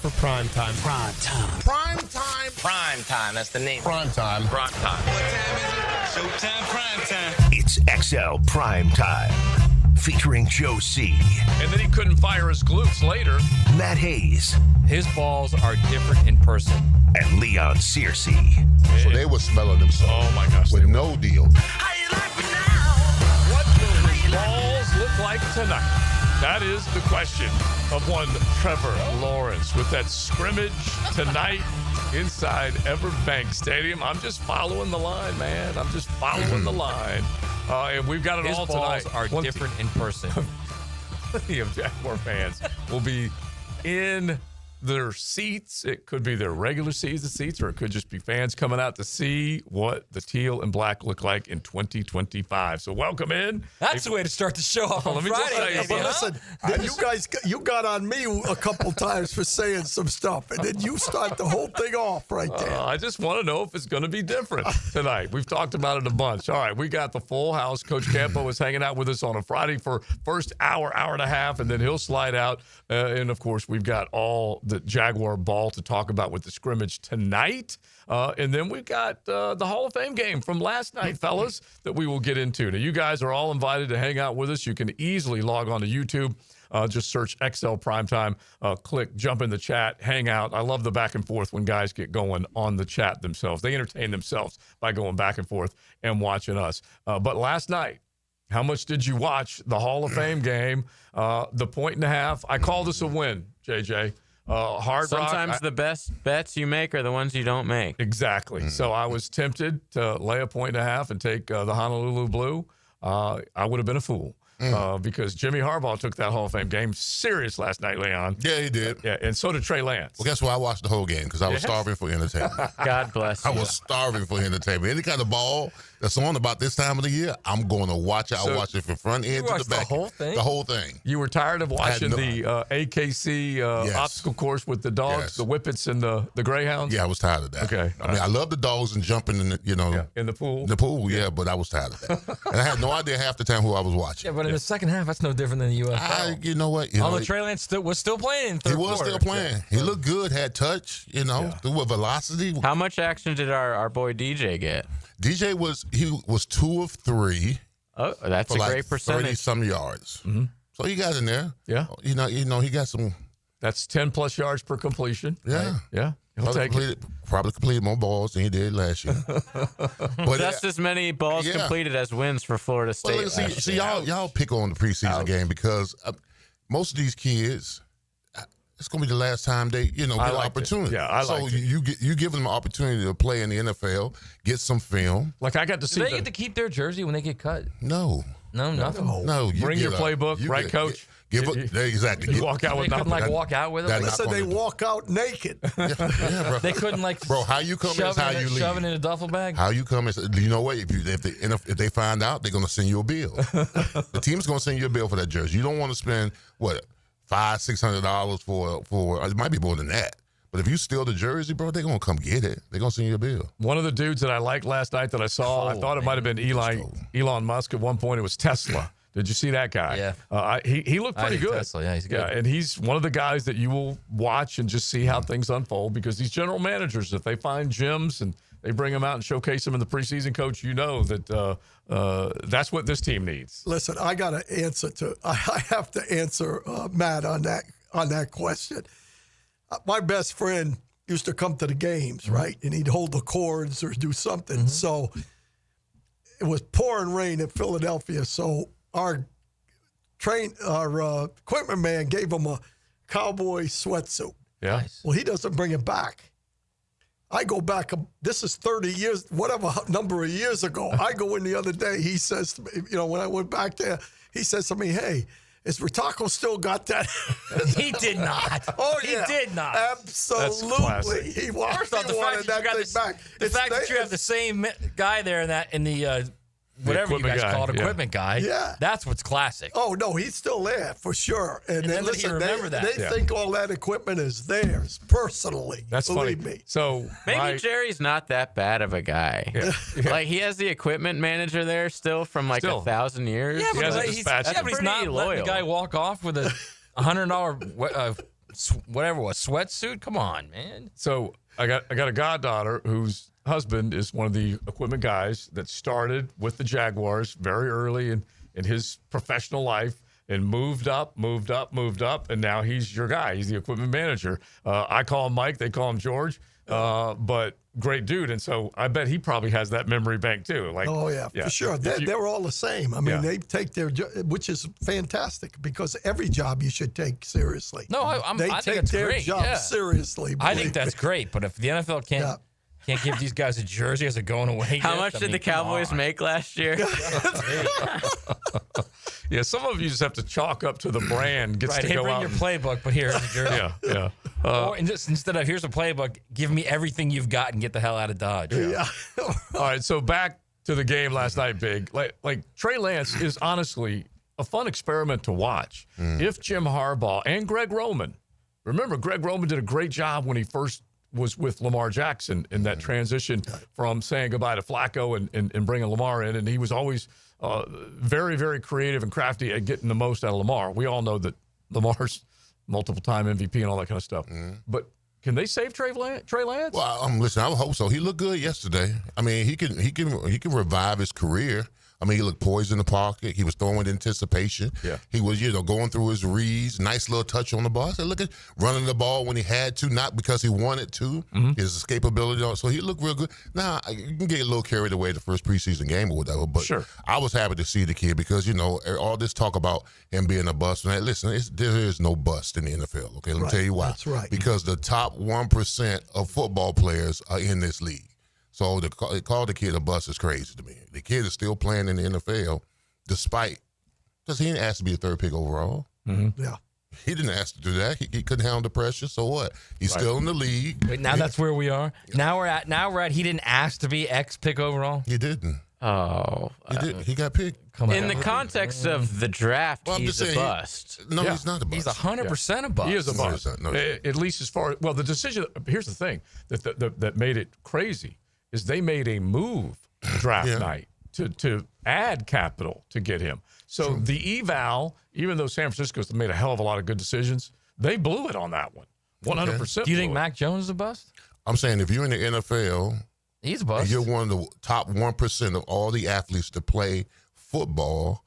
for Primetime. Primetime. Primetime. Primetime. That's the name. Primetime. Primetime. What time is it? Showtime. Primetime. It's XL Primetime, featuring Joe C. And then he couldn't fire his glutes later. Matt Hayes. His balls are different in person. And Leon Searcy. So they were smelling themselves. Oh, my gosh. With no deal. How you like me now? What will his balls look like tonight? That is the question of one Trevor Lawrence with that scrimmage tonight inside Everbank Stadium. I'm just following the line, man. I'm just following the line. And we've got it His all balls tonight. are different in person. Plenty of Jaguar fans will be in their seats. It could be their regular season seats, or it could just be fans coming out to see what the teal and black look like in 2025. So welcome in. That's the way to start the show off on Let me just Friday. tell you baby, something. huh? Listen, you got on me a couple times for saying some stuff, and then you start the whole thing off right there. I just want to know if it's going to be different tonight. We've talked about it a bunch. All right, we got the full house. Coach Campo is hanging out with us on a Friday for first hour and a half, and then he'll slide out. And, of course, we've got all the Jaguar ball to talk about with the scrimmage tonight. And then we've got the Hall of Fame game from last night, fellas, that we will get into. Now, you guys are all invited to hang out with us. You can easily log on to YouTube. Just search XL Primetime, jump in the chat, hang out. I love the back and forth when guys get going on the chat themselves. They entertain themselves by going back and forth and watching us. But last night, how much did you watch the Hall of Fame game? The 1.5. I call this a win, JJ. Hard Rock. Sometimes the best bets you make are the ones you don't make. Exactly. So I was tempted to lay a 1.5 and take the Honolulu Blue. I would have been a fool. Because Jimmy Harbaugh took that Hall of Fame game serious last night, Leon. Yeah, he did. Yeah, and so did Trey Lance. Well, guess what? I watched the whole game because I was starving for entertainment. God bless you. I was starving for entertainment. Any kind of ball that's on about this time of the year, I'm going to watch it. I'll watch it from front end to the back. The whole thing? The whole thing. You were tired of watching the AKC obstacle course with the dogs, the Whippets and the Greyhounds? Yeah, I was tired of that. Okay. I mean, I love the dogs and jumping in the, in the pool. The pool, but I was tired of that. And I had no idea half the time who I was watching. Yeah, but in the second half, that's no different than the UFL. You know what? Although Trey Lance was still playing in third quarter. He was still playing. He looked good, had touch, threw a velocity. How much action did our boy DJ get? DJ was 2 of 3. Oh, that's a great percentage. 30-some yards. Mm-hmm. So he got in there. Yeah. He got some. That's 10-plus yards per completion. Yeah. Right? Yeah. He'll probably completed more balls than he did last year. But that's as many balls completed as wins for Florida State. Well, see, y'all pick on the preseason game because most of these kids, it's going to be the last time they, get an opportunity. Yeah, I like it. You give them an opportunity to play in the NFL, get some film. Like I got to see. Do they get to keep their jersey when they get cut? No, nothing. No, bring your playbook, right, Coach? Exactly. You walk out with nothing. They couldn't walk out with it. They said they walk out naked. Yeah, bro. They couldn't bro. How you come is how you leave. Shove it in a duffel bag. How you come is you know what? If they find out, they're gonna send you a bill. The team's gonna send you a bill for that jersey. You don't want to spend $500-600 for it might be more than that. But if you steal the jersey, bro, they're going to come get it. They're going to send you a bill. One of the dudes that I liked last night that I saw, I thought it might have been Elon Musk at one point. It was Tesla. Did you see that guy? Yeah. He looked pretty good. Tesla, yeah, he's good. Yeah, and he's one of the guys that you will watch and just see how things unfold because these general managers, if they find gems and they bring them out and showcase them in the preseason, Coach, that that's what this team needs. Listen, I got to answer I have to answer Matt on that question. My best friend used to come to the games, right? And he'd hold the cords or do something. Mm-hmm. So it was pouring rain in Philadelphia. So our equipment man gave him a cowboy sweatsuit. Yeah. Nice. Well, he doesn't bring it back. I go back, this is 30 years, whatever number of years ago. I go in the other day, he says to me, when I went back there, he says to me, hey, is Ritaco still got that? He did not. Oh, he yeah. did not. Absolutely. He wanted that thing back. The fact that you have the same guy there in the whatever you guys call it, equipment guy. Yeah. That's what's classic. Oh, no, he's still there for sure. And then listen, remember they think all that equipment is theirs personally. That's Believe funny. me. So maybe Jerry's not that bad of a guy. Yeah. Like he has the equipment manager there still from 1,000 years. Yeah, but he's not letting the guy walk off with a $100 whatever it was, sweatsuit. Come on, man. So I got a goddaughter whose husband is one of the equipment guys that started with the Jaguars very early in his professional life and moved up, and now he's your guy. He's the equipment manager. I call him Mike. They call him George. But great dude. And so I bet he probably has that memory bank too. Like, oh, yeah, for sure. They're all the same. I mean, they take their which is fantastic because every job you should take seriously. No, I take think their great. job seriously. I think that's great. But if the NFL can't give these guys a jersey as a going away How much did the Cowboys make last year? Yeah, some of you just have to chalk up to the brand. Gets to go bring out your playbook, but here's a jersey. Yeah. Or just instead of here's a playbook, give me everything you've got and get the hell out of Dodge. Yeah. All right, so back to the game last night, Big. Like Trey Lance is honestly a fun experiment to watch. If Jim Harbaugh and Greg Roman, remember Greg Roman did a great job when he first was with Lamar Jackson in that transition from saying goodbye to Flacco and bringing Lamar in, and he was always very, very creative and crafty at getting the most out of Lamar. We all know that Lamar's multiple-time MVP and all that kind of stuff. But can they save Trey Lance? Well, listen, I hope so. He looked good yesterday. I mean, he can revive his career. I mean, he looked poised in the pocket. He was throwing with anticipation. Yeah. He was, going through his reads. Nice little touch on the ball. I said, look at running the ball when he had to, not because he wanted to. His escapability. So he looked real good. Now, you can get a little carried away the first preseason game or whatever, but I was happy to see the kid because, all this talk about him being a bust. Listen, there is no bust in the NFL, okay? Let me tell you why. That's right. Because the top 1% of football players are in this league. So to call the kid a bust is crazy to me. The kid is still playing in the NFL because he didn't ask to be a third pick overall. Yeah. He didn't ask to do that. He couldn't handle the pressure. So what? He's still in the league. Wait, now that's where we are. Now we're at. He didn't ask to be X pick overall. He didn't. Oh. He did. He got picked. In the context of the draft, he's a bust. He's not a bust. He's 100% a bust. He is a bust. No. At least as far as, the decision, here's the thing that made it crazy is they made a move draft night to add capital to get him. So the eval, even though San Francisco's made a hell of a lot of good decisions, they blew it on that one. 100%. Do you think Mac Jones is a bust? I'm saying if you're in the NFL, he's a bust. And you're one of the top 1% of all the athletes to play football,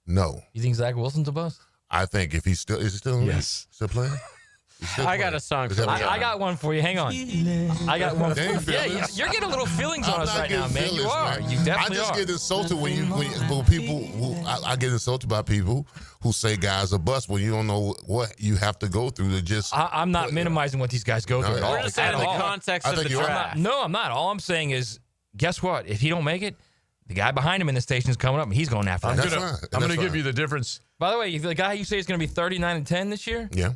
no. You think Zach Wilson's a bust? I think if he's still in the league? Still playing? I got a song for you. I got one for you. Hang on. I got one for you. Yeah, you're getting a little feelings on us right now, man. You are. You definitely are. I just get insulted when people I get insulted by people who say guys are bust when you don't know what you have to go through to just. I'm not minimizing what these guys go through at all. We're just saying in the context of the draft. No, I'm not. All I'm saying is, guess what? If he don't make it, the guy behind him in the station is coming up, and he's going after him. I'm going to give you the difference. By the way, the guy you say is going to be 39-10 this year. Yeah.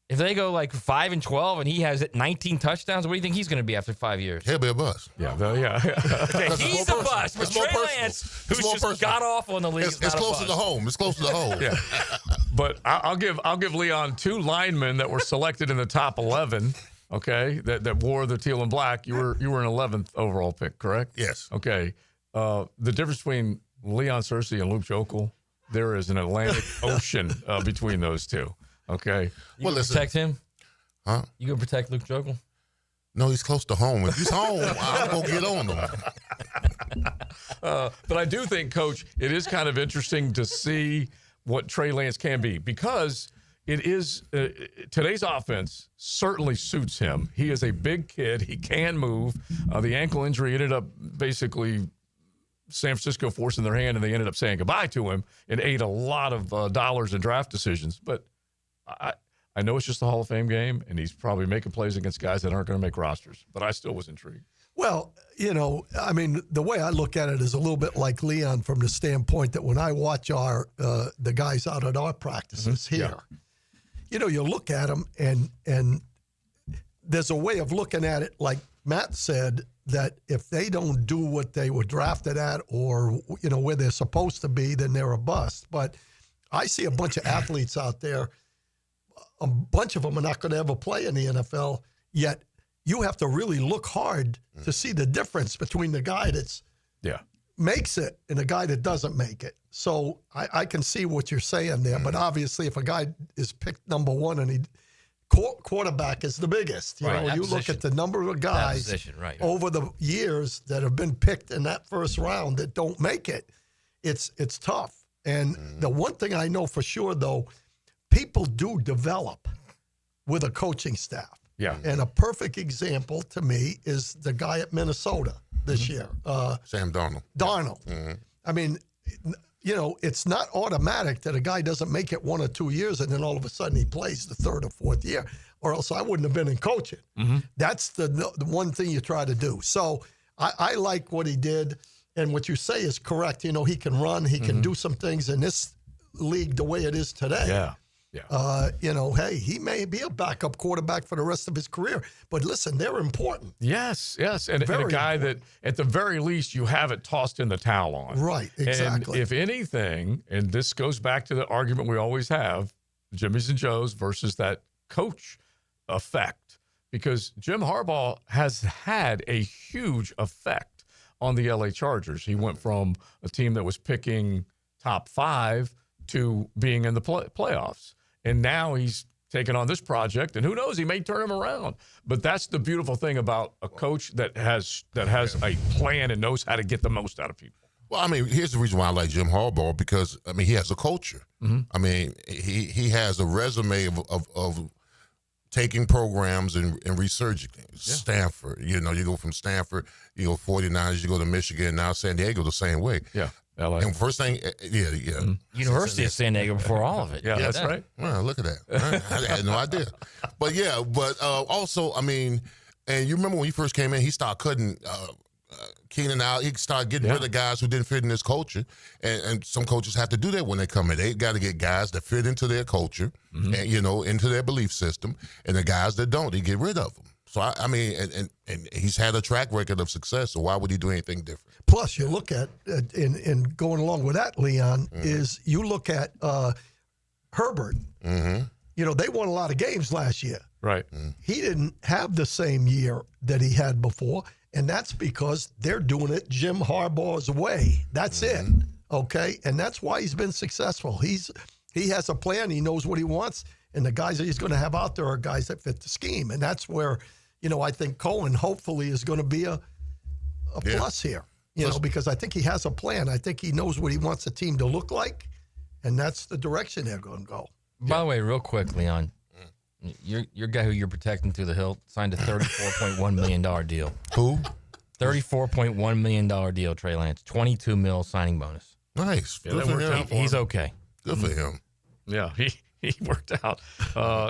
If they go like 5-12 and he has 19 touchdowns, what do you think he's going to be after 5 years? He'll be a bust. Yeah. Okay, he's a bust. But Trey Lance, who's just got off on the league, it's closer to home. It's closer to home. Yeah. But I'll give Leon 2 linemen that were selected in the top 11. Okay, that wore the teal and black. You were an 11th overall pick, correct? Yes. Okay. The difference between Leon Searcy and Luke Jokel, there is an Atlantic Ocean between those two. Okay. You gonna protect him? Huh? You gonna protect Luke Jokel? No, he's close to home. If he's home, I'm gonna get on him. But I do think, Coach, it is kind of interesting to see what Trey Lance can be because it is today's offense certainly suits him. He is a big kid. He can move. The ankle injury ended up basically San Francisco forcing their hand, and they ended up saying goodbye to him and ate a lot of dollars in draft decisions. But I know it's just a Hall of Fame game, and he's probably making plays against guys that aren't going to make rosters. But I still was intrigued. Well, I mean, the way I look at it is a little bit like Leon from the standpoint that when I watch the guys out at our practices here, you look at them and there's a way of looking at it, like Matt said, that if they don't do what they were drafted at or, where they're supposed to be, then they're a bust. But I see a bunch of athletes out there. A bunch of them are not going to ever play in the NFL, yet you have to really look hard to see the difference between the guy that's makes it and the guy that doesn't make it. So I can see what you're saying there, but obviously if a guy is picked number 1 and quarterback is the biggest. You know, you look at the number of guys right. over the years that have been picked in that first round that don't make it. It's tough. And the one thing I know for sure, though, people do develop with a coaching staff. Yeah. And a perfect example to me is the guy at Minnesota this year. Sam Darnold. Darnold. I mean, you know, it's not automatic that a guy doesn't make it 1 or 2 years and then all of a sudden he plays the 3rd or 4th year, or else I wouldn't have been in coaching. That's the one thing you try to do. So I like what he did, and what you say is correct. You know, he can run, he can do some things in this league the way it is today. Yeah. You know, hey, he may be a backup quarterback for the rest of his career, but listen, they're important. Yes. And a guy that, at the very least, you haven't tossed in the towel on. Right, exactly. And if anything, and this goes back to the argument we always have, Jimmy's and Joe's versus that coach effect, because Jim Harbaugh has had a huge effect on the LA Chargers. He went from a team that was picking top 5 to being in the playoffs. And now he's taken on this project, and who knows, he may turn him around. But that's the beautiful thing about a coach that has a plan and knows how to get the most out of people. Well, I mean, here's the reason why I like Jim Harbaugh, because, I mean, he has a culture. I mean, he has a resume of taking programs and researching things. Stanford, you know, you go from Stanford, you go 49ers, you go to Michigan, now San Diego the same way. Yeah. LA. And first thing, University of San Diego before all of it. Yeah, that's right. Well, look at that. I had no idea. But also, I mean, and you remember when he first came in, he started cutting Keenan out. He started getting rid of guys who didn't fit in his culture. And some coaches have to do that when they come in. They got to get guys that fit into their culture and, you know, into their belief system. And the guys that don't, they get rid of them. So, I mean, and he's had a track record of success, so why would he do anything different? Plus, you look at, and going along with that, Leon, is you look at Herbert. You know, they won a lot of games last year. Right. He didn't have the same year that he had before, and that's because they're doing it Jim Harbaugh's way. That's it, okay? And that's why he's been successful. He has a plan. He knows what he wants, and the guys that he's going to have out there are guys that fit the scheme, and that's where, you know, I think Cohen hopefully is going to be a plus here, you know, because I think he has a plan. I think he knows what he wants the team to look like, and that's the direction they're going to go. By the way, real quick, Leon, your guy who you're protecting through the hill signed a $34.1 million deal. Who? $34.1 million deal, Trey Lance. $22 million signing bonus. Nice. Yeah, Good for him. He's okay. Good for him. Yeah, he worked out.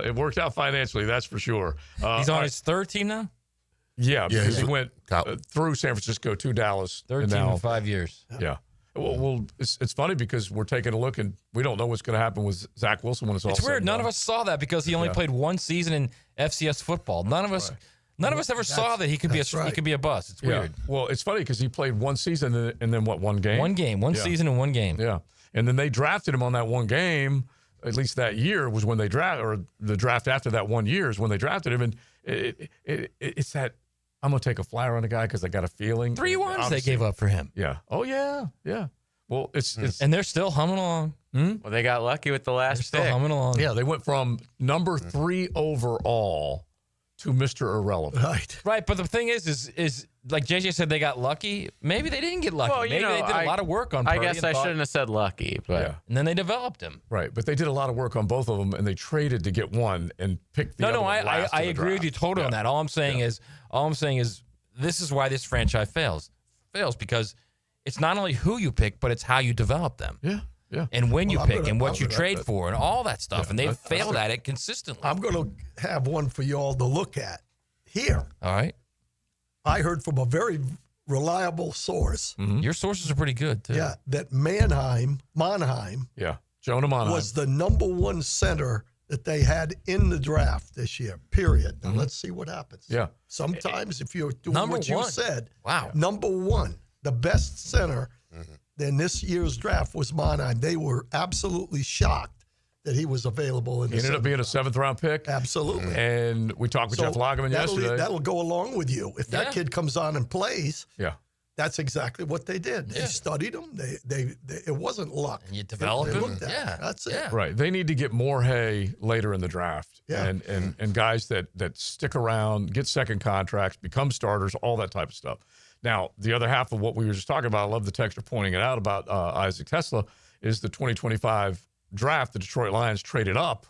It worked out financially, that's for sure. He's on his 3rd team now? Yeah, because he went through San Francisco to Dallas. 13 in 5 years. Yeah. Well, it's funny because we're taking a look and we don't know what's going to happen with Zach Wilson when it's all It's weird. None of us saw that because he only played 1 season in FCS football. None of us ever saw that he could be a bust. It's weird. Well, it's funny because he played 1 season and then what, 1 game? 1 game, 1 season and 1 game. Yeah. And then they drafted him on that 1 game. At least that year was when they or the draft after that 1 year is when they drafted him. And it's that I'm going to take a flyer on the guy because I got a feeling. 3 ones they gave up for him. Yeah. Oh, yeah. Yeah. Well, it's and they're still humming along. Well, they got lucky with the last pick. Still humming along. Yeah, they went from number 3 overall to Mr. Irrelevant. Right. But the thing is like JJ said, they got lucky. Maybe they didn't get lucky. Well, Maybe they did a lot of work on Purdy. I guess I shouldn't have said lucky, but and then they developed him. Right, but they did a lot of work on both of them, and they traded to get one and picked the other one last I in the agree with you draft. totally on that. All I'm saying is this is why this franchise fails because it's not only who you pick, but it's how you develop them. Yeah. And when you pick and what you trade for and all that stuff. And they've failed at it consistently. I'm going to have one for you all to look at here. All right. I heard from a very reliable source. Your sources are pretty good, too. Yeah, that Mannheim Jonah Monheim was the number 1 center that they had in the draft this year, period. Now, let's see what happens. Yeah. Sometimes if you're doing Number what you 1. said, Wow. number 1, the best center in this year's draft was Mannheim. They were absolutely shocked that he was available. He ended up being a 7th-round pick. Absolutely. And we talked with Jeff Lageman yesterday. That'll go along with you. If that kid comes on and plays, That's exactly what they did. They studied them. It wasn't luck. And you develop They them. looked at it. Yeah. That's it. Yeah. Right. They need to get more hay later in the draft. Yeah. And guys that stick around, get second contracts, become starters, all that type of stuff. Now, the other half of what we were just talking about, I love the texter pointing it out about Isaac Tesla, is the 2025 draft. The Detroit Lions traded up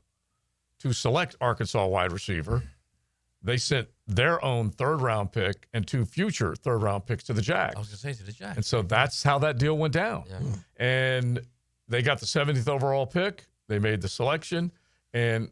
to select Arkansas wide receiver. They sent their own third-round pick and 2 future third-round picks to the Jags. I was going to say to the Jags. And so that's how that deal went down. Yeah. And they got the 70th overall pick. They made the selection. And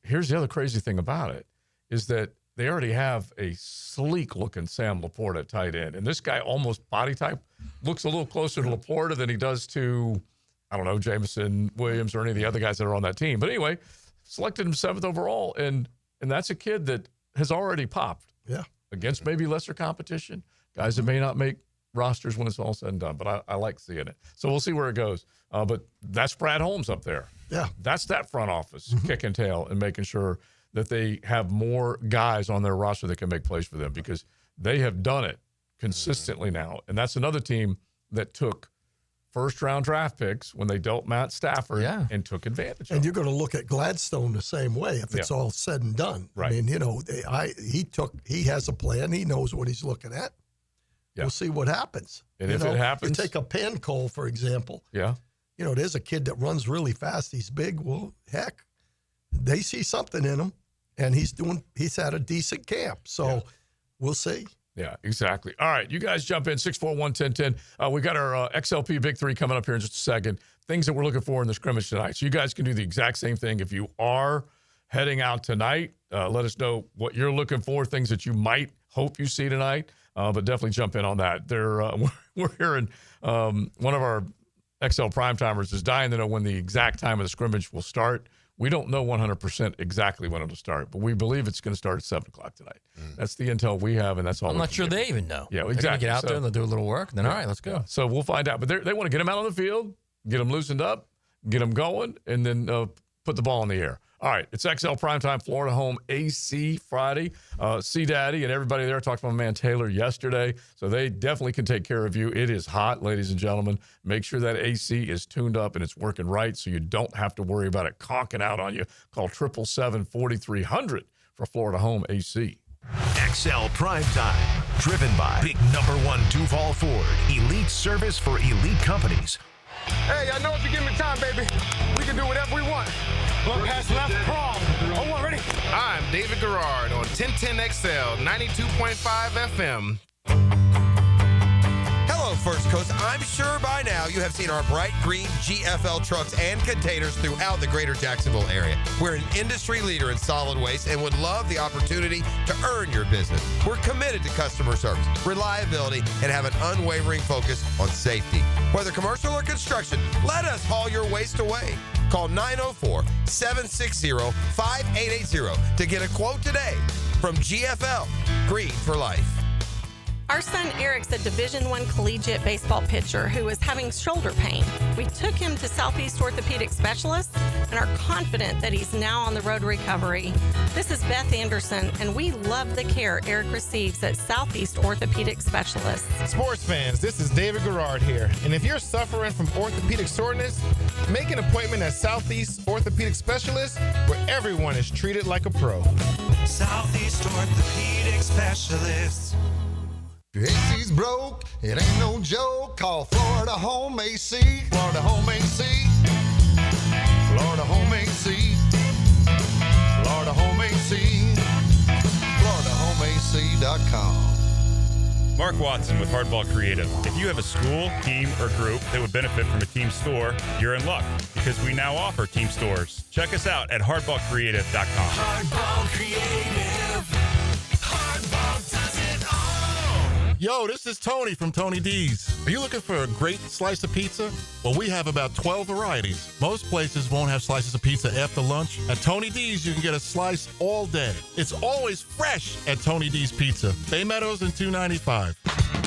here's the other crazy thing about it is that they already have a sleek-looking Sam Laporta at tight end. And this guy almost body type looks a little closer to Laporta than he does to, I don't know, Jameson Williams or any of the other guys that are on that team. But anyway, selected him 7th overall. And that's a kid that has already popped. Yeah. Against maybe lesser competition, guys that may not make rosters when it's all said and done. But I like seeing it. So we'll see where it goes. But that's Brad Holmes up there. Yeah. That's that front office kicking tail and making sure that they have more guys on their roster that can make plays for them because they have done it consistently now. And that's another team that took first-round draft picks when they dealt Matt Stafford and took advantage of it. And you're going to look at Gladstone the same way if it's all said and done. Right. I mean, he has a plan. He knows what he's looking at. Yeah. We'll see what happens. And if it happens, you take a Pancol, for example. Yeah. There's a kid that runs really fast. He's big. Well, heck, they see something in him, and he's had a decent camp. So we'll see. Yeah, exactly. All right, you guys jump in, 641-1010. We got our XLP Big 3 coming up here in just a second. Things that we're looking for in the scrimmage tonight. So you guys can do the exact same thing. If you are heading out tonight, let us know what you're looking for, things that you might hope you see tonight. But definitely jump in on that. We're hearing one of our XL Primetimers is dying to know when the exact time of the scrimmage will start. We don't know 100% exactly when it'll start, but we believe it's going to start at 7 o'clock tonight. That's the intel we have, and that's all. I'm not sure they even know. Yeah, They're exactly. gonna get out there and they'll do a little work, and then all right, let's go. Yeah. So we'll find out. But they want to get them out on the field, get them loosened up, get them going, and then put the ball in the air. All right, it's XL Primetime, Florida Home AC Friday. C-Daddy and everybody there talked to my man Taylor yesterday, so they definitely can take care of you. It is hot, ladies and gentlemen. Make sure that AC is tuned up and it's working right so you don't have to worry about it conking out on you. Call 777-4300 for Florida Home AC. XL Primetime, driven by Big Number 1 Duval Ford, elite service for elite companies. Hey, I know if you give me time, baby, we can do whatever we want. One pass left, crawl. Oh, ready? I'm David Garrard on 1010XL 92.5 FM. Hello, First Coast. I'm sure by now you have seen our bright green GFL trucks and containers throughout the greater Jacksonville area. We're an industry leader in solid waste and would love the opportunity to earn your business. We're committed to customer service, reliability, and have an unwavering focus on safety. Whether commercial or construction, let us haul your waste away. Call 904-760-5880 to get a quote today from GFL, Green for Life. Our son Eric's a Division I collegiate baseball pitcher who is having shoulder pain. We took him to Southeast Orthopedic Specialists and are confident that he's now on the road to recovery. This is Beth Anderson, and we love the care Eric receives at Southeast Orthopedic Specialists. Sports fans, this is David Garrard here. And if you're suffering from orthopedic soreness, make an appointment at Southeast Orthopedic Specialists where everyone is treated like a pro. Southeast Orthopedic Specialists. AC's broke, it ain't no joke. Call Florida Home AC. Florida Home AC. Florida Home AC. Florida Home AC. FloridaHomeAC.com. Mark Watson with Hardball Creative. If you have a school, team, or group that would benefit from a team store, you're in luck because we now offer team stores. Check us out at hardballcreative.com. Hardball Creative. Hardball does it all. Yo, this is Tony from Tony D's. Are you looking for a great slice of pizza? Well, we have about 12 varieties. Most places won't have slices of pizza after lunch. At Tony D's, you can get a slice all day. It's always fresh at Tony D's Pizza. Bay Meadows and 295.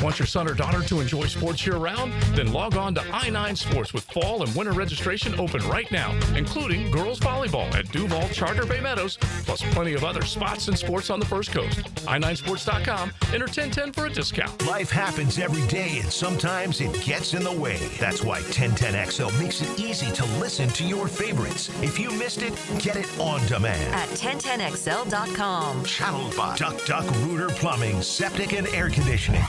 Want your son or daughter to enjoy sports year-round? Then log on to I-9 Sports with fall and winter registration open right now, including girls volleyball at Duval Charter Bay Meadows, plus plenty of other spots and sports on the First Coast. I9sports.com. Enter 1010 for a discount. Life happens every day, and sometimes it gets in the way. That's why 1010XL makes it easy to listen to your favorites. If you missed it, get it on demand. At 1010XL.com. Channeled by Duck Duck Rooter Plumbing, Septic and Air Conditioning.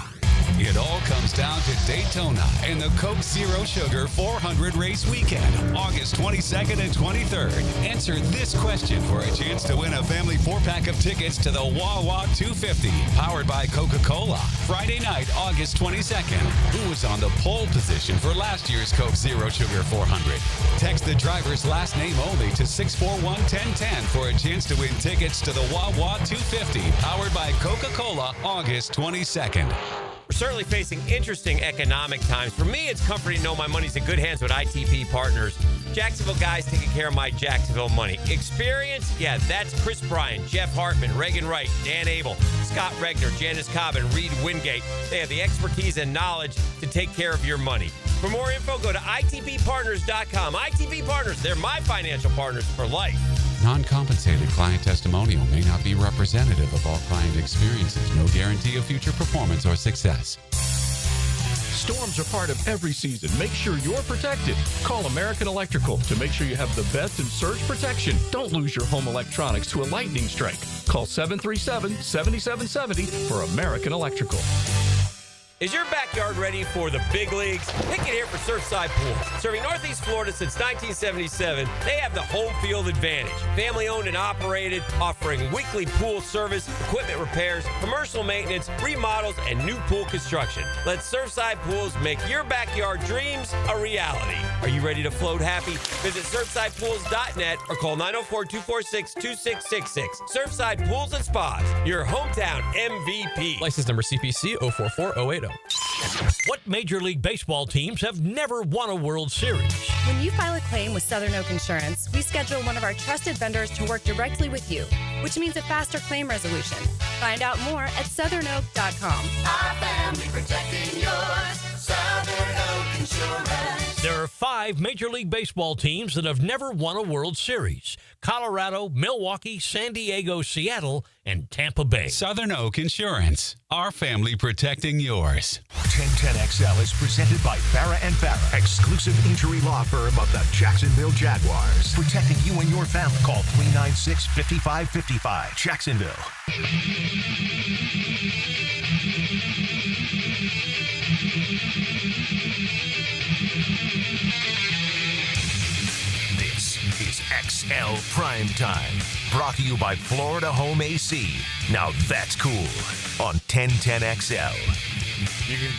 It all comes down to Daytona and the Coke Zero Sugar 400 race weekend, August 22nd and 23rd. Answer this question for a chance to win a family 4-pack of tickets to the Wawa 250, powered by Coca-Cola. Friday night, August 22nd. Who was on the pole position for last year's Coke Zero Sugar 400? Text the driver's last name only to 641-1010 for a chance to win tickets to the Wawa 250, powered by Coca-Cola, August 22nd. We're certainly facing interesting economic times. For me, it's comforting to know my money's in good hands with ITP Partners. Jacksonville guys taking care of my Jacksonville money. Experience? Yeah, that's Chris Bryan, Jeff Hartman, Reagan Wright, Dan Abel, Scott Regner, Janice Cobb, and Reed Wingate. They have the expertise and knowledge to take care of your money. For more info, go to itppartners.com. ITP Partners, they're my financial partners for life. Non-compensated client testimonial may not be representative of all client experiences. No guarantee of future performance or success. Storms are part of every season. Make sure you're protected. Call American Electrical to make sure you have the best in surge protection. Don't lose your home electronics to a lightning strike. Call 737-7770 for American Electrical. Is your backyard ready for the big leagues? Pick it here for Surfside Pools. Serving Northeast Florida since 1977, they have the home field advantage. Family owned and operated, offering weekly pool service, equipment repairs, commercial maintenance, remodels, and new pool construction. Let Surfside Pools make your backyard dreams a reality. Are you ready to float happy? Visit SurfsidePools.net or call 904-246-2666. Surfside Pools and Spas, your hometown MVP. License number CPC 044080. What Major League Baseball teams have never won a World Series? When you file a claim with Southern Oak Insurance, we schedule one of our trusted vendors to work directly with you, which means a faster claim resolution. Find out more at southernoak.com. Our family protecting yours. Southern Oak Insurance. There are 5 Major League Baseball teams that have never won a World Series: Colorado, Milwaukee, San Diego, Seattle, and Tampa Bay. Southern Oak Insurance, our family protecting yours. 1010XL is presented by Farrah & Farrah, exclusive injury law firm of the Jacksonville Jaguars. Protecting you and your family. Call 396-5555. Jacksonville. This is XL Primetime, brought to you by Florida Home AC. Now that's cool on 1010XL. You can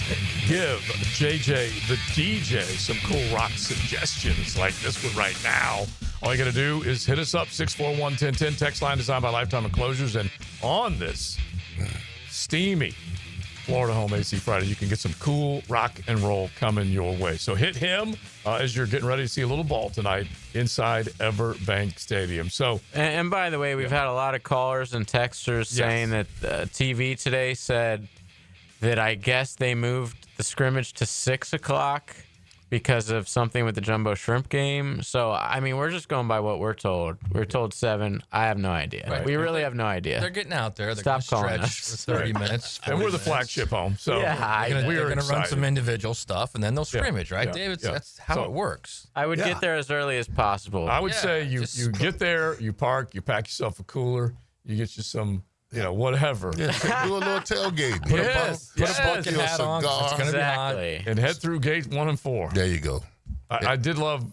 give JJ the DJ some cool rock suggestions like this one right now. All you got to do is hit us up, 641-1010. Text line designed by Lifetime Enclosures. And on this steamy Florida Home AC Friday, you can get some cool rock and roll coming your way. So hit him as you're getting ready to see a little ball tonight inside Everbank Stadium. So, and by the way, we've had a lot of callers and texters saying that TV today said that I guess they moved the scrimmage to 6 o'clock because of something with the Jumbo Shrimp game. So, I mean, we're just going by what we're told. We're told 7. I have no idea. Right. We really have no idea. They're getting out there. They're Stop going to calling stretch us. for 30 minutes. And we're the flagship home. So they're going to run some individual stuff, and then they'll scrimmage, right, yeah, David? yeah. That's how it works. I would get there as early as possible. I would say you get there, you park, you pack yourself a cooler, you get you some, whatever. Yeah, do a little tailgate. Put Yes. a bucket hat on, 'cause it's gonna be hot. and head through gate 1 and 4. There you go. I did love,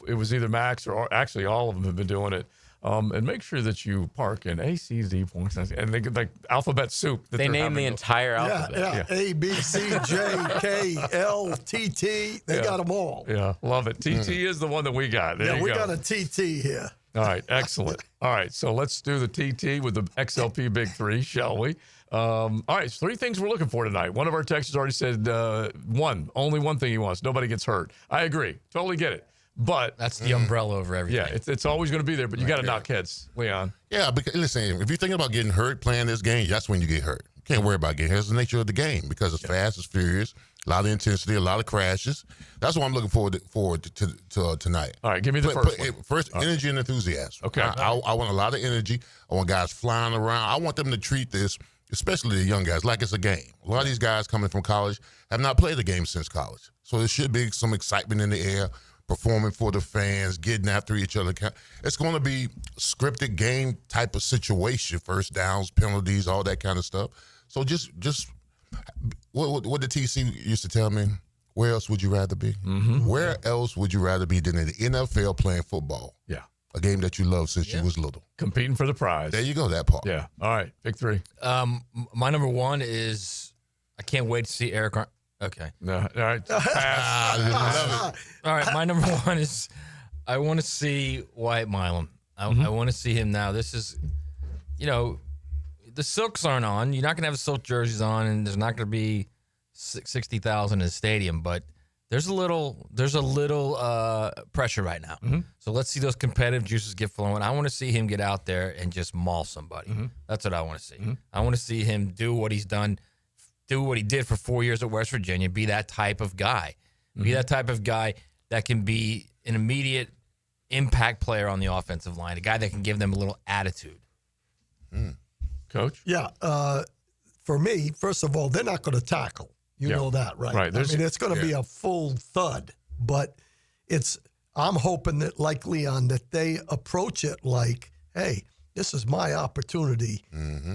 it was either Max or actually all of them have been doing it. And make sure that you park in A, C, D points. And they get like alphabet soup. They name the entire alphabet. Yeah. A, B, C, J, K, L, T, T. They got them all. Yeah, love it. TT is the one that we got. There you we go. got a TT here. All right, excellent. All right, so let's do the TT with the XLP Big 3, shall we? All right, so 3 things we're looking for tonight. One of our texters already said only one thing he wants. Nobody gets hurt. I agree. Totally get it. But that's the umbrella over everything. Yeah, it's always going to be there, but you got to knock heads, Leon. Yeah, because listen, if you're thinking about getting hurt playing this game, that's when you get hurt. Can't worry about getting hurt. That's the nature of the game because it's fast, it's furious, a lot of intensity, a lot of crashes. That's what I'm looking forward to tonight. All right, give me the first one. First, energy and enthusiasm. Okay. I want a lot of energy. I want guys flying around. I want them to treat this, especially the young guys, like it's a game. A lot of these guys coming from college have not played a game since college. So there should be some excitement in the air, performing for the fans, getting after each other. It's going to be scripted game type of situation, first downs, penalties, all that kind of stuff. So just what the TC used to tell me, where else would you rather be? Mm-hmm. Where else would you rather be than in the NFL playing football? Yeah. A game that you love since you was little. Competing for the prize. There you go, that part. Yeah. All right, big three. My number one is I can't wait to see Eric. Okay. No, all right. Pass. All right, my number one is I want to see Wyatt Milam. I want to see him now. This is, the Silks aren't on. You're not going to have Silk jerseys on, and there's not going to be 60,000 in the stadium, but there's a little pressure right now. Mm-hmm. So let's see those competitive juices get flowing. I want to see him get out there and just maul somebody. Mm-hmm. That's what I want to see. I want to see him do what he's done, do what he did for 4 years at West Virginia, be that type of guy. Be that type of guy that can be an immediate impact player on the offensive line, a guy that can give them a little attitude. Coach? Yeah. For me, first of all, they're not going to tackle. You know that, right? Right. I mean, it's going to be a full thud, but I'm hoping that, like Leon, that they approach it like, hey, this is my opportunity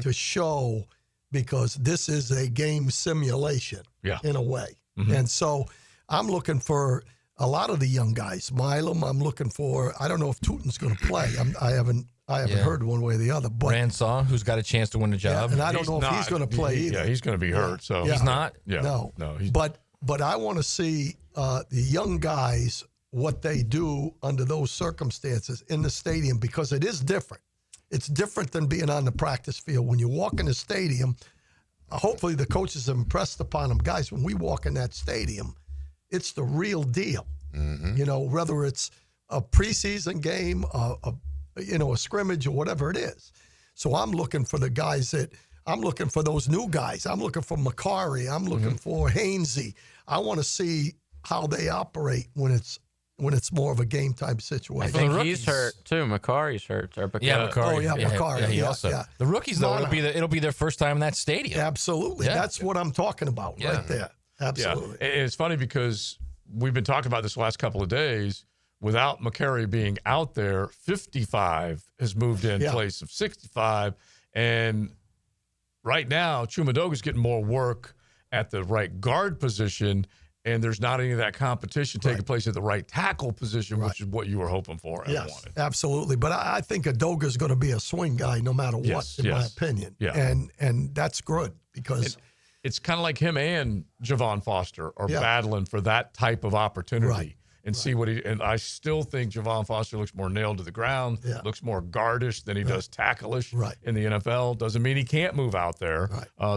to show, because this is a game simulation in a way. And so I'm looking for a lot of the young guys. Milam, I'm looking for, I don't know if Tootin's going to play. I haven't heard one way or the other. But Ransaw, who's got a chance to win the job. and I don't know if he's going to play either. Yeah, he's going to be hurt. So He's not? Yeah. No. He's, but I want to see the young guys, what they do under those circumstances in the stadium, because it is different. It's different than being on the practice field. When you walk in the stadium, hopefully the coaches have impressed upon them. Guys, when we walk in that stadium, it's the real deal. Whether it's a preseason game, a scrimmage, or whatever it is. So I'm looking for the guys I'm looking for those new guys. I'm looking for Macari. I'm looking for Hainsey. I want to see how they operate when it's more of a game time situation. I think he's hurt too. Macari's hurt. Macari. Oh yeah, Macari. Yeah. The rookies though, it'll be their first time in that stadium. Absolutely. Yeah. That's what I'm talking about right there. Absolutely. Yeah. It's funny because we've been talking about this the last couple of days. Without Macari being out there, 55 has moved in place of 65. And right now, Chumadoga's getting more work at the right guard position, and there's not any of that competition taking place at the right tackle position, which is what you were hoping for and wanted. Absolutely. But I think Adoga's going to be a swing guy no matter what, in my opinion. Yeah. And that's good because it's kind of like him and Javon Foster are battling for that type of opportunity. And see what and I still think Javon Foster looks more nailed to the ground, looks more guardish than he does tackle-ish in the NFL. Doesn't mean he can't move out there,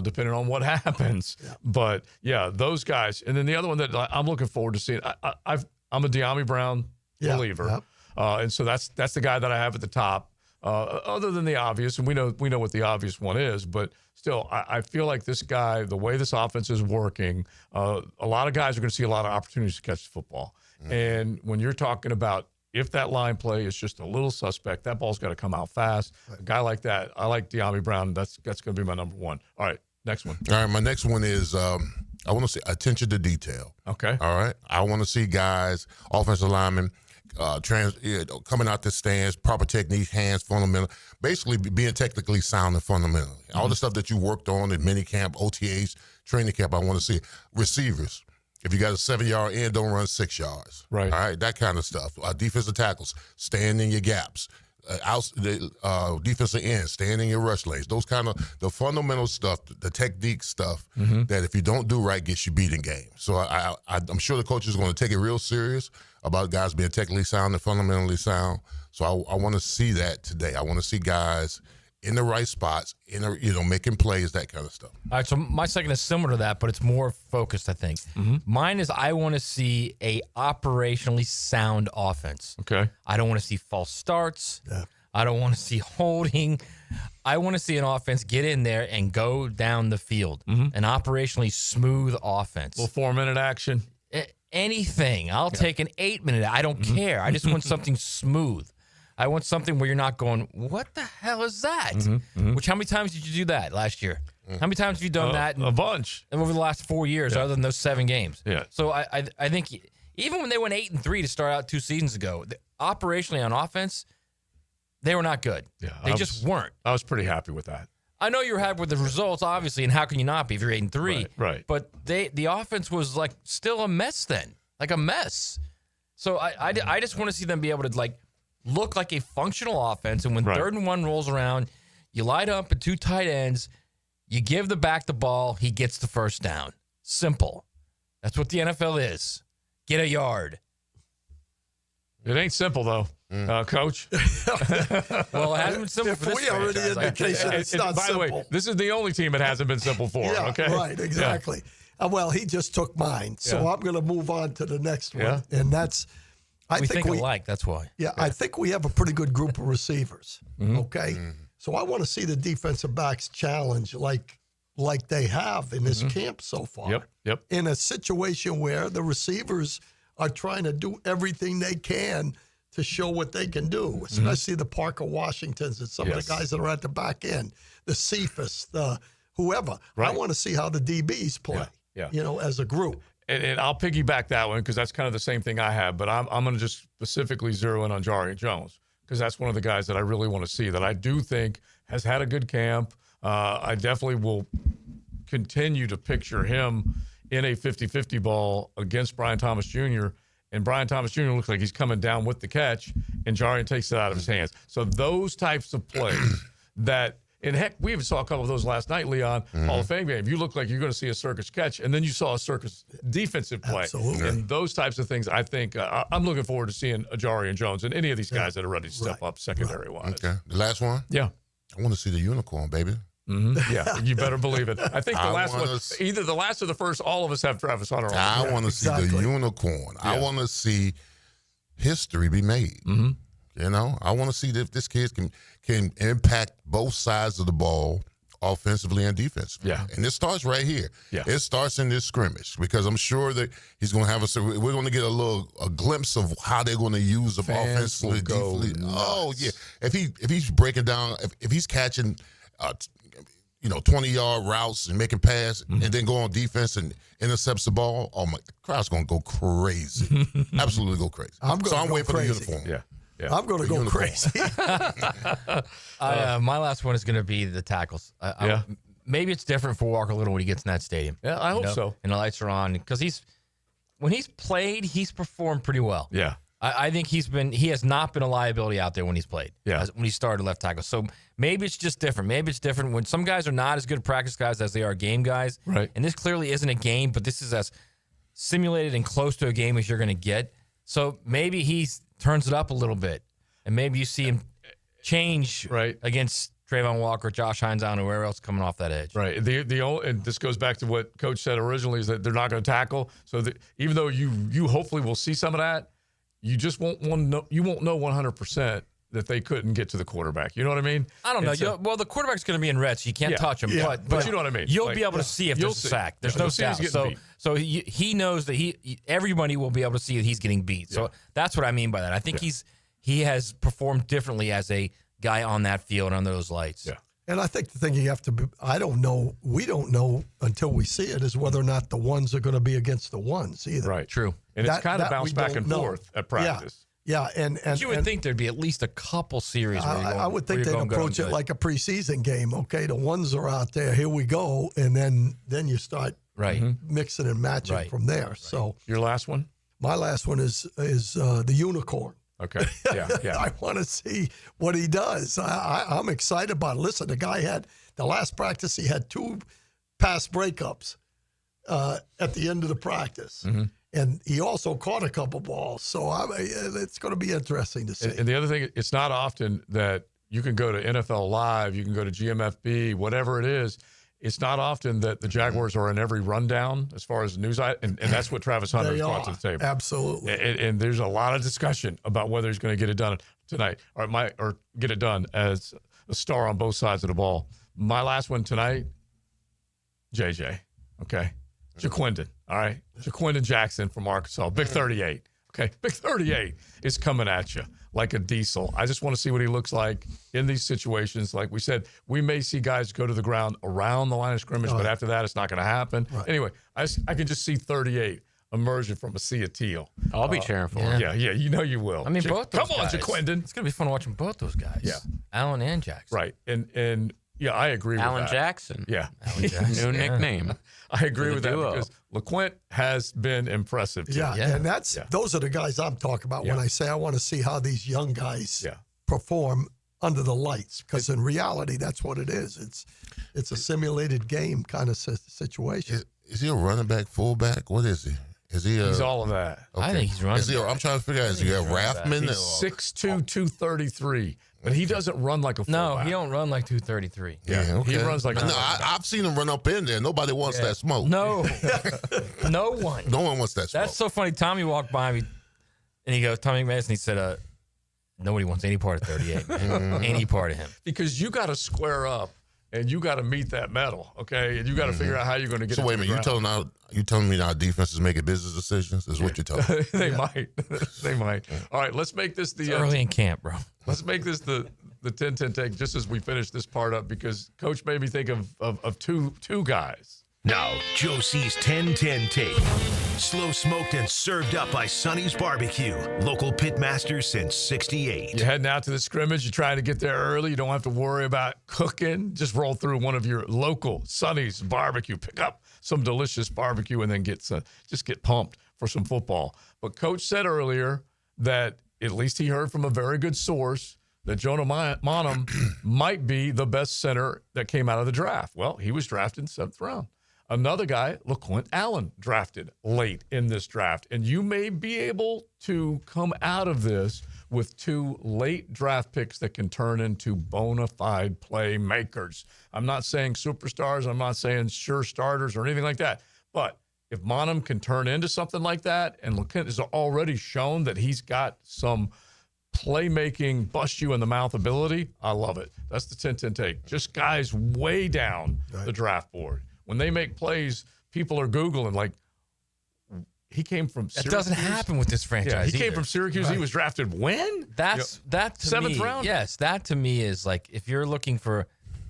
depending on what happens. But, those guys. And then the other one that I'm looking forward to seeing, I'm a De'Ami Brown believer. And so that's the guy that I have at the top. Other than the obvious, and we know what the obvious one is, but still, I feel like this guy, the way this offense is working, a lot of guys are going to see a lot of opportunities to catch the football. And when you're talking about if that line play is just a little suspect, that ball's got to come out fast. A guy like that, I like De'Ami Brown. That's going to be my number one. All right, next one. All right, my next one is I want to see attention to detail. Okay. All right, I want to see guys, offensive linemen, coming out the stands, proper technique, hands, fundamental, basically being technically sound and fundamentally. All the stuff that you worked on in minicamp, OTAs, training camp, I want to see. Receivers. If you got a 7-yard end, don't run 6 yards. Right. All right, that kind of stuff. Defensive tackles, stand in your gaps. Defensive end, stand in your rush lanes. Those kind of the fundamental stuff, the technique stuff that if you don't do right, gets you beat in games. So I'm sure the coach is going to take it real serious about guys being technically sound and fundamentally sound. So I want to see that today. I want to see guys in the right spots, making plays, that kind of stuff. All right, so my second is similar to that, but it's more focused, I think. Mine is I want to see a operationally sound offense. Okay. I don't want to see false starts. I don't want to see holding. I want to see an offense get in there and go down the field. An operationally smooth offense. Well, 4-minute action. Anything. I'll take an 8-minute. I don't care. I just want something smooth. I want something where you're not going, what the hell is that? Which, how many times did you do that last year? How many times have you done that? A bunch. Over the last 4 years, other than those 7 games. Yeah. So I think even when they went 8-3 to start out 2 seasons ago, operationally on offense, they were not good. Yeah, they just weren't. I was pretty happy with that. I know you were happy with the results, obviously, and how can you not be if you're 8-3? Right. But the offense was like still a mess then, like a mess. So I just want to see them be able to like look like a functional offense. And when 3rd and 1 rolls around, you light up at 2 tight ends, you give the back the ball, he gets the first down. Simple. That's what the NFL is. Get a yard. It ain't simple though. Coach. Well, it hasn't been simple for this franchise. Indication it's not by simple. the way, this is the only team it hasn't been simple for. Yeah, okay. right, exactly. Well, he just took mine, so I'm going to move on to the next one, and that's. We think alike. That's why. Yeah, I think we have a pretty good group of receivers. Okay, so I want to see the defensive backs challenge like they have in this camp so far. Yep. In a situation where the receivers are trying to do everything they can to show what they can do, especially the Parker Washingtons and some of the guys that are at the back end, the Cephas, the whoever. I want to see how the DBs play, as a group. And I'll piggyback that one because that's kind of the same thing I have, but I'm going to just specifically zero in on Jarian Jones because that's one of the guys that I really want to see that I do think has had a good camp. I definitely will continue to picture him in a 50-50 ball against Brian Thomas Jr., and Brian Thomas Jr. looks like he's coming down with the catch, and Jarian takes it out of his hands. So those types of plays that, and heck, we even saw a couple of those last night, Leon, Hall of Fame game. You look like you're going to see a circus catch, and then you saw a circus defensive play. Absolutely. And those types of things, I think, I'm looking forward to seeing Jarian Jones and any of these guys that are ready to step up secondary-wise. Okay. The last one? Yeah. I want to see the unicorn, baby. Yeah, you better believe it. I think the last one, either the last or the first, all of us have Travis Hunter on. I want to see the unicorn. I want to see history be made. You know, I want to see if this kid can impact both sides of the ball, offensively and defensively. Yeah. And it starts right here. Yeah. It starts in this scrimmage because I'm sure that he's going to have we're going to get a glimpse of how they're going to use the offensively, defensively. Oh yeah. If he's breaking down, if he's catching 20-yard routes and making pass and then go on defense and intercepts the ball, the crowd's going to go crazy. Absolutely go crazy. I'm waiting for the crazy. uniform. Yeah. I'm going to go crazy. My last one is going to be the tackles. Maybe it's different for Walker Little when he gets in that stadium. Yeah, I hope so. And the lights are on because when he's played, he's performed pretty well. Yeah. I think he has not been a liability out there when he's played. Yeah. When he started left tackle. So maybe it's just different. Maybe it's different when some guys are not as good practice guys as they are game guys. Right. And this clearly isn't a game, but this is as simulated and close to a game as you're going to get. So maybe he turns it up a little bit, and maybe you see him change against Trayvon Walker, Josh Hines, or whoever else coming off that edge. Right. And this goes back to what Coach said originally is that they're not going to tackle. So even though you hopefully will see some of that, you just won't know 100% that they couldn't get to the quarterback. You know what I mean? I don't know. Well, the quarterback's going to be in red, so you can't touch him. Yeah, but you know what I mean. You'll be able to see if there's a sack. There's no doubt. So he knows that everybody will be able to see that he's getting beat. So that's what I mean by that. I think he has performed differently as a guy on that field under those lights. Yeah. And I think the thing you have to we don't know until we see it is whether or not the ones are going to be against the ones either. Right. True. And it's kind of bounced back and forth at practice. Yeah, and you would think there'd be at least a couple series. I would think they'd approach it like a preseason game. Okay, the ones are out there. Here we go, and then you start mixing and matching from there. Right. So your last one? My last one is the unicorn. Okay. Yeah. I want to see what he does. I'm excited about it. Listen, the guy had the last practice. He had 2 pass breakups at the end of the practice. And he also caught a couple balls. So it's going to be interesting to see. And the other thing, it's not often that you can go to NFL Live, you can go to GMFB, whatever it is. It's not often that the Jaguars are in every rundown as far as news, and that's what Travis Hunter has brought to the table. Absolutely. And there's a lot of discussion about whether he's going to get it done. tonight, or get it done as a star on both sides of the ball. My last one tonight, JJ. Okay, Jaquindon. All right, Jaquindon Jackson from Arkansas, big 38. Okay, big 38 is coming at you like a diesel. I just want to see what he looks like in these situations. Like we said, we may see guys go to the ground around the line of scrimmage, but after that, it's not going to happen. Right. Anyway, I can just see 38 emerging from a sea of teal. I'll be cheering for him. Yeah, you know you will. I mean, both those Come on, guys. Jaquindon. It's going to be fun watching both those guys. Yeah. Allen and Jackson. Right. And yeah, I agree with that. Allen Jackson. Yeah. Allen Jackson. New nickname. I agree For the with that duo. because LeQuint has been impressive too. Yeah, and those are the guys I'm talking about when I say I want to see how these young guys perform under the lights, because in reality, that's what it is. It's a simulated game kind of situation. Is he a running back, fullback? What is he? Is he? He's all of that. Okay. I think he's running. I'm trying to figure out. Is he a Rathman? He's 6'2", 233, but he doesn't run like a fullback. No, he don't run like 233. Yeah, okay. He runs like. No, I've seen him run up in there. Nobody wants that smoke. No, no one. No one wants that smoke. That's so funny. Tommy walked by me, and he goes, Tommy McManus, and he said, nobody wants any part of 38. Any part of him. Because you got to square up. And you got to meet that medal, okay? And you got to figure out how you're going to get. So wait a minute, you telling me now defense is making business decisions? Is what you're telling me? They might. They might. All right, let's make this the early in camp, bro. Let's make this the 10-10 take just as we finish this part up, because Coach made me think of two guys. Now, Joe C's 10-10 take. Slow smoked and served up by Sonny's Barbecue. Local pitmaster since 68. You're heading out to the scrimmage. You're trying to get there early. You don't have to worry about cooking. Just roll through one of your local Sonny's Barbecue. Pick up some delicious barbecue and then just get pumped for some football. But Coach said earlier that at least he heard from a very good source that Jonah Monham might be the best center that came out of the draft. Well, he was drafted in the 7th round. Another guy, LeQuint Allen, drafted late in this draft. And you may be able to come out of this with 2 late draft picks that can turn into bona fide playmakers. I'm not saying superstars. I'm not saying sure starters or anything like that. But if Monham can turn into something like that, and LeQuint has already shown that he's got some playmaking, bust you in the mouth ability, I love it. That's the 10-10 take. Just guys way down the draft board. When they make plays, people are Googling, like, he came from Syracuse. It doesn't happen with this franchise. Yeah, he came either. from Syracuse. Right. He was drafted when? That to 7th me, round? Yes, that to me is like, if you're looking for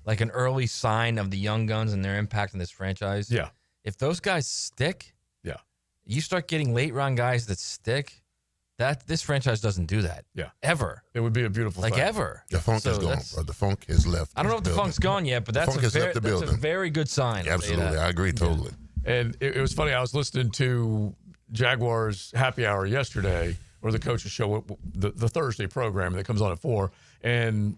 like an early sign of the young guns and their impact in this franchise. Yeah. If those guys stick, you start getting late round guys that stick. This franchise doesn't do that. Yeah. Ever. It would be a beautiful thing. Ever. The funk is gone, bro. The funk has left. I don't know if the funk's gone yet, but that's a very good sign. Absolutely. I agree totally. And it was funny. I was listening to Jaguars Happy Hour yesterday, or the coaches show, the Thursday program that comes on at 4, and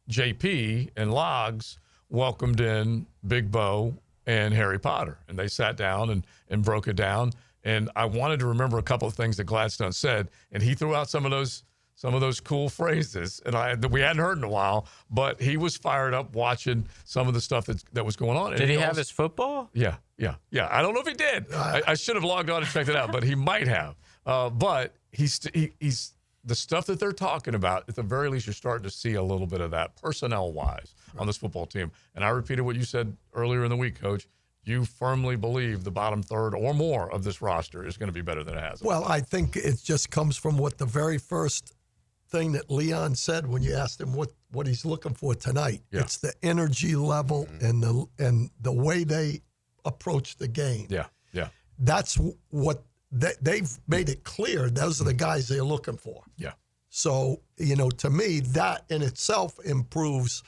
JP and Logs welcomed in Big Bo and Harry Potter, and they sat down and broke it down. And I wanted to remember a couple of things that Gladstone said, and he threw out some of those cool phrases that we hadn't heard in a while. But he was fired up watching some of the stuff that was going on. Did he have his football? Yeah. I don't know if he did. I should have logged on and checked it out, but he might have. But he's the stuff that they're talking about. At the very least, you're starting to see a little bit of that personnel-wise on this football team. And I repeated what you said earlier in the week, Coach. You firmly believe the bottom third or more of this roster is going to be better than it has. Well, I think it just comes from what the very first thing that Leon said when you asked him what he's looking for tonight. Yeah. It's the energy level and the way they approach the game. Yeah. That's what they've made it clear. Those are the guys they're looking for. Yeah. So, to me, that in itself improves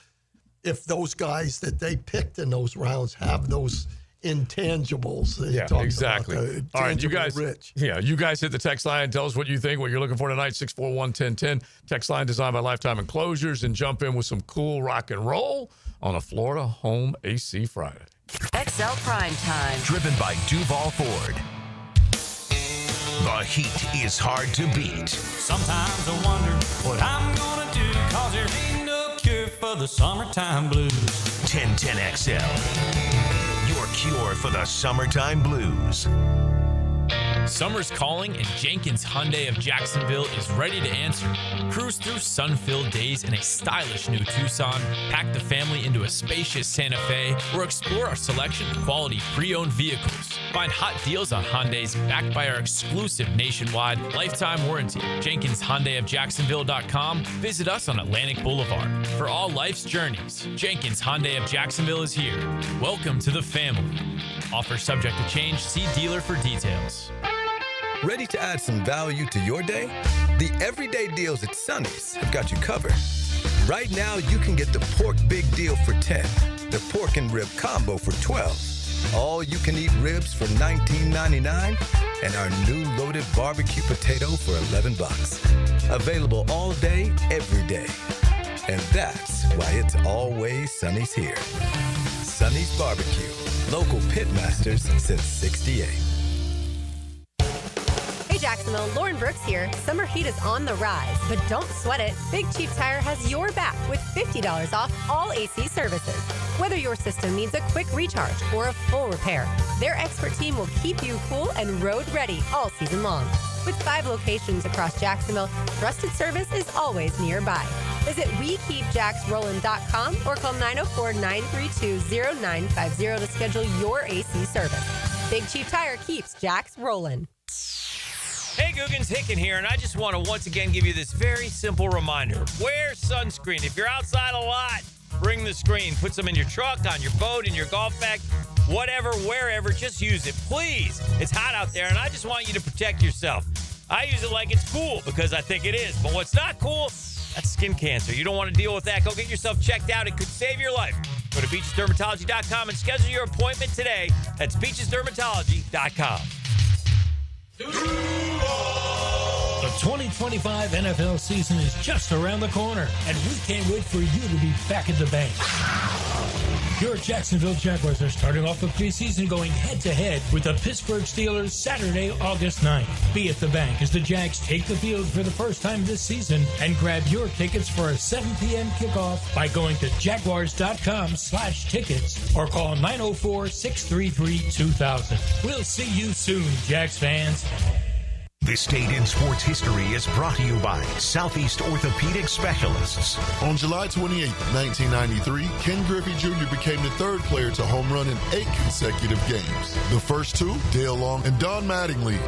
if those guys that they picked in those rounds have those intangibles. Exactly. All right, you guys. Rich. Yeah, you guys hit the text line. Tell us what you think, what you're looking for tonight. 641-1010. Text line designed by Lifetime Enclosures, and jump in with some cool rock and roll on a Florida Home AC Friday. XL Primetime. Driven by Duval Ford. The heat is hard to beat. Sometimes I wonder what I'm gonna do, 'cause there ain't no cure for the summertime blues. 1010XL. Your cure for the summertime blues. Summer's calling, and Jenkins Hyundai of Jacksonville is ready to answer. Cruise through sun-filled days in a stylish new Tucson, pack the family into a spacious Santa Fe, or explore our selection of quality pre-owned vehicles. Find hot deals on Hyundais backed by our exclusive nationwide lifetime warranty. Jenkins Hyundai of Jacksonville.com. Visit us on Atlantic Boulevard. For all life's journeys, Jenkins Hyundai of Jacksonville is here. Welcome to the family. Offer subject to change. See dealer for details. Ready to add some value to your day? The everyday deals at Sonny's have got you covered. Right now, you can get the pork big deal for $10, the pork and rib combo for $12, all you can eat ribs for $19.99, and our new loaded barbecue potato for $11. Available all day, every day. And that's why it's always Sonny's here. Sonny's Barbecue, local pitmasters since '68. Hey Jacksonville, Lauren Brooks here. Summer heat is on the rise, but don't sweat it. Big Chief Tire has your back with $50 off all AC services. Whether your system needs a quick recharge or a full repair, their expert team will keep you cool and road ready all season long. With 5 locations across Jacksonville, trusted service is always nearby. Visit WeKeepJacksRollin.com or call 904-932-0950 to schedule your AC service. Big Chief Tire keeps Jacks rollin'. Hey, Googans, Hicken here, and I just want to once again give you this very simple reminder. Wear sunscreen. If you're outside a lot, bring the screen. Put some in your truck, on your boat, in your golf bag, whatever, wherever, just use it. Please. It's hot out there, and I just want you to protect yourself. I use it like it's cool because I think it is. But what's not cool, that's skin cancer. You don't want to deal with that. Go get yourself checked out. It could save your life. Go to beachesdermatology.com and schedule your appointment today. That's beachesdermatology.com. The 2025 NFL season is just around the corner, and we can't wait for you to be back at the bank. Your Jacksonville Jaguars are starting off the preseason going head-to-head with the Pittsburgh Steelers Saturday, August 9th. Be at the bank as the Jags take the field for the first time this season, and grab your tickets for a 7 p.m. kickoff by going to jaguars.com/tickets or call 904-633-2000. We'll see you soon, Jags fans. This date in sports history is brought to you by Southeast Orthopedic Specialists. On July 28, 1993, Ken Griffey Jr. became the 3rd player to home run in 8 consecutive games. The first 2, Dale Long and Don Mattingly.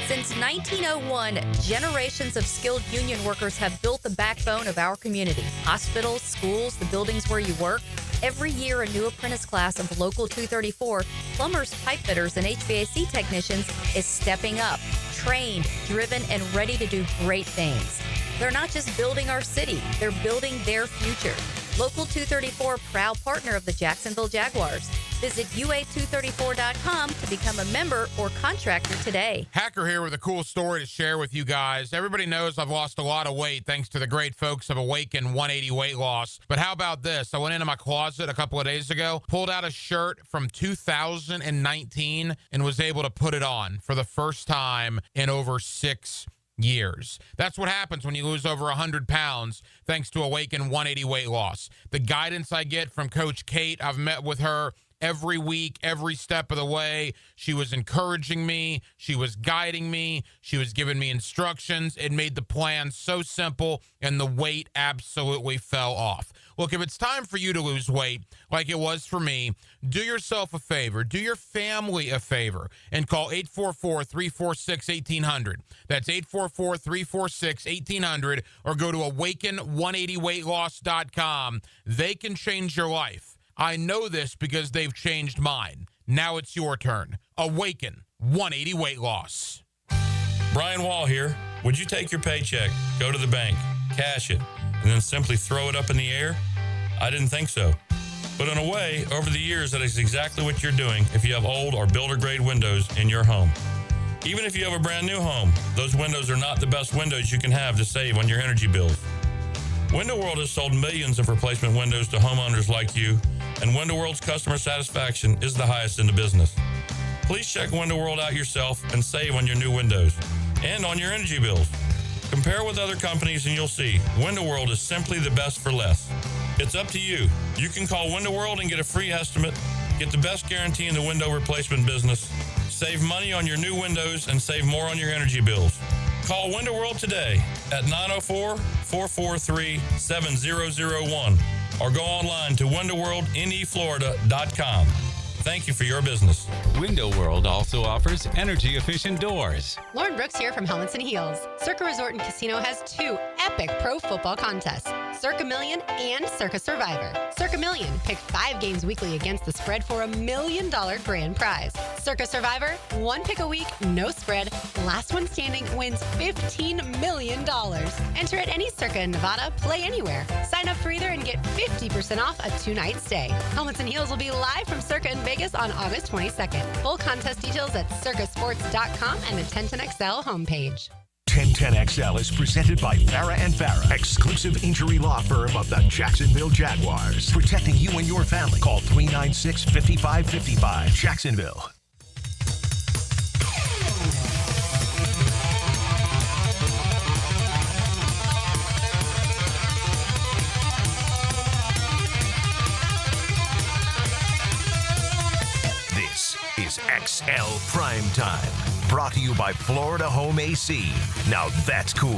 Since 1901, generations of skilled union workers have built the backbone of our community. Hospitals, schools, the buildings where you work. Every year, a new apprentice class of Local 234, plumbers, pipe fitters, and HVAC technicians is stepping up, trained, driven, and ready to do great things. They're not just building our city, they're building their future. Local 234, proud partner of the Jacksonville Jaguars. Visit UA234.com to become a member or contractor today. Hacker here with a cool story to share with you guys. Everybody knows I've lost a lot of weight thanks to the great folks of Awaken 180 Weight Loss. But how about this? I went into my closet a couple of days ago, pulled out a shirt from 2019, and was able to put it on for the first time in over 6 years. That's what happens when you lose over 100 pounds thanks to Awaken 180 Weight Loss. The guidance I get from Coach Kate, I've met with her every week, every step of the way. She was encouraging me. She was guiding me. She was giving me instructions. It made the plan so simple, and the weight absolutely fell off. Look, if it's time for you to lose weight, like it was for me, do yourself a favor. Do your family a favor and call 844-346-1800. That's 844-346-1800, or go to awaken180weightloss.com. They can change your life. I know this because they've changed mine. Now it's your turn. Awaken 180 Weight Loss. Brian Wall here. Would you take your paycheck, go to the bank, cash it, and then simply throw it up in the air? I didn't think so. But in a way, over the years, that is exactly what you're doing if you have old or builder-grade windows in your home. Even if you have a brand new home, those windows are not the best windows you can have to save on your energy bills. Window World has sold millions of replacement windows to homeowners like you, and Window World's customer satisfaction is the highest in the business. Please check Window World out yourself and save on your new windows and on your energy bills. Compare with other companies and you'll see Window World is simply the best for less. It's up to you. You can call Window World and get a free estimate, get the best guarantee in the window replacement business. Save money on your new windows and save more on your energy bills. Call Window World today at 904-443-7001 or go online to windowworldneflorida.com. Thank you for your business. Window World also offers energy-efficient doors. Lauren Brooks here from Helmets and Heels. Circa Resort and Casino has 2 epic pro football contests, Circa Million and Circa Survivor. Circa Million, pick 5 games weekly against the spread for $1 million grand prize. Circa Survivor, 1 pick a week, no spread. Last one standing wins $15 million. Enter at any Circa in Nevada, play anywhere. Sign up for either and get 50% off a 2-night stay. Helmets and Heels will be live from Circa in Vegas on August 22nd. Full contest details at circasports.com and the 1010XL homepage. 1010XL is presented by Farah and Farah, exclusive injury law firm of the Jacksonville Jaguars. Protecting you and your family. Call 396-5555. Jacksonville. This is XL Primetime. Brought to you by Florida Home AC. Now that's cool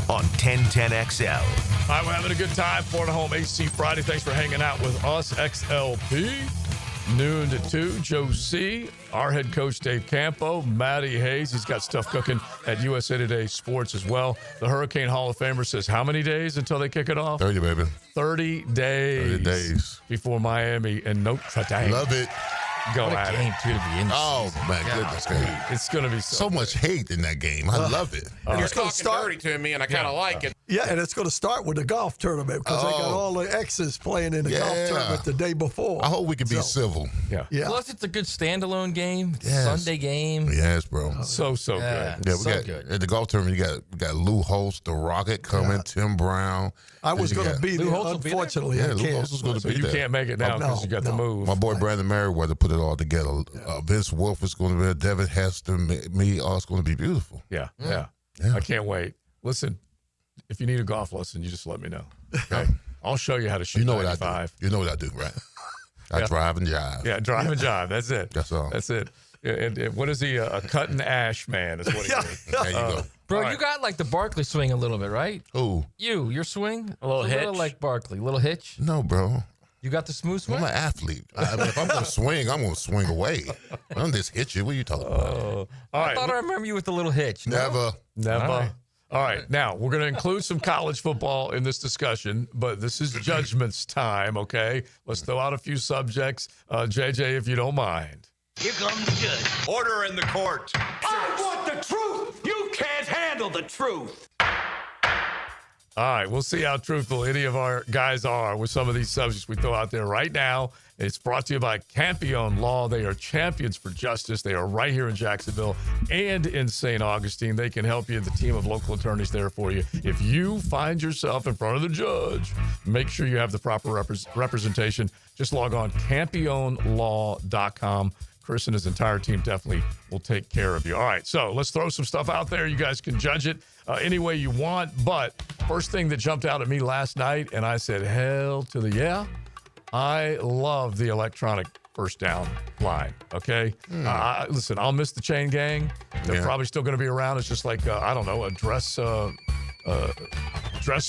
on 1010XL. All right, we're having a good time. Florida Home AC Friday. Thanks for hanging out with us. XLP, noon to 2. Joe C., our head coach Dave Campo, Matty Hayes. He's got stuff cooking at USA Today Sports as well. The Hurricane Hall of Famer says how many days until they kick it off? 30, baby. 30 days. 30 days. Before Miami and Notre Dame. Love it. Go What a at game, it. too, to be in. Oh, my goodness, man. It's going to be So much hate in that game. I love it. You're It's gonna talking start- dirty to me, and I kind of like it. Yeah, and it's going to start with the golf tournament because they got Oh. all the exes playing in the golf Yeah. tournament the day before. I hope we can be So, civil. Yeah. Yeah. Plus, it's a good standalone game. Yes. Sunday game. Yes, bro. So Yeah. good. Yeah, we so got good. at the golf tournament. You got Lou Holtz, the Rocket coming, Tim Brown. I was Then you going to got- be Lou there. Holtz will be there? Unfortunately, Yeah, I Lou can't. Holtz was going to So be you there. can't make it now because you got the move. My boy Brandon Merriweather put it all together. Vince Wolf is going to be there. Devin Hester, me, all it's going to be beautiful. Yeah. I can't wait. Listen, if you need a golf lesson, you just let me know. Okay? I'll show you how to shoot. You know what 95. I do. You know what I do, right? I drive and jive. Yeah, drive and jive. That's it. That's all. That's it. And what is he? A cut and ash man is what he is. There you go. Bro, All you right. got like the Barkley swing a little bit, right? Ooh, Your swing? A little It's hitch? like Barkley. Little hitch? no, bro. You got the smooth swing? I'm an athlete. If I'm going to swing, I'm going to swing away. I don't just hit you. What are you talking about? All I right. thought I remember you with the little hitch. No? Never. Never. All right. All right. Now, we're going to include some college football in this discussion, but this is judgments time, okay? Let's throw out a few subjects. JJ, if you don't mind. Here comes the judge. Order in the court. I want the truth. You can't handle the truth. All right, we'll see how truthful any of our guys are with some of these subjects we throw out there right now. It's brought to you by Campione Law. They are champions for justice. They are right here in Jacksonville and in St. Augustine. They can help you. The team of local attorneys there for you. If you find yourself in front of the judge, make sure you have the proper representation. Just log on campionelaw.com. Chris and his entire team definitely will take care of you. All right, so let's throw some stuff out there. You guys can judge it any way you want. But first thing that jumped out at me last night, and I said, hell to the yeah. I love the electronic first down line, okay? Listen, I'll miss the chain gang. They're probably still going to be around. It's just like, I don't know, a dress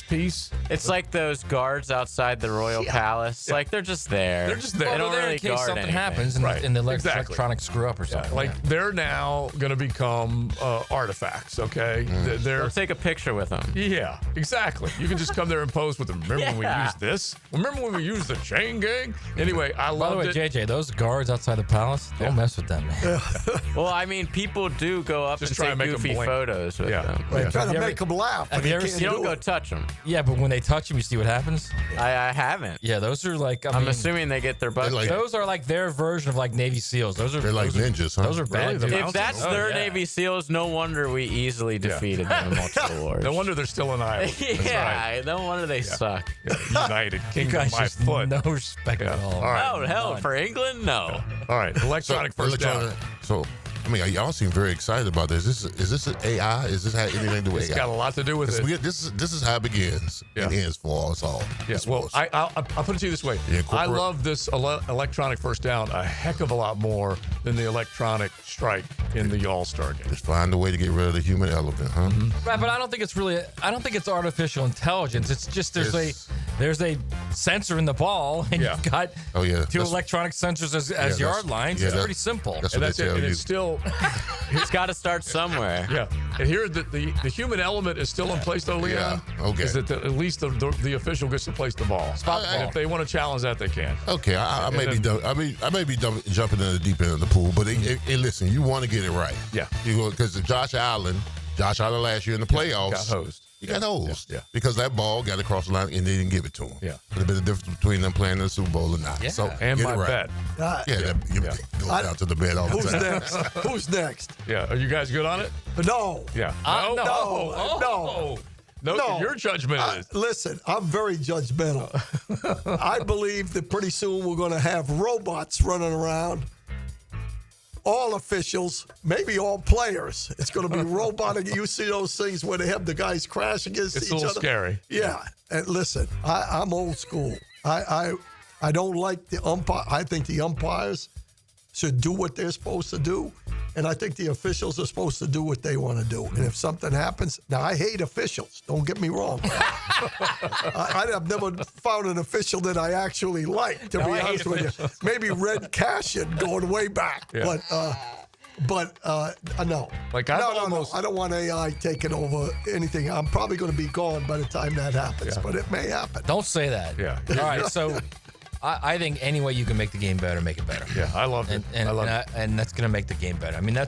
piece. It's like those guards outside the Royal Palace. Like, they're just there. They're just there. They don't there really in case guard something anything. happens and, Right. and the Exactly. electronic screw up or something. Like, they're now going to become artifacts, okay? They're They'll take a picture with them. Yeah, exactly. You can just come there and pose with them. Remember when we Yeah. used this? Remember when we used the chain gang? Anyway, I By the loved way, it. JJ, those guards outside the palace, don't mess with them, man. Well, I mean, people do go up Just and try take and make 'em goofy blink. photos with Yeah. them. They're trying Have to you make them laugh. have but you they ever can't seen- You do don't go it. touch them. Yeah, but when they touch them, you see what happens? I haven't. Yeah, those are like, I'm mean, assuming they get their butt like- kicked. those are like their version of like Navy SEAls. Those are They're like those are- ninjas, huh? Those are bad. The dudes. If that's Oh, their yeah. Navy SEALs, no wonder we easily defeated them in multiple wars. No wonder they're still in Iowa. That's yeah, right. no wonder they suck. United You Kingdom guys by just foot. no respect at all. All right. Oh, hell, for England? No. All right. Electronic first down. So I mean, y'all seem very excited about this. Is this an AI? Is this have anything to do with It's AI? got a lot to do with it. This is how it begins and ends for us all. Yes. Well, I'll put it to you this way. I love this electronic first down a heck of a lot more than the electronic strike in the All-Star game. Just find a way to get rid of the human element, huh? Right, but I don't think it's artificial intelligence. It's just there's a sensor in the ball, and you've got two electronic sensors as yard lines. It's pretty simple. And that's it. And it's still, it's got to start somewhere. Yeah. And here the human element is still in place, though, Leon. Yeah. Okay. Is that at least the official gets to place the ball. Spot the ball. And if they want to challenge that, they can. Okay, I may be dumb. I may be jumping in the deep end of the pool, but hey, listen, you want to get it right. Yeah. Because Josh Allen last year in the playoffs got hosed. He got hosed. Yeah. Because that ball got across the line and they didn't give it to him. Yeah. Could have been the difference between them playing in the Super Bowl or not. Yeah. So And get my it right. bet. Go down to the bed all the Who's time. next? Who's next? Yeah. Are you guys good on it? No. Yeah. No. Your judgment is. Listen, I'm very judgmental. I believe that pretty soon we're going to have robots running around. All officials, maybe all players. It's going to be robotic. You see those things where they have the guys crash against It's each a little other. scary. Yeah. And listen, I'm old school. I don't like the umpire. I think the umpires should do what they're supposed to do. And I think the officials are supposed to do what they want to do. And if something happens, now I hate officials. Don't get me wrong. I've never found an official that I actually like, to be honest with you. Maybe Red Cashin going way back. Yeah. But no. Like No. I don't want AI taking over anything. I'm probably going to be gone by the time that happens, but it may happen. Don't say that. Yeah. All right, so I think any way you can make the game better, make it better. Yeah, I love it. And that's going to make the game better. I mean,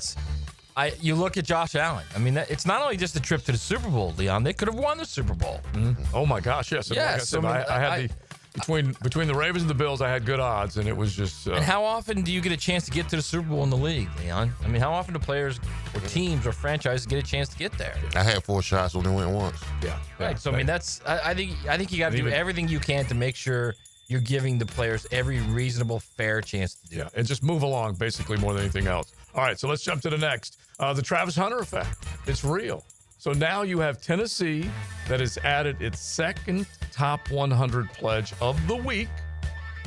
you look at Josh Allen. I mean, it's not only just a trip to the Super Bowl, Leon. They could have won the Super Bowl. Mm-hmm. Oh my gosh, yes. Yes. I had between the Ravens and the Bills, I had good odds, and it was just. And how often do you get a chance to get to the Super Bowl in the league, Leon? I mean, how often do players or teams or franchises get a chance to get there? I had 4 shots, only went once. Yeah. Right. So I mean, I think you got to do everything you can to make sure you're giving the players every reasonable, fair chance to do. Yeah, and just move along, basically, more than anything else. All right, so let's jump to the next. The Travis Hunter effect. It's real. So now you have Tennessee that has added its second top 100 pledge of the week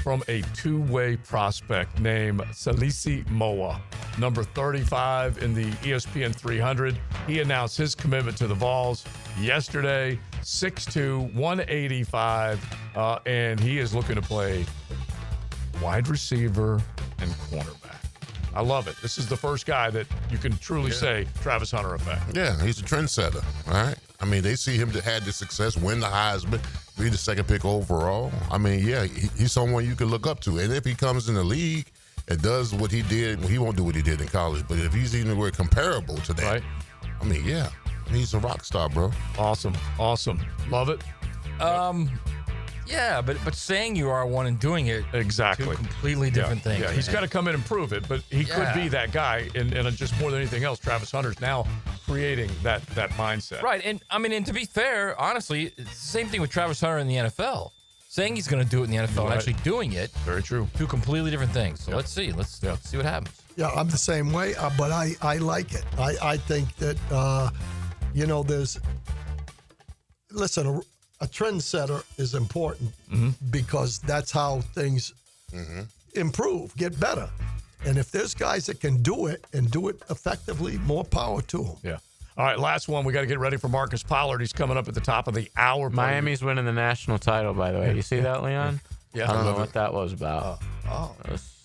from a two-way prospect named Salisi Moa, number 35 in the ESPN 300. He announced his commitment to the Vols yesterday, 6'2", 185, and he is looking to play wide receiver and cornerback. I love it. This is the first guy that you can truly say Travis Hunter effect. Yeah, he's a trendsetter, all right? I mean, they see him to have this success, win the Heisman, be the second pick overall. I mean, yeah, he's someone you can look up to. And if he comes in the league and does what he did, well, he won't do what he did in college, but if he's anywhere comparable to that, right. I mean, yeah, he's a rock star, bro. Awesome. Love it. Yeah, but saying you are one and doing it, exactly, two completely different things. Yeah, he's got to come in and prove it, but he could be that guy. And just more than anything else, Travis Hunter's now creating that mindset. Right, and I mean, and to be fair, honestly, it's the same thing with Travis Hunter in the NFL. Saying he's going to do it in the NFL and actually doing it, very true. Two completely different things. So let's see. Let's see what happens. Yeah, I'm the same way, but I like it. I think that there's a trendsetter is important because that's how things improve, get better. And if there's guys that can do it and do it effectively, more power to them. Yeah. All right, last one. We got to get ready for Marcus Pollard. He's coming up at the top of the hour. Miami's winning the national title, by the way. You see that, Leon? Yeah. I don't know what that was about.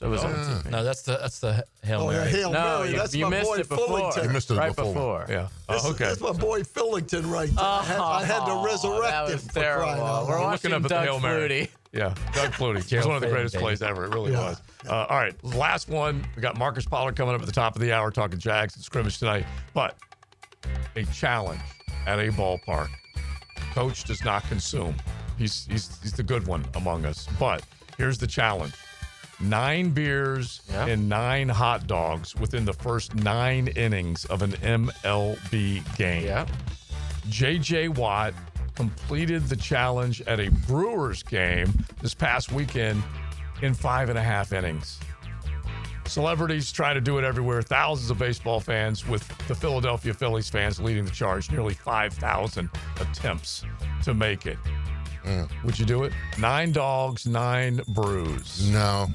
It was no, that's the Hail Mary. Hail Mary. That's you my missed boy it before. Fillington. You missed it right before. Yeah. Okay. That's my boy Fillington right there. I had to resurrect that him. was terrible. We're looking up at the Hail Mary. Flutie. Yeah, Doug Flutie. It was one of the greatest plays ever. It really was. All right, last one. We got Marcus Pollard coming up at the top of the hour talking Jags and scrimmage tonight. But a challenge at a ballpark. Coach does not consume. He's the good one among us. But here's the challenge. 9 beers and 9 hot dogs within the first 9 innings of an MLB game. Yeah. J.J. Watt completed the challenge at a Brewers game this past weekend in 5.5 innings. Celebrities trying to do it everywhere. Thousands of baseball fans, with the Philadelphia Phillies fans leading the charge. Nearly 5,000 attempts to make it. Would you do it? 9 dogs, 9 brews. No.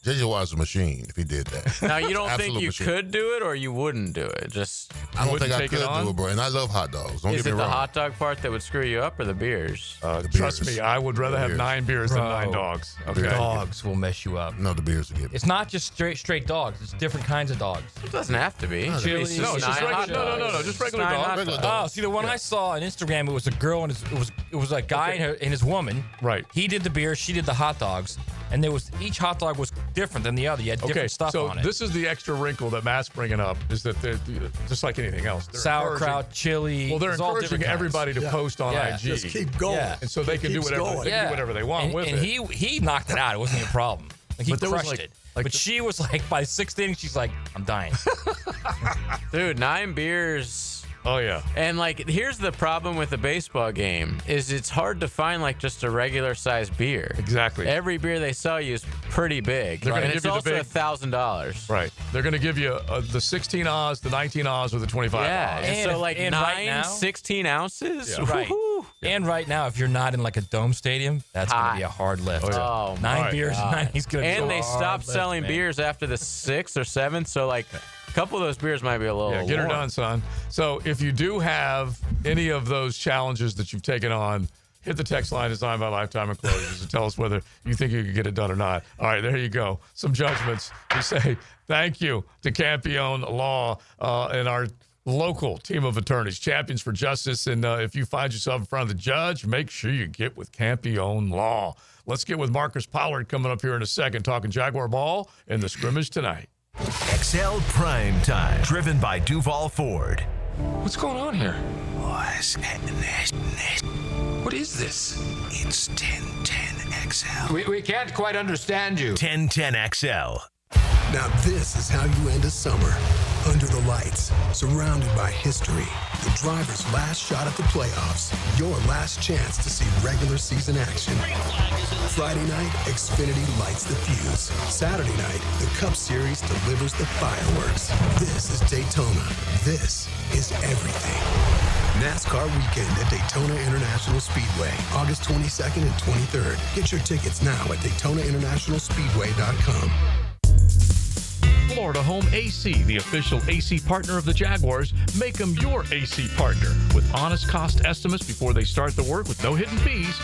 J.J. Watt's a machine if he did that. Now, you don't think you machine. could do it or you wouldn't do it? Just I don't think I could do it, bro. And I love hot dogs. Don't Is get it me the wrong. hot dog part that would screw you up or the beers? Trust me, I would rather have 9 beers than 9 dogs. Okay. Dogs will mess you up. No, the beers will get me. It's not just straight dogs. It's different kinds of dogs. It doesn't have to be. Chili. It's No, it's just regular. No. Just regular dogs. Oh, see, the one I saw on Instagram, it was a girl and it was a guy and his woman. Right. He did the beer, she did the hot dogs, and each hot dog was different than the other. You had different stuff on it. This is the extra wrinkle that Matt's bringing up, is that they're just like anything else. They're Sauerkraut, chili. Well, they're it's all encouraging different everybody to kinds. post on IG. Just keep going. Yeah. And so they can do whatever they want with and it. he knocked it out. It wasn't a problem. Like, he But there was, crushed like- it. But she was like, by 6th inning, she's like, I'm dying. Dude, 9 beers. Oh, yeah. And, like, here's the problem with the baseball game is it's hard to find, like, just a regular-sized beer. Exactly. Every beer they sell you is pretty big. They're gonna and give it's you the also big- $1,000. Right. They're going to give you the 16 Oz, the 19 Oz, or the 25 Yeah, Oz. and so, like, and 9, right now- 16 ounces? Yeah. Right. Woo-hoo. And right now, if you're not in like a dome stadium, that's going to be a hard lift. Oh, 9 my beers, God. 9. He's going to And they stopped selling beers after the 6th or 7th, so, like, a couple of those beers might be a little Yeah, get her warm. done, son. So if you do have any of those challenges that you've taken on, hit the text line designed by Lifetime Enclosures and tell us whether you think you can get it done or not. All right, there you go. Some judgments. We say thank you to Campione Law and our local team of attorneys, champions for justice. And if you find yourself in front of the judge, make sure you get with Campione Law. Let's get with Marcus Pollard coming up here in a second, talking Jaguar ball in the scrimmage tonight. XL Primetime, driven by Duval Ford. What's going on here? What is this? It's 1010XL. We can't quite understand you. 1010XL. Now this is how you end a summer. Under the lights, surrounded by history. The driver's last shot at the playoffs. Your last chance to see regular season action. Friday night, Xfinity lights the fuse. Saturday night, the Cup Series delivers the fireworks. This is Daytona. This is everything. NASCAR weekend at Daytona International Speedway, August 22nd and 23rd. Get your tickets now at DaytonaInternationalSpeedway.com. Florida Home AC, the official AC partner of the Jaguars. Make them your AC partner with honest cost estimates before they start the work with no hidden fees.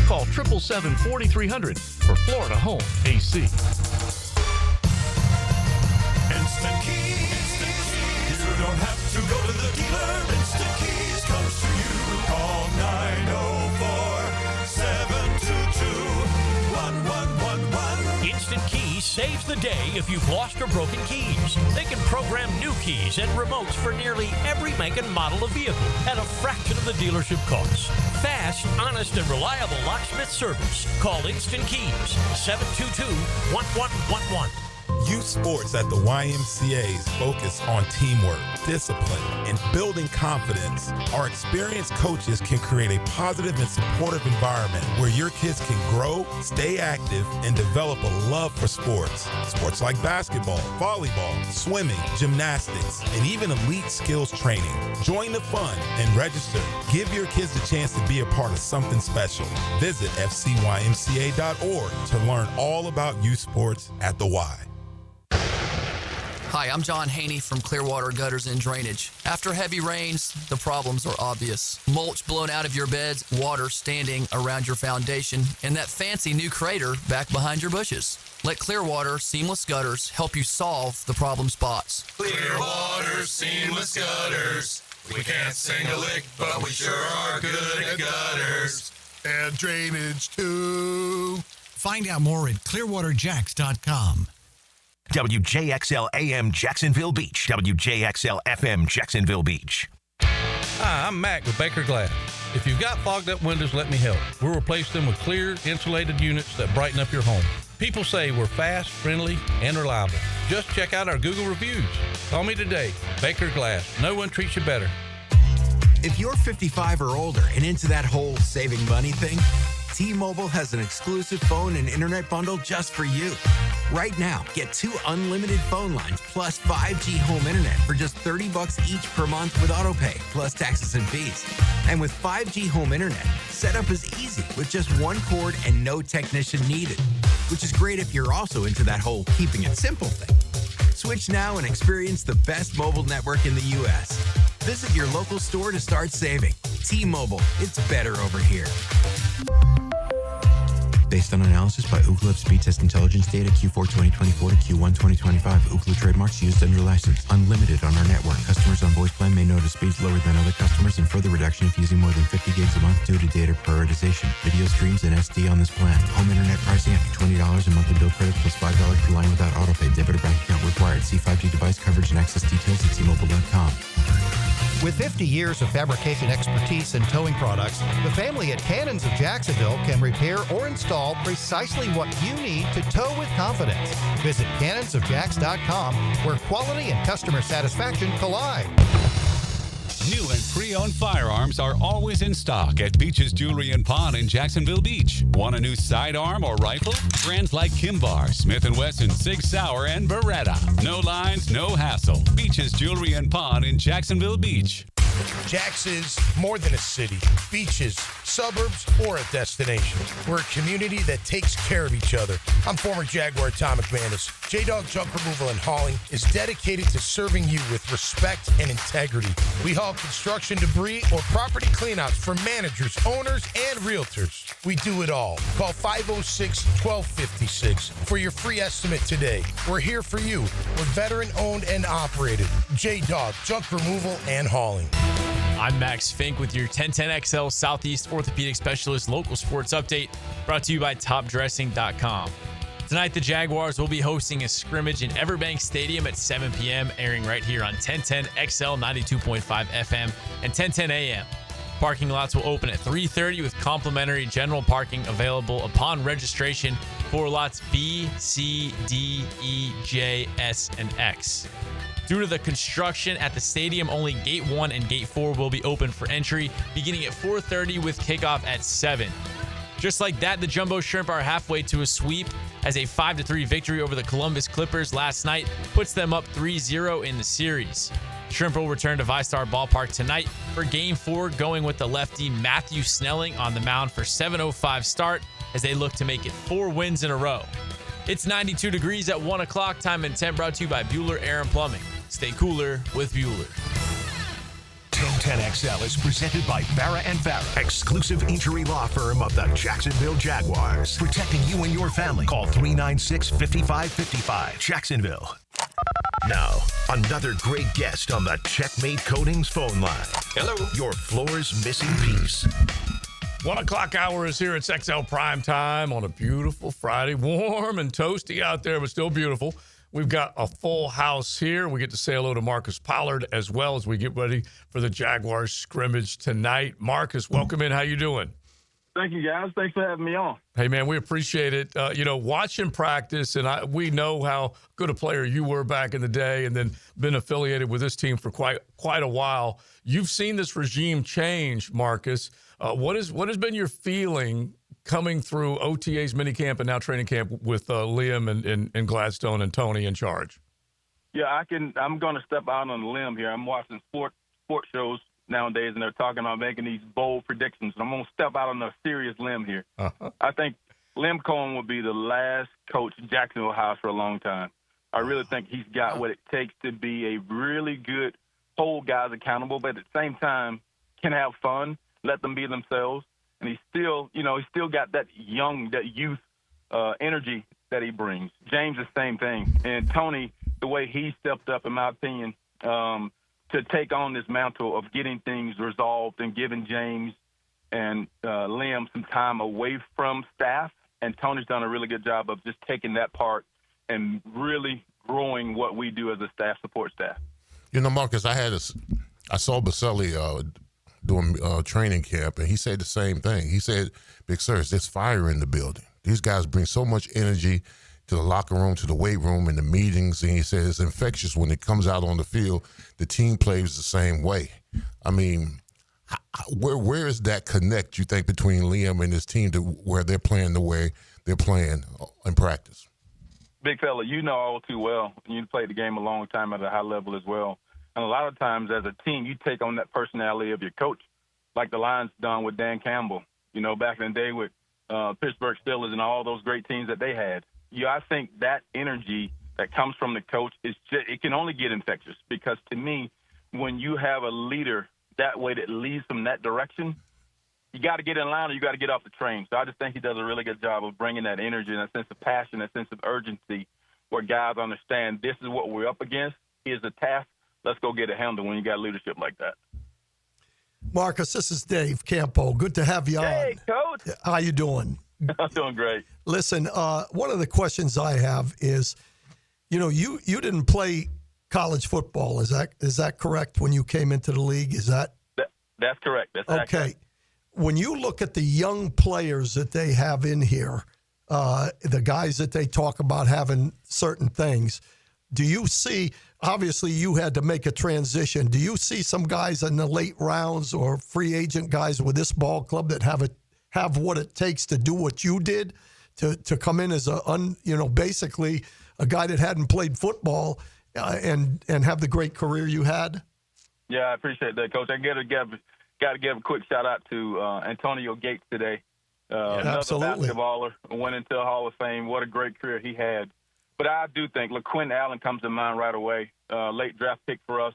Call 777-4300 for Florida Home AC. Instant Keys. You don't have to go to the dealer. Instant Keys comes to you. Call 904-722-1111. Instant Keys saves the day if you've lost or broken keys. They can program new keys and remotes for nearly every make and model of vehicle at a fraction of the dealership cost. Fast, honest, and reliable locksmith service. Call Instant Keys, 722-1111. Youth sports at the YMCA's focus on teamwork, discipline, and building confidence. Our experienced coaches can create a positive and supportive environment where your kids can grow, stay active, and develop a love for sports. Sports like basketball, volleyball, swimming, gymnastics, and even elite skills training. Join the fun and register. Give your kids a chance to be a part of something special. Visit fcymca.org to learn all about youth sports at the Y. Hi, I'm John Haney from Clearwater Gutters and Drainage. After heavy rains, the problems are obvious. Mulch blown out of your beds, water standing around your foundation, and that fancy new crater back behind your bushes. Let Clearwater Seamless Gutters help you solve the problem spots. Clearwater Seamless Gutters. We can't sing a lick, but we sure are good at gutters. And drainage too. Find out more at clearwaterjacks.com. WJXL AM Jacksonville Beach. WJXL FM Jacksonville Beach. Hi, I'm Mac with Baker Glass. If you've got fogged up windows, let me help. We'll replace them with clear, insulated units that brighten up your home. People say we're fast, friendly, and reliable. Just check out our Google reviews. Call me today. Baker Glass. No one treats you better. If you're 55 or older and into that whole saving money thing, T-Mobile has an exclusive phone and internet bundle just for you. Right now, get 2 unlimited phone lines plus 5G home internet for just $30 each per month with autopay, plus taxes and fees. And with 5G home internet, setup is easy with just 1 cord and no technician needed, which is great if you're also into that whole keeping it simple thing. Switch now and experience the best mobile network in the U.S. Visit your local store to start saving. T-Mobile, it's better over here. Based on analysis by Ookla of Speed Test Intelligence data Q4 2024 to Q1 2025, Ookla trademarks used under license. Unlimited on our network. Customers on voice plan may notice speeds lower than other customers and further reduction if using more than 50 gigs a month due to data prioritization. Video streams and SD on this plan. Home internet pricing after $20 a monthly bill credit plus $5 per line without autopay. Debit or bank account required. See 5G device coverage and access details at T-Mobile.com. With 50 years of fabrication expertise and towing products, the family at Cannons of Jacksonville can repair or install precisely what you need to tow with confidence. Visit cannonsofjacks.com, where quality and customer satisfaction collide. New and pre-owned firearms are always in stock at Beach's Jewelry and Pawn in Jacksonville Beach. Want a new sidearm or rifle? Brands like Kimbar, Smith & Wesson, Sig Sauer, and Beretta. No lines, no hassle. Beach's Jewelry and Pawn in Jacksonville Beach. Jax is more than a city, beaches, suburbs, or a destination. We're a community that takes care of each other. I'm former Jaguar Tom McManus. J-Dog Junk Removal and Hauling is dedicated to serving you with respect and integrity. We haul construction debris or property cleanouts for managers, owners, and realtors. We do it all. Call 506-1256 for your free estimate today. We're here for you. We're veteran-owned and operated. J-Dog Junk Removal and Hauling. I'm Max Fink with your 1010XL Southeast Orthopedic Specialist local sports update, brought to you by TopDressing.com. Tonight, the Jaguars will be hosting a scrimmage in Everbank Stadium at 7 p.m., airing right here on 1010XL 92.5 FM and 1010 AM. Parking lots will open at 3:30 with complimentary general parking available upon registration for lots B, C, D, E, J, S, and X. Due to the construction at the stadium, only Gate 1 and Gate 4 will be open for entry, beginning at 4:30 with kickoff at 7. Just like that, the Jumbo Shrimp are halfway to a sweep, as a 5-3 victory over the Columbus Clippers last night puts them up 3-0 in the series. Shrimp will return to VyStar Ballpark tonight for Game 4, going with the lefty Matthew Snelling on the mound for 7:05 start as they look to make it 4 wins in a row. It's 92 degrees at 1 o'clock. Time and temp brought to you by Bueller Air and Plumbing. Stay cooler with Bueller. 1010XL is presented by Farah & Farah, exclusive injury law firm of the Jacksonville Jaguars. Protecting you and your family. Call 396-5555. Jacksonville. Now, another great guest on the Checkmate Coatings phone line. Hello. Your floor's missing piece. 1 o'clock hour is here. It's XL Primetime on a beautiful Friday. Warm and toasty out there, but still beautiful. We've got a full house here. We get to say hello to Marcus Pollard as well as we get ready for the Jaguars scrimmage tonight. Marcus, welcome in. How you doing? Thank you, guys. Thanks for having me on. Hey, man, we appreciate it. Watching practice, and we know how good a player you were back in the day and then been affiliated with this team for quite a while. You've seen this regime change, Marcus. What has been your feeling coming through OTA's minicamp and now training camp with Liam and Gladstone and Tony in charge? Yeah, I'm going to step out on a limb here. I'm watching sports shows nowadays, and they're talking about making these bold predictions. I'm going to step out on a serious limb here. I think Liam Cohen will be the last coach Jacksonville has for a long time. I really think he's got what it takes to be a really good, hold guys accountable, but at the same time can have fun, let them be themselves. And he's still got that youth energy that he brings. James, the same thing. And Tony, the way he stepped up, in my opinion, to take on this mantle of getting things resolved and giving James and Liam some time away from staff. And Tony's done a really good job of just taking that part and really growing what we do as a support staff. Marcus, I saw Baselli doing training camp, and he said the same thing. He said, Big Sir, there's fire in the building. These guys bring so much energy to the locker room, to the weight room, and the meetings, and he said it's infectious when it comes out on the field. The team plays the same way. I mean, Where is that connect, you think, between Liam and his team to where they're playing the way they're playing in practice? Big fella, you know all too well. You played the game a long time at a high level as well. And a lot of times as a team, you take on that personality of your coach, like the Lions done with Dan Campbell, back in the day with Pittsburgh Steelers and all those great teams that they had. I think that energy that comes from the coach it can only get infectious, because to me, when you have a leader that way that leads from that direction, you got to get in line or you got to get off the train. So I just think he does a really good job of bringing that energy and that sense of passion, that sense of urgency, where guys understand this is what we're up against. Here's the task. Let's go get it handled when you got leadership like that. Marcus, this is Dave Campo. Good to have you on. Hey, Coach. How you doing? I'm doing great. Listen, one of the questions I have is, you didn't play college football. Is that correct when you came into the league? That's correct. That's okay. accurate. When you look at the young players that they have in here, the guys that they talk about having certain things, do you see, obviously you had to make a transition, do you see some guys in the late rounds or free agent guys with this ball club that have what it takes to do what you did, to come in as basically a guy that hadn't played football and have the great career you had? Yeah, I appreciate that, Coach. I got to give a quick shout out to Antonio Gates today. Another basketballer, went into the Hall of Fame. What a great career he had. But I do think LaQuinn Allen comes to mind right away. Late draft pick for us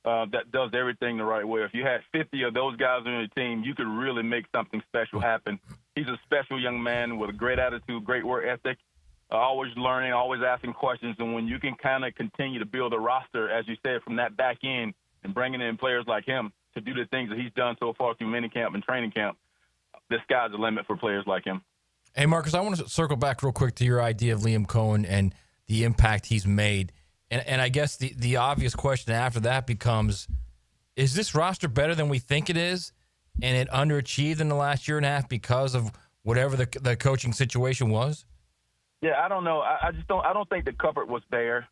that does everything the right way. If you had 50 of those guys on your team, you could really make something special happen. He's a special young man with a great attitude, great work ethic, always learning, always asking questions. And when you can kind of continue to build a roster, as you said, from that back end and bringing in players like him to do the things that he's done so far through minicamp and training camp, the sky's the limit for players like him. Hey, Marcus, I want to circle back real quick to your idea of Liam Cohen and the impact he's made. And I guess the obvious question after that becomes, is this roster better than we think it is? And it underachieved in the last year and a half because of whatever the coaching situation was? Yeah, I don't know. I don't think the cupboard was bare,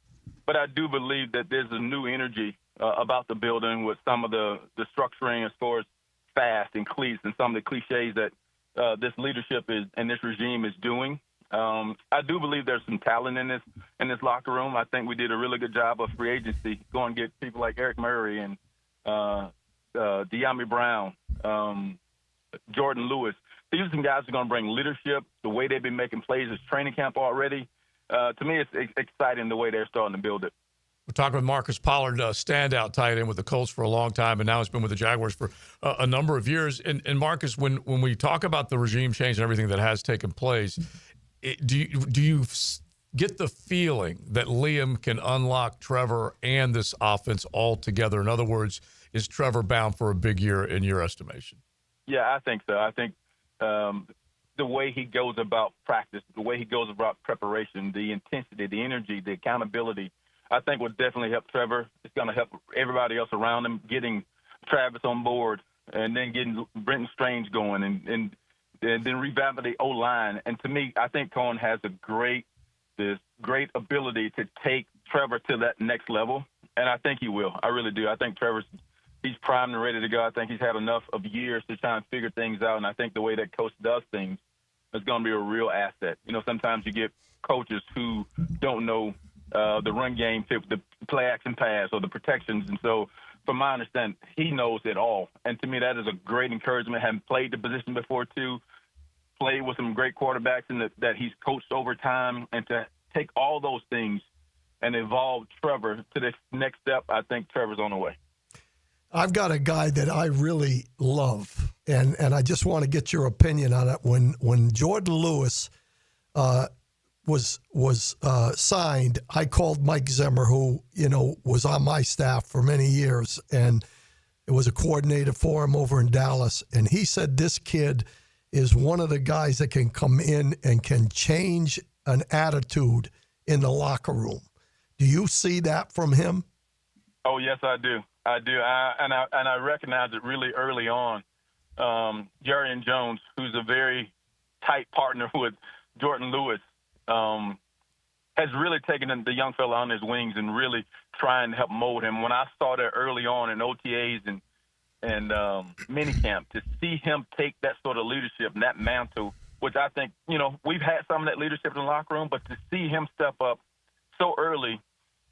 but I do believe that there's a new energy about the building with some of the structuring as far as fast and cleats and some of the cliches that this leadership and this regime is doing. I do believe there's some talent in this locker room. I think we did a really good job of free agency, going to get people like Eric Murray and De'Ami Brown, Jordan Lewis. These are some guys who are going to bring leadership. The way they've been making plays is training camp already. To me, it's exciting the way they're starting to build it. We're talking with Marcus Pollard, standout tight end with the Colts for a long time, and now he's been with the Jaguars for a number of years. And Marcus, when we talk about the regime change and everything that has taken place, do you get the feeling that Liam can unlock Trevor and this offense all together? In other words, is Trevor bound for a big year in your estimation? Yeah, I think so. I think the way he goes about practice, the way he goes about preparation, the intensity, the energy, the accountability, I think will definitely help Trevor. It's going to help everybody else around him, getting Travis on board and then getting Brenton Strange going and then revamping the O-line. And to me, I think Cohen has this great ability to take Trevor to that next level, and I think he will. I really do. I think he's primed and ready to go. I think he's had enough of years to try and figure things out, and I think the way that coach does things is going to be a real asset. Sometimes you get coaches who don't know the run game, the play action pass, or the protections. And so, from my understanding, he knows it all. And to me, that is a great encouragement. Having played the position before, too, played with some great quarterbacks that he's coached over time, and to take all those things and evolve Trevor to this next step, I think Trevor's on the way. I've got a guy that I really love, and I just want to get your opinion on it. When Jordan Lewis was signed, I called Mike Zimmer, who was on my staff for many years, and it was a coordinator for him over in Dallas. And he said this kid is one of the guys that can come in and can change an attitude in the locker room. Do you see that from him? Oh, yes, I do. I do. I recognize it really early on. Jerry Jones, who's a very tight partner with Jordan Lewis, has really taken the young fella on his wings and really trying to help mold him. When I saw that early on in OTAs and and minicamp, to see him take that sort of leadership and that mantle, which I think, we've had some of that leadership in the locker room, but to see him step up so early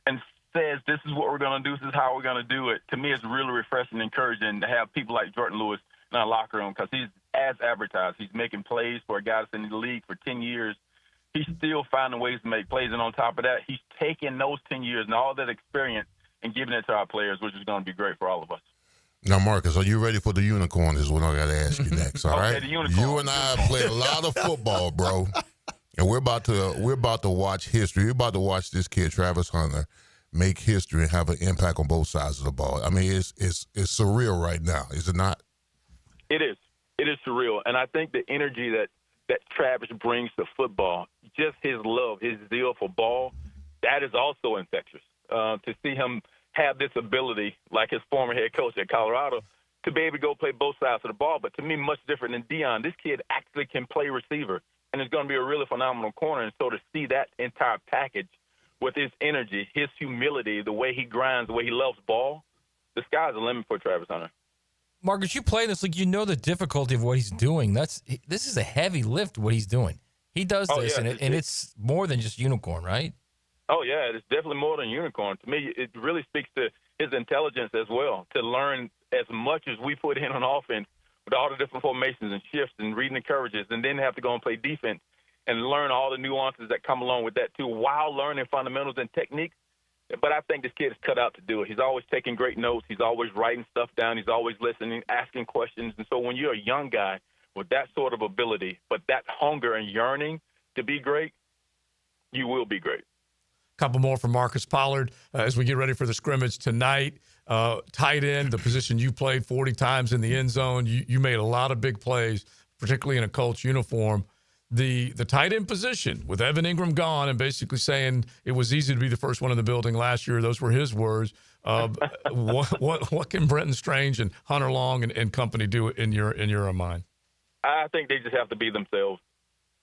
and says, this is what we're going to do, this is how we're going to do it, to me it's really refreshing and encouraging to have people like Jordan Lewis in our locker room, because he's as advertised. He's making plays for a guy that's in the league for 10 years. He's still finding ways to make plays, and on top of that, he's taking those 10 years and all that experience and giving it to our players, which is going to be great for all of us. Now, Marcus, are you ready for the unicorn is what I got to ask you next, all right? The unicorn. You and I played a lot of football, bro, and we're about to watch history. We're about to watch this kid, Travis Hunter, make history and have an impact on both sides of the ball. I mean, it's surreal right now, is it not? It is. It is surreal, and I think the energy that Travis brings to football, just his love, his zeal for ball, that is also infectious. To see him have this ability, like his former head coach at Colorado, to be able to go play both sides of the ball. But to me, much different than Deion, this kid actually can play receiver, and it's going to be a really phenomenal corner. And so to see that entire package with his energy, his humility, the way he grinds, the way he loves ball, the sky's the limit for Travis Hunter. Marcus, you play this, you know the difficulty of what he's doing. This is a heavy lift, what he's doing. He does this, and it's more than just unicorn, right? Oh, yeah, it's definitely more than unicorn. To me, it really speaks to his intelligence as well, to learn as much as we put in on offense with all the different formations and shifts and reading the coverages, and then have to go and play defense and learn all the nuances that come along with that, too, while learning fundamentals and techniques. But I think this kid is cut out to do it. He's always taking great notes. He's always writing stuff down. He's always listening, asking questions. And so when you're a young guy with that sort of ability, but that hunger and yearning to be great, you will be great. Couple more from Marcus Pollard as we get ready for the scrimmage tonight. Tight end, the position you played 40 times in the end zone. You made a lot of big plays, particularly in a Colts uniform. The tight end position with Evan Ingram gone and basically saying it was easy to be the first one in the building last year. Those were his words. What can Brenton Strange and Hunter Long and company do in your mind? I think they just have to be themselves.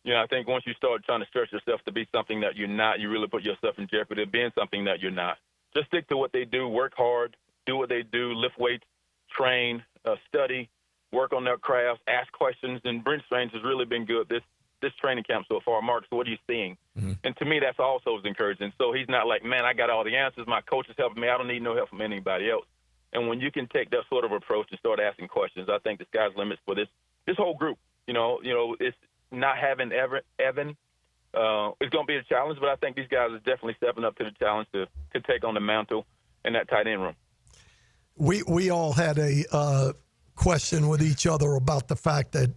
I think once you start trying to stretch yourself to be something that you're not, you really put yourself in jeopardy of being something that you're not. Just stick to what they do, work hard, do what they do, lift weights, train, study, work on their crafts, ask questions. And Brent Strange has really been good this training camp so far. Mark, so what are you seeing? Mm-hmm. And to me, that's also encouraging. So he's not like, man, I got all the answers. My coach is helping me. I don't need no help from anybody else. And when you can take that sort of approach and start asking questions, I think the sky's the limit for this whole group. It's not having Evan. It's going to be a challenge, but I think these guys are definitely stepping up to the challenge to take on the mantle in that tight end room. We all had a question with each other about the fact that,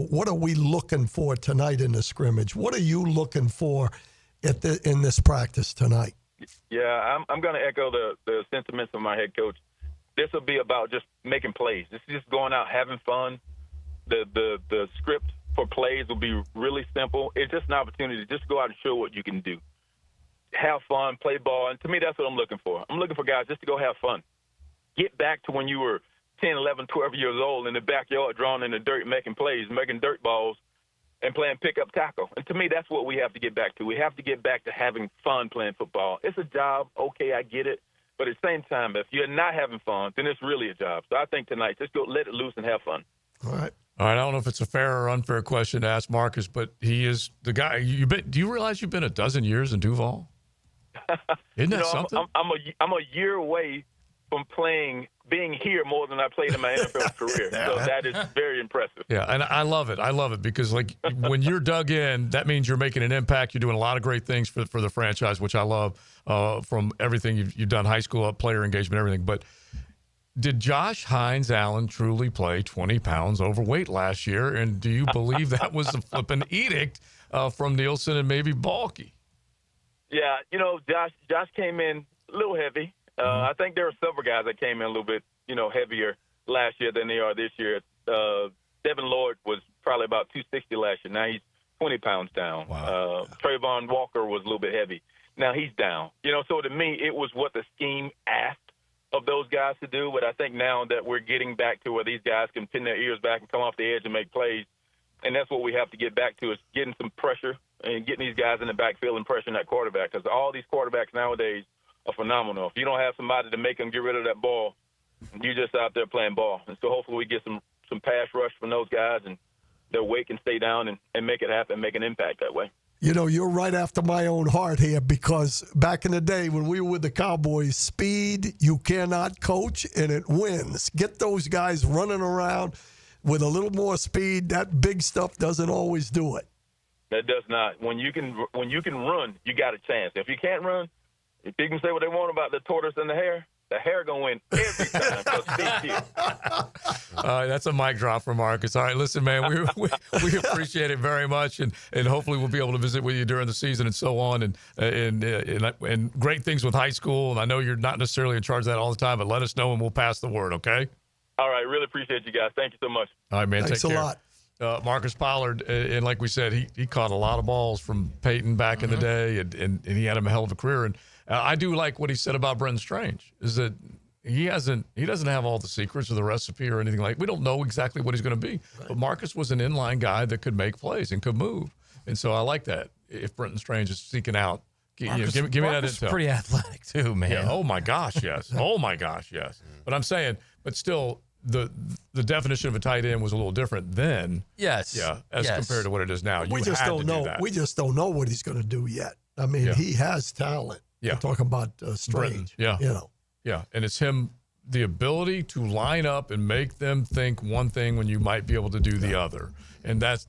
what are we looking for tonight in the scrimmage? What are you looking for in this practice tonight? Yeah, I'm going to echo the sentiments of my head coach. This will be about just making plays. This is just going out, having fun. The script for plays will be really simple. It's just an opportunity to just go out and show what you can do. Have fun, play ball. And to me, that's what I'm looking for. I'm looking for guys just to go have fun. Get back to when you were 10, 11, 12 years old in the backyard, drawing in the dirt, making plays, making dirt balls, and playing pickup tackle. And to me, that's what we have to get back to. We have to get back to having fun playing football. It's a job. Okay, I get it. But at the same time, if you're not having fun, then it's really a job. So I think tonight, just go let it loose and have fun. All right. I don't know if it's a fair or unfair question to ask Marcus, but he is the guy. Do you realize you've been a dozen years in Duval? Isn't that something? I'm a year away from being here more than I played in my NFL career. So that is very impressive. Yeah, and I love it. I love it because, when you're dug in, that means you're making an impact. You're doing a lot of great things for the franchise, which I love from everything you've done, high school, player engagement, everything. But did Josh Hines Allen truly play 20 pounds overweight last year? And do you believe that was a flippin' edict from Nielsen and maybe Balky? Yeah, Josh came in a little heavy. I think there were several guys that came in a little bit, heavier last year than they are this year. Devin Lloyd was probably about 260 last year. Now he's 20 pounds down. Wow. Trayvon Walker was a little bit heavy. Now he's down. So to me, it was what the scheme asked of those guys to do. But I think now that we're getting back to where these guys can pin their ears back and come off the edge and make plays, and that's what we have to get back to, is getting some pressure and getting these guys in the backfield and pressuring that quarterback, because all these quarterbacks nowadays are phenomenal. If you don't have somebody to make them get rid of that ball, You just out there playing ball. And so hopefully we get some pass rush from those guys, and they'll wait and stay down and make it happen, make an impact that way. You know, you're right after my own heart here, because back in the day when we were with the Cowboys, speed you cannot coach, and it wins. Get those guys running around with a little more speed. That big stuff doesn't always do it. That does not. When you can run, you got a chance. If you can't run, if people can say what they want about the tortoise and the hare going to win every time. So stay here. All right, that's a mic drop from Marcus. All right, listen, man, we appreciate it very much, and hopefully we'll be able to visit with you during the season and so on, and great things with high school. And I know you're not necessarily in charge of that all the time, but let us know and we'll pass the word, okay? All right, really appreciate you guys. Thank you so much. All right, man, Thanks take care. a lot. Marcus Pollard, and like we said, he caught a lot of balls from Peyton back in the day, and he had a hell of a career. And I do like what he said about Brenton Strange, is that he doesn't have all the secrets or the recipe or anything like. We don't know exactly what he's going to be, but Marcus was an inline guy that could make plays and could move, and so I like that. If Brenton Strange is seeking out, give me that intel. Pretty athletic too, man. Yeah. Oh my gosh, yes. Oh my gosh, yes. But I'm saying, but still, the definition of a tight end was a little different then. Yes. Yeah. As compared to what it is now. We just don't know. We just don't know what he's going to do yet. I mean, he has talent. Yeah. We're talking about Strange. Yeah. You know. Yeah. And it's him, the ability to line up and make them think one thing when you might be able to do the other. And that's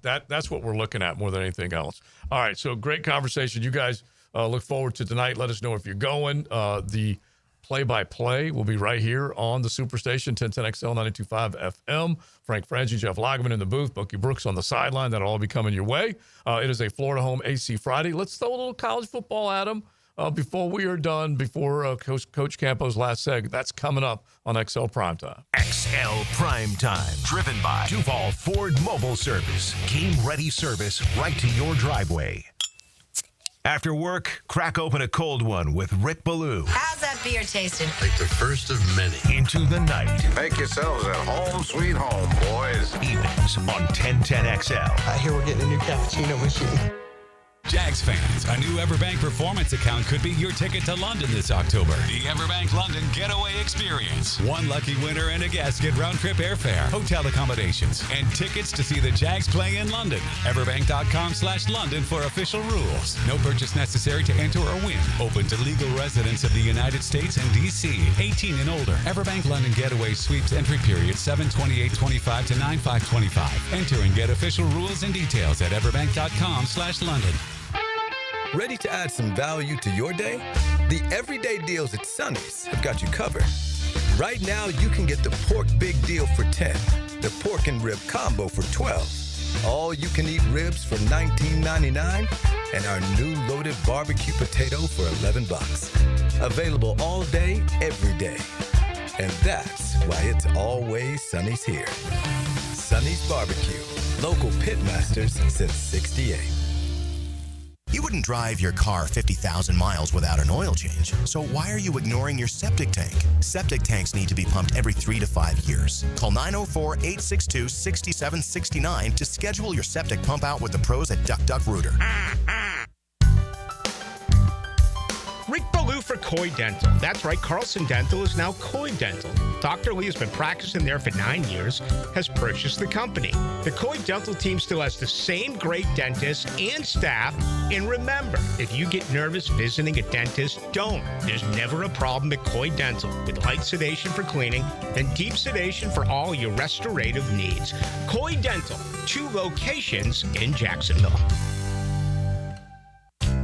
what we're looking at more than anything else. All right. So great conversation. You guys look forward to tonight. Let us know if you're going. The play-by-play will be right here on the Superstation, 1010XL 92.5 FM. Frank Frangie, Jeff Lagerman in the booth, Bucky Brooks on the sideline. That'll all be coming your way. It is a Florida Home AC Friday. Let's throw a little college football at them before we are done, before Coach Campo's last seg. That's coming up on XL Primetime. XL Primetime, driven by Duval Ford Mobile Service. Game-ready service right to your driveway. After work, crack open a cold one with Rick Ballou. How's that beer tasting? Like the first of many. Into the night. Make yourselves at home, sweet home, boys. Evenings on 1010XL. I hear we're getting a new cappuccino machine. Jags fans, a new Everbank Performance account could be your ticket to London this October. The Everbank London Getaway Experience. One lucky winner and a guest get round-trip airfare, hotel accommodations, and tickets to see the Jags play in London. Everbank.com/London for official rules. No purchase necessary to enter or win. Open to legal residents of the United States and D.C. 18 and older. Everbank London Getaway sweeps entry period 7/28/25 to 9/5/25. Enter and get official rules and details at everbank.com/London. Ready to add some value to your day? The everyday deals at Sonny's have got you covered. Right now, you can get the pork big deal for 10, the pork and rib combo for 12, all you can eat ribs for $19.99, and our new loaded barbecue potato for $11. Available all day, every day. And that's why it's always Sonny's here. Sonny's Barbecue, local pitmasters since '68. You wouldn't drive your car 50,000 miles without an oil change, so why are you ignoring your septic tank? Septic tanks need to be pumped every 3 to 5 years. Call 904-862-6769 to schedule your septic pump out with the pros at Duck Duck Rooter. Rick Ballou for Coy Dental. That's right, Carlson Dental is now Coy Dental. Dr. Lee has been practicing there for 9 years, has purchased the company. The Coy Dental team still has the same great dentists and staff. And remember, if you get nervous visiting a dentist, don't. There's never a problem at Coy Dental with light sedation for cleaning and deep sedation for all your restorative needs. Coy Dental, 2 locations in Jacksonville.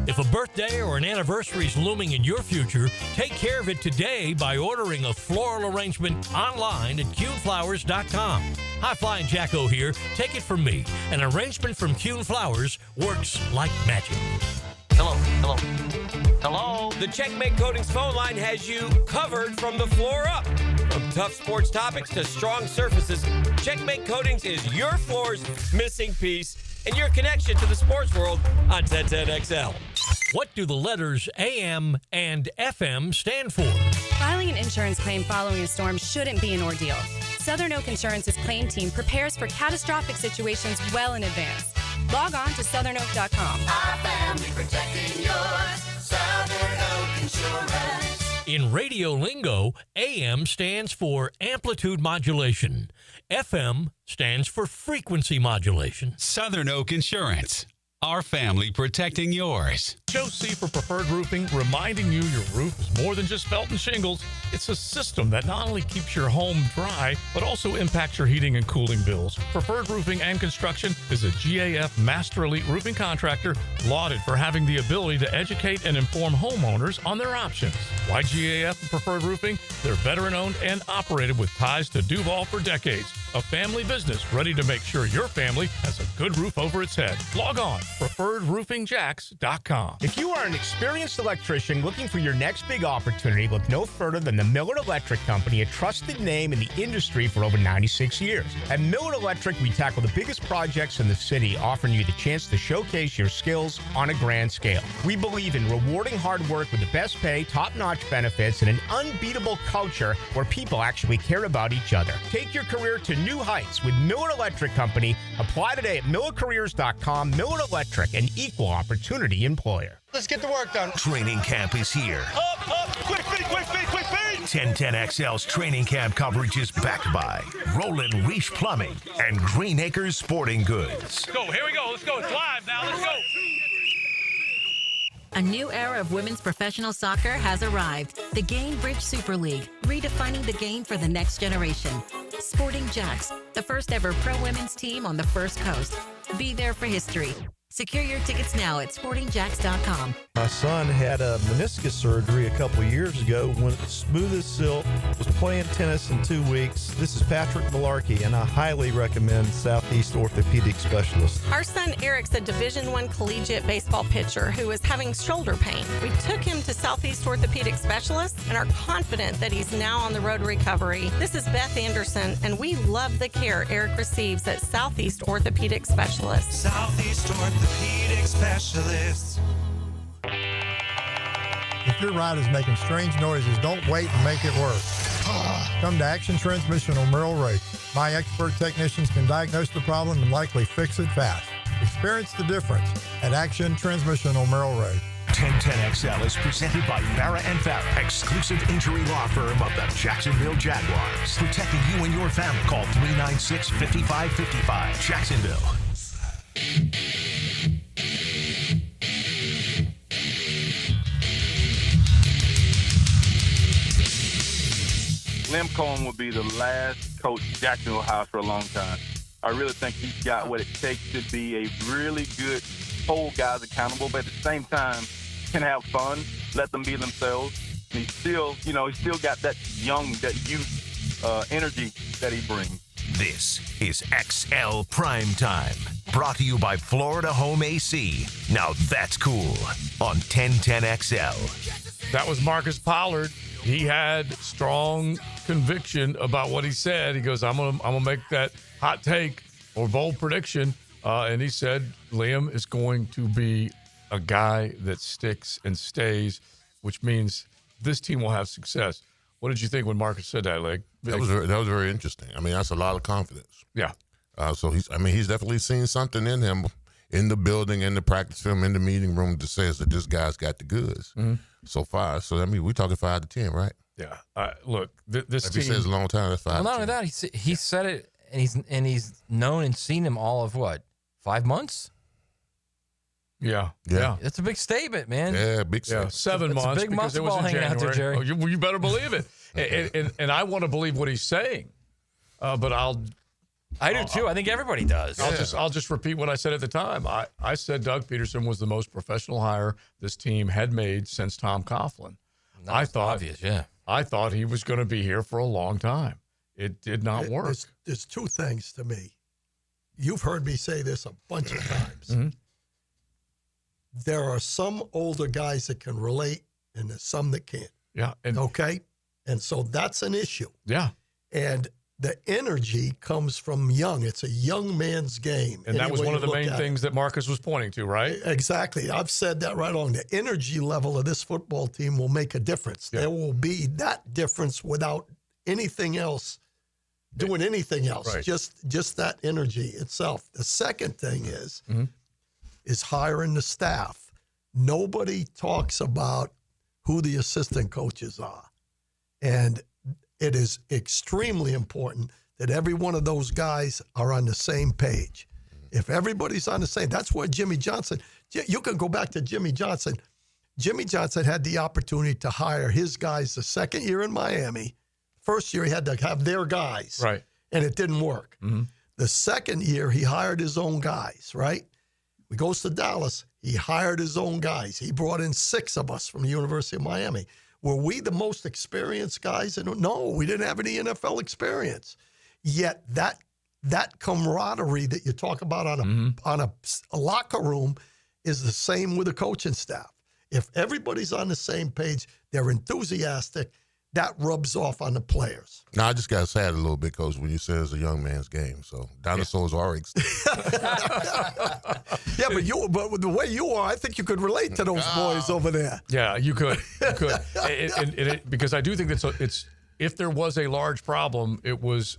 If a birthday or an anniversary is looming in your future, take care of it today by ordering a floral arrangement online at CuneFlowers.com. Hi, Flying Jacko here. Take it from me. An arrangement from Cune Flowers works like magic. Hello. The Checkmate Coatings phone line has you covered from the floor up. From tough sports topics to strong surfaces, Checkmate Coatings is your floor's missing piece and your connection to the sports world on 1010XL. What do the letters AM and FM stand for? Filing an insurance claim following a storm shouldn't be an ordeal. Southern Oak Insurance's claim team prepares for catastrophic situations well in advance. Log on to southernoak.com. Our family protecting yours. Southern Oak Insurance. In radio lingo, AM stands for amplitude modulation. FM stands for frequency modulation. Southern Oak Insurance. Our family protecting yours. Joe C for Preferred Roofing, reminding you your roof is more than just felt and shingles. It's a system that not only keeps your home dry, but also impacts your heating and cooling bills. Preferred Roofing and Construction is a GAF Master Elite Roofing Contractor, lauded for having the ability to educate and inform homeowners on their options. Why GAF and Preferred Roofing? They're veteran-owned and operated with ties to Duval for decades. A family business ready to make sure your family has a good roof over its head. Log on, preferredroofingjacks.com. If you are an experienced electrician looking for your next big opportunity, look no further than the Millard Electric Company, a trusted name in the industry for over 96 years. At Millard Electric, we tackle the biggest projects in the city, offering you the chance to showcase your skills on a grand scale. We believe in rewarding hard work with the best pay, top-notch benefits, and an unbeatable culture where people actually care about each other. Take your career to new heights with Millard Electric Company. Apply today at millardcareers.com. Millard Electric, an equal opportunity employer. Let's get the work done. Training camp is here. Up, quick feet, quick feet, quick feet. 1010XL's training camp coverage is backed by Roland Reach Plumbing and Green Acres Sporting Goods. Go, here we go. Let's go. It's live now. Let's go. A new era of women's professional soccer has arrived. The Gainbridge Super League, redefining the game for the next generation. Sporting Jacks, the first ever pro women's team on the First Coast. Be there for history. Secure your tickets now at sportingjacks.com. My son had a meniscus surgery a couple years ago. Went smooth as silk, was playing tennis in 2 weeks. This is Patrick Malarkey, and I highly recommend Southeast Orthopedic Specialist. Our son Eric's a Division I collegiate baseball pitcher who is having shoulder pain. We took him to Southeast Orthopedic Specialist and are confident that he's now on the road to recovery. This is Beth Anderson, and we love the care Eric receives at Southeast Orthopedic Specialist. Southeast Orthopedic Specialists. If your ride is making strange noises, don't wait and make it worse. Come to Action Transmission on Merrill Road. My expert technicians can diagnose the problem and likely fix it fast. Experience the difference at Action Transmission on Merrill Road. 1010XL is presented by Farrah & Farrah, exclusive injury law firm of the Jacksonville Jaguars. Protecting you and your family. Call 396-5555. Jacksonville. Lim Cohen will be the last coach Jacksonville house for a long time. I really think he's got what it takes to be a really good, hold guys accountable, but at the same time can have fun, let them be themselves. And he's still got that youth energy that he brings. This is XL Primetime, brought to you by Florida Home AC. Now that's cool on 1010XL. That was Marcus Pollard. He had strong conviction about what he said. He goes, I'm gonna make that hot take or bold prediction. And he said Liam is going to be a guy that sticks and stays, which means this team will have success. What did you think when Marcus said that, Leg? That was very interesting. I mean, that's a lot of confidence. Yeah. So he's definitely seen something in him, in the building, in the practice film, in the meeting room, that says that this guy's got the goods so far. So, I mean, we're talking 5 to 10, right? Yeah. Look, this if team. he says a long time, that's 5 Well, not to only 10. that, he said it, and he's known and seen him all of what, 5 months? Yeah. That's a big statement, man. Yeah, big statement. 7 months. It's a big because muscle it was ball in hanging out there, January. Jerry. Oh, you better believe it. and I want to believe what he's saying, but I do too. I think everybody does. I'll just repeat what I said at the time. I said Doug Peterson was the most professional hire this team had made since Tom Coughlin. Obvious, yeah. I thought he was going to be here for a long time. It did not work. There's two things to me. You've heard me say this a bunch of times. There are some older guys that can relate, and there's some that can't. Yeah. Okay? And so that's an issue. Yeah. And the energy comes from young. It's a young man's game. And that was one of the main things that Marcus was pointing to, right? Exactly. I've said that right along. The energy level of this football team will make a difference. Yeah. There will be that difference without anything else, doing anything else. Right. Just that energy itself. The second thing is hiring the staff. Nobody talks about who the assistant coaches are. And it is extremely important that every one of those guys are on the same page. If everybody's on the same, that's where Jimmy Johnson, you can go back to Jimmy Johnson. Jimmy Johnson had the opportunity to hire his guys the second year in Miami. First year, he had to have their guys. Right. And it didn't work. Mm-hmm. The second year, he hired his own guys, right? He goes to Dallas. He hired his own guys. He brought in 6 of us from the University of Miami. Were we the most experienced guys? No, we didn't have any NFL experience. Yet that camaraderie that you talk about on a locker room is the same with the coaching staff. If everybody's on the same page, they're enthusiastic, that rubs off on the players. Now, I just got sad a little bit, Coach, when you said it's a young man's game. So dinosaurs are extinct. Yeah, but the way you are, I think you could relate to those boys over there. Yeah, you could. You could. Because I do think it's if there was a large problem, it was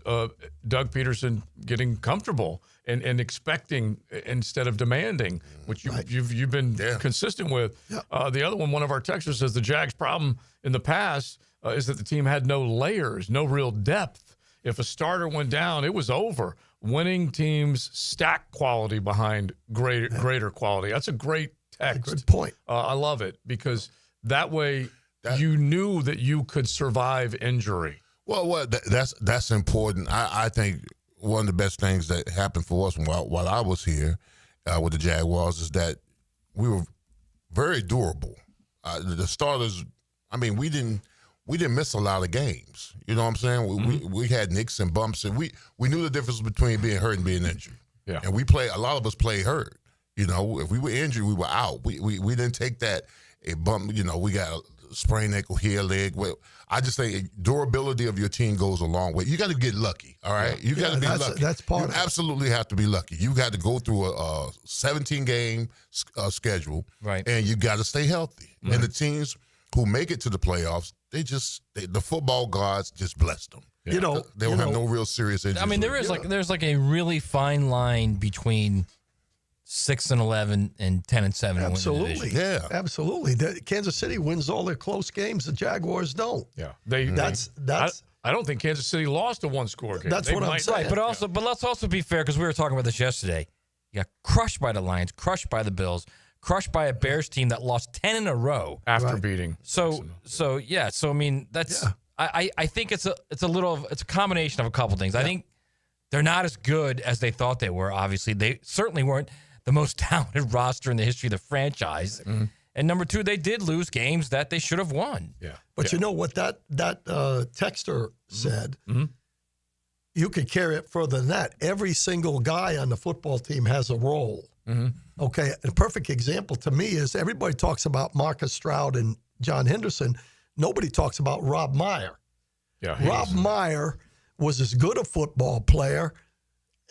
Doug Peterson getting comfortable and expecting instead of demanding, which you've been consistent with. Yeah. The other one of our texters says the Jags' problem in the past is that the team had no layers, no real depth. If a starter went down, it was over. Winning teams stack quality behind greater quality. That's a great text. Good point. I love it because that way you knew that you could survive injury. Well, that's important. I think one of the best things that happened for us while I was here with the Jaguars is that we were very durable. The starters, I mean, we didn't miss a lot of games. You know what I'm saying? We had nicks and bumps, and we knew the difference between being hurt and being injured. Yeah. And a lot of us played hurt. You know, if we were injured, we were out. We didn't take that a bump. You know, we got a sprained ankle here, leg. Well, I just think durability of your team goes a long way. You got to get lucky. All right, you got to be lucky. That's part of it. You absolutely have to be lucky. You got to go through a 17-game schedule, right? And you got to stay healthy. Right. And the teams who make it to the playoffs, the football gods just blessed them. Yeah. You know, they don't have no real serious injuries. I mean, there's like a really fine line between 6-11 and 10-7. Absolutely, absolutely. Kansas City wins all their close games. The Jaguars don't. Yeah, that's. I don't think Kansas City lost a one-score game. That's what I'm saying. Right, but let's also be fair because we were talking about this yesterday. You got crushed by the Lions, crushed by the Bills, crushed by a Bears team that lost 10 in a row after beating. So I mean that's. Yeah. I think it's a combination of a couple things. Yeah. I think they're not as good as they thought they were. Obviously, they certainly weren't the most talented roster in the history of the franchise. Mm-hmm. And number 2, they did lose games that they should have won. Yeah. But you know what that texter said? Mm-hmm. You could carry it further than that. Every single guy on the football team has a role. Mm-hmm. Okay. A perfect example to me is everybody talks about Marcus Stroud and John Henderson. Nobody talks about Rob Meyer. Yeah. Rob Meyer was as good a football player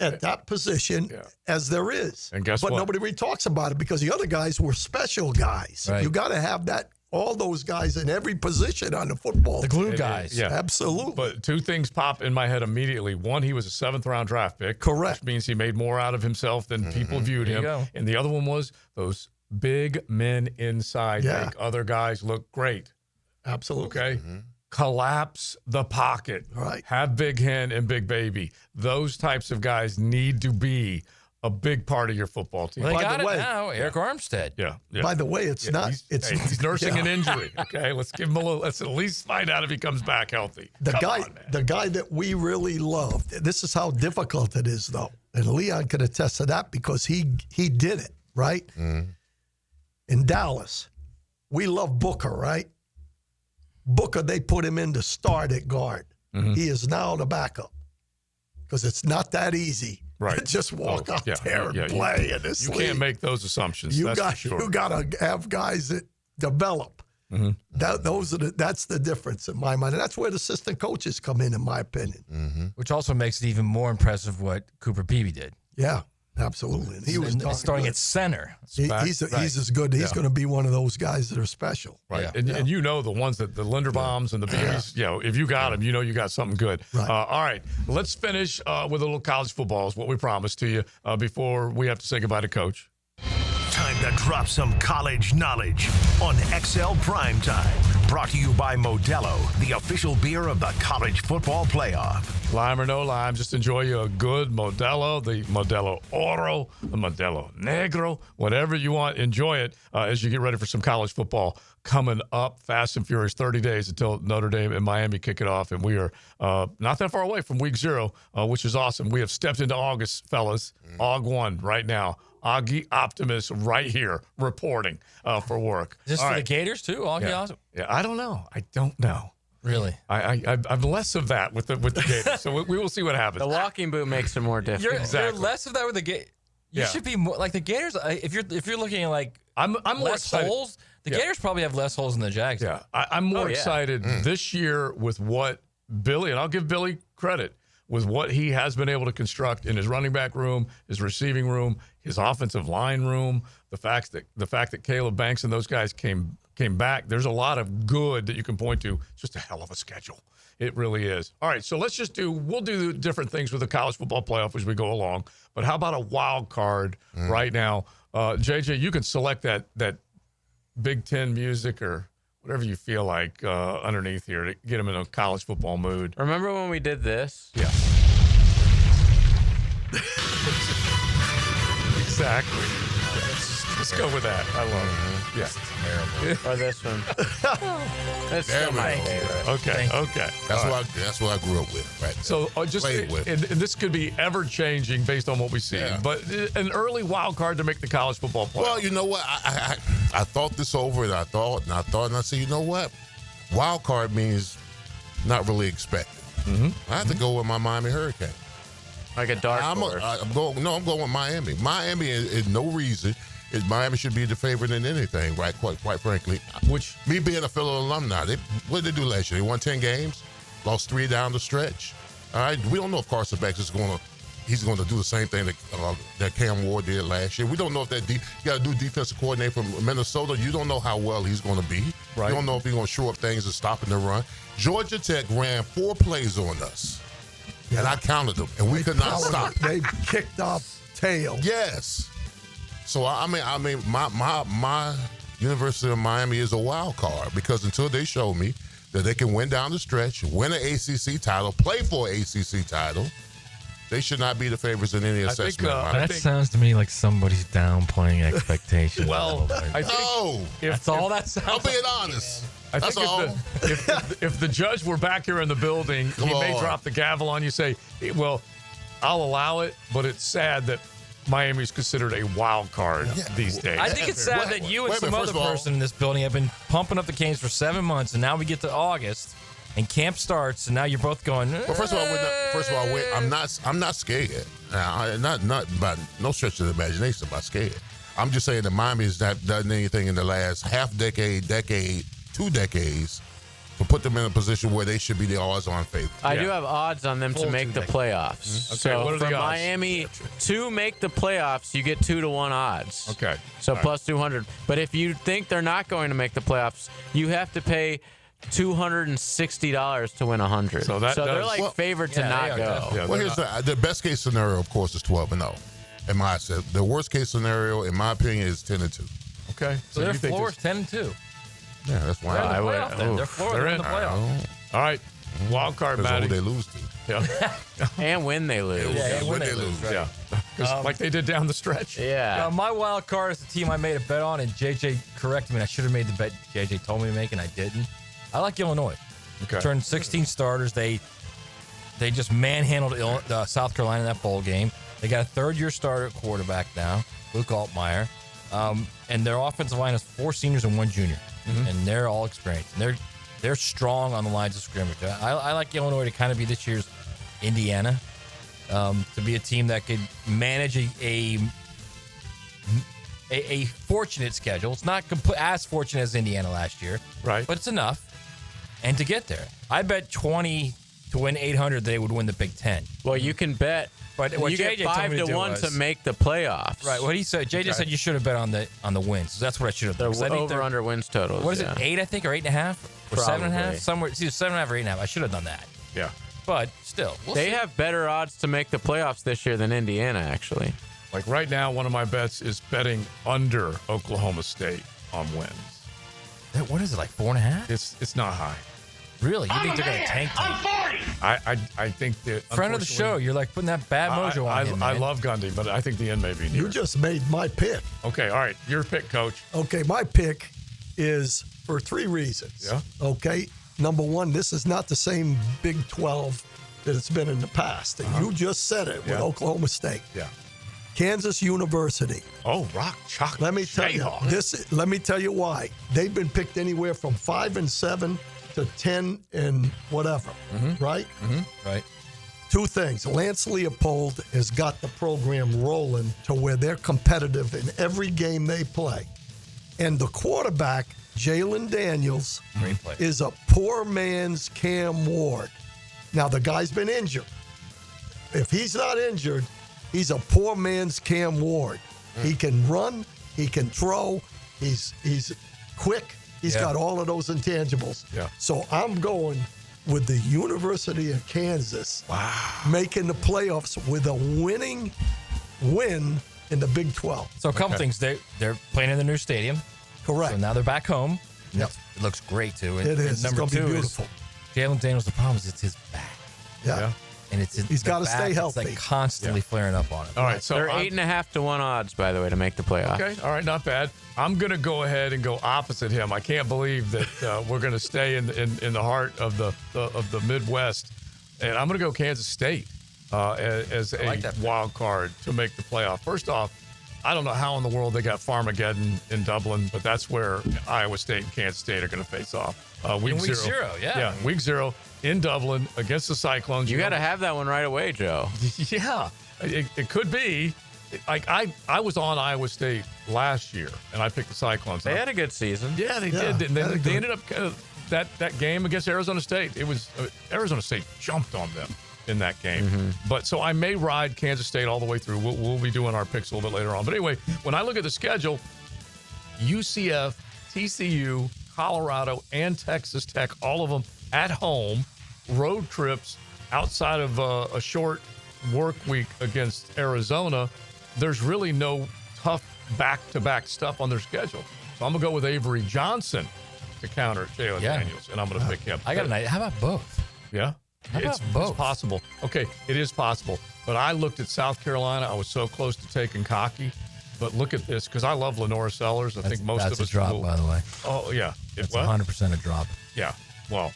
at that position as there is. And guess what? But nobody really talks about it because the other guys were special guys. Right. You got to have all those guys in every position on the football team. The glue guys. Yeah. Absolutely. But 2 things pop in my head immediately. One, he was a 7th-round draft pick. Correct. Which means he made more out of himself than people viewed him. And the other one was those big men inside make other guys look great. Absolutely. Okay? Mm-hmm. Collapse the pocket. Right. Have Big Hen and Big Baby. Those types of guys need to be a big part of your football team. Well, they got it now, Eric Armstead. Yeah. By the way, it's not. He's nursing an injury. Okay, let's give him a little. Let's at least find out if he comes back healthy. The guy that we really loved. This is how difficult it is, though, and Leon could attest to that because he did it right in Dallas. We love Booker, right? Booker, they put him in to start at guard. Mm-hmm. He is now the backup because it's not that easy. Right. Just walk out there and play in this league. You can't make those assumptions. You got to have guys that develop. Mm-hmm. That's the difference in my mind. And that's where the assistant coaches come in my opinion. Mm-hmm. Which also makes it even more impressive what Cooper Beebe did. Yeah. Absolutely. And he was starting at center. He's as good. He's going to be one of those guys that are special. Right. Yeah. And you know the ones that the Linderbaums and the Beebes, if you got them, you know you got something good. Right. All right. Let's finish with a little college football is what we promised to you before we have to say goodbye to Coach. Time to drop some college knowledge on XL Primetime. Brought to you by Modelo, the official beer of the College Football Playoff. Lime or no lime, just enjoy you a good Modelo, the Modelo Oro, the Modelo Negro, whatever you want. Enjoy it as you get ready for some college football coming up. Fast and furious, 30 days until Notre Dame and Miami kick it off. And we are not that far away from week 0, which is awesome. We have stepped into August, fellas. Aug 1 right now. Augie Optimus right here reporting for work. Is this All for right. the Gators too? Augie Yeah. Awesome? Yeah, I don't know. Really? I'm less of that with the Gators, so we will see what happens. The walking boot makes it more difficult. You're less of that with the Gators. You should be more like the Gators. If you're looking at like I'm more less excited. holes, the Gators probably have less holes than the Jags. Yeah, I'm more excited Mm. this year with what Billy, and I'll give Billy credit, with what he has been able to construct in his running back room, his receiving room, his offensive line room. The fact that Caleb Banks and those guys came back. There's a lot of good that you can point to. It's just a hell of a schedule. It really is. All right, so we'll do different things with the college football playoff as we go along. But how about a wild card right now? JJ, you can select that Big Ten music or whatever you feel like underneath here to get them in a college football mood. Remember when we did this? Yeah. Exactly. Let's go with that. I love it. Yeah. Or this one. That's There still we my go. favorite. Okay. That's what I grew up with. Right. So just Played with. and this could be ever changing based on what we see. Yeah. But an early wild card to make the college football playoff. Well, you know what? I thought this over, and I thought, and I said, you know what? Wild card means not really expected. I have to go with my Miami Hurricane. Like a dark horse. I'm going with Miami. Miami is no reason. Miami should be the favorite in anything, right? Quite frankly. Which me being a fellow alumni, what did they do last year? They won 10 games, lost 3 down the stretch. All right, we don't know if Carson Banks is going to do the same thing that Cam Ward did last year. We don't know if you got to do defensive coordinator from Minnesota. You don't know how well he's going to be. Right. You don't know if he's going to shore up things and stopping the run. Georgia Tech ran 4 plays on us, and I counted them, and we could not stop. They kicked our tail. Yes. So I mean, my University of Miami is a wild card because until they show me that they can win down the stretch, win an ACC title, play for an ACC title, they should not be the favorites in any assessment. That sounds to me like somebody's downplaying expectations. Well, I think that's all that sounds. I'm being honest. I That's think all. if the judge were back here in the building, he may on. drop the gavel on you. Say, well, I'll allow it, but it's sad that Miami's considered a wild card these days. I think it's sad that you and some other person in this building have been pumping up the Canes for 7 months, and now we get to August, and camp starts, and now you're both going. Well, first of all, I'm not scared. Not by no stretch of the imagination. I'm scared. I'm just saying that Miami has not done anything in the last half decade, 2 decades, to put them in a position where they should be the odds-on favorite. I do have odds on them to make the playoffs. Okay, So what are for the odds? Miami to make the playoffs, you get 2-1 odds. Okay. So All plus 200. But if you think they're not going to make the playoffs, you have to pay $260 to win 100. So they're like favored to not go. Well, here's the best case scenario, of course, is 12-0. In my set, the worst case scenario, in my opinion, is 10-2. Okay, So their floor is 10-2. Yeah, that's why They're in the playoff then. Their floor is in the playoff. All right, wild card, Depends on Matty. who they lose to. Yeah. And when they lose. Yeah, when they lose, right. Yeah, 'Cause like they did down the stretch. Yeah. My wild card is the team I made a bet on, and JJ corrected me. I should have made the bet JJ told me to make, and I didn't. I like Illinois. Okay. Turned 16 starters. They just manhandled South Carolina in that bowl game. They got a third-year starter at quarterback now, Luke Altmaier. And their offensive line is 4 seniors and 1 junior. And they're all experienced. And they're strong on the lines of scrimmage. I like Illinois to kind of be this year's Indiana, to be a team that could manage a fortunate schedule. It's not as fortunate as Indiana last year, right? But it's enough. And to get there, I bet 20 to win 800 they would win the Big Ten. Well, you can bet. But what you get JJ told me to do 5-1 to was- make the playoffs. Right. What he said, JJ said you should have bet on the wins. So that's what I should have done. 'Cause I think they're- Over/under wins totals. What is it? 8, I think, or 8.5, or 7.5, Probably. somewhere. It's either 7.5 or 8.5. I should have done that. Yeah. But still, They have better odds to make the playoffs this year than Indiana, actually. Like right now, one of my bets is betting under Oklahoma State on wins. What is it, like 4.5? It's not high. Really? You think they're going to tank? I think that Friend of the show, you're like putting that bad mojo on him, I man. love Gundy, but I think the end may be near. You just made my pick. Okay, all right. Your pick, Coach. Okay, my pick is for 3 reasons. Yeah. Okay. Number one, this is not the same Big 12 that it's been in the past. And you just said it with Oklahoma State. Yeah. Kansas University. Oh, rock chocolate. Let me tell you this. Let me tell you why. They've been picked anywhere from 5-7 to 10 and whatever. Right. Right. 2 things. Lance Leopold has got the program rolling to where they're competitive in every game they play, and the quarterback Jalen Daniels is a poor man's Cam Ward. Now the guy's been injured. If he's not injured, he's a poor man's Cam Ward. He can run, he can throw, he's quick, he's got all of those intangibles. Yeah. So I'm going with the University of Kansas making the playoffs with a win in the Big 12. So a couple things. They're playing in the new stadium. Correct. So now they're back home. Yep. It looks great, too. And, It is. and It's number gonna be 2 beautiful. is Jalen Daniels. The problem is it's his back. Yeah. And He's got gotta stay healthy. It's like constantly flaring up on it. All right, so they're 8.5 to 1 odds, by the way, to make the playoffs. Okay, all right, not bad. I'm going to go ahead and go opposite him. I can't believe that we're going to stay in the heart of the Midwest, and I'm going to go Kansas State as a wild card to make the playoff. First off, I don't know how in the world they got Farmageddon in Dublin, but that's where Iowa State and Kansas State are going to face off. Week 0. Yeah, week 0 in Dublin against the Cyclones. You got to have that one right away, Joe. Yeah, it could be. Like I was on Iowa State last year, and I picked the Cyclones. They had a good season. Yeah, they did. And they ended up that game against Arizona State. It was Arizona State jumped on them in that game. But so I may ride Kansas State all the way through. We'll be doing our picks a little bit later on. But anyway, when I look at the schedule, UCF, TCU, Colorado, and Texas Tech, all of them at home, road trips outside of a short work week against Arizona. There's really no tough back-to-back stuff on their schedule. So I'm going to go with Avery Johnson to counter Jalen Daniels, and I'm going to pick him. I got an idea. How about both? Yeah? It's both? It's possible. Okay, it is possible. But I looked at South Carolina. I was so close to taking Cocky. But look at this, because I love Lenora Sellers. I think most of us That's a drop, will. by the way. Oh, yeah. It's 100% a drop. Yeah. Well,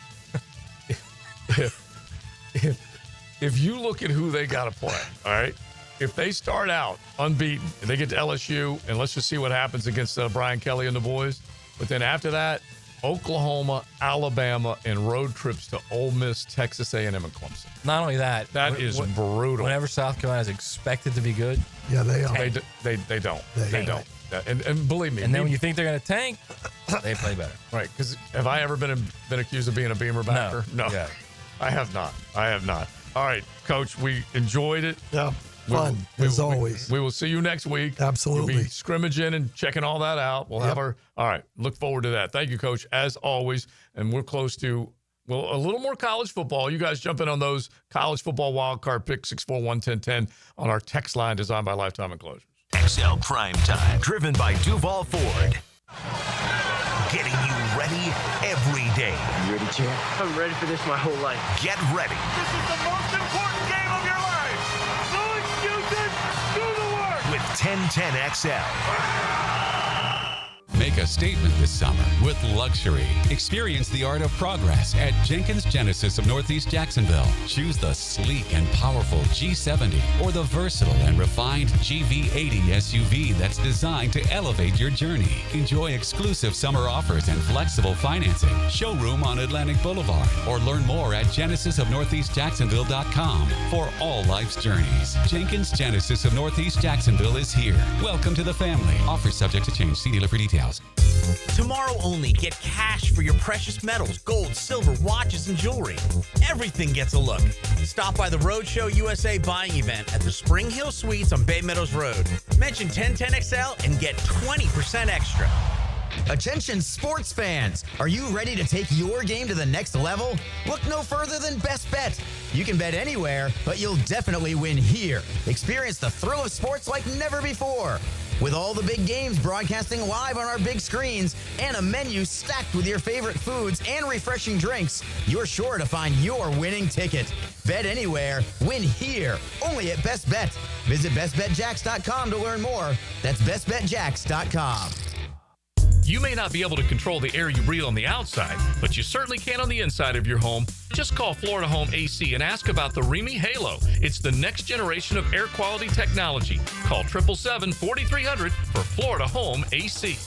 if you look at who they got to play, all right, if they start out unbeaten and they get to LSU, and let's just see what happens against Brian Kelly and the boys. But then after that, Oklahoma, Alabama, and road trips to Ole Miss, Texas A&M, and Clemson. Not only that, That is brutal. Whenever South Carolina is expected to be good, yeah, they are. They don't. They don't. And believe me. And then when you think they're going to tank, they play better. Right, because have I ever been accused of being a Beamer backer? No. Yeah. I have not. All right, Coach, we enjoyed it. Yeah, fun, as always. We will see you next week. Absolutely. We'll be scrimmaging and checking all that out. We'll have all right, look forward to that. Thank you, Coach, as always. And we're close to, a little more college football. You guys jump in on those college football wildcard pick 641-1010 on our text line designed by Lifetime Enclosures. XL Primetime, driven by Duval Ford. Getting you ready every day. You ready, champ? I'm ready for this my whole life. Get ready. This is the most important game of your life. No excuses. Do the work. With 1010XL. Make a statement this summer with luxury. Experience the art of progress at Jenkins Genesis of Northeast Jacksonville. Choose the sleek and powerful G70 or the versatile and refined GV80 SUV that's designed to elevate your journey. Enjoy exclusive summer offers and flexible financing. Showroom on Atlantic Boulevard or learn more at genesisofnortheastjacksonville.com for all life's journeys. Jenkins Genesis of Northeast Jacksonville is here. Welcome to the family. Offers subject to change. See dealer for details. Tomorrow only, get cash for your precious metals, gold, silver, watches, and jewelry. Everything gets a look. Stop by the Roadshow USA buying event at the Spring Hill Suites on Bay Meadows Road. Mention 1010XL and get 20% extra. Attention sports fans! Are you ready to take your game to the next level? Look no further than Best Bet. You can bet anywhere, but you'll definitely win here. Experience the thrill of sports like never before. With all the big games broadcasting live on our big screens and a menu stacked with your favorite foods and refreshing drinks, you're sure to find your winning ticket. Bet anywhere, win here, only at Best Bet. Visit bestbetjacks.com to learn more. That's bestbetjacks.com. You may not be able to control the air you breathe on the outside, but you certainly can on the inside of your home. Just call Florida Home AC and ask about the Remy Halo. It's the next generation of air quality technology. Call 777-4300 for Florida Home AC.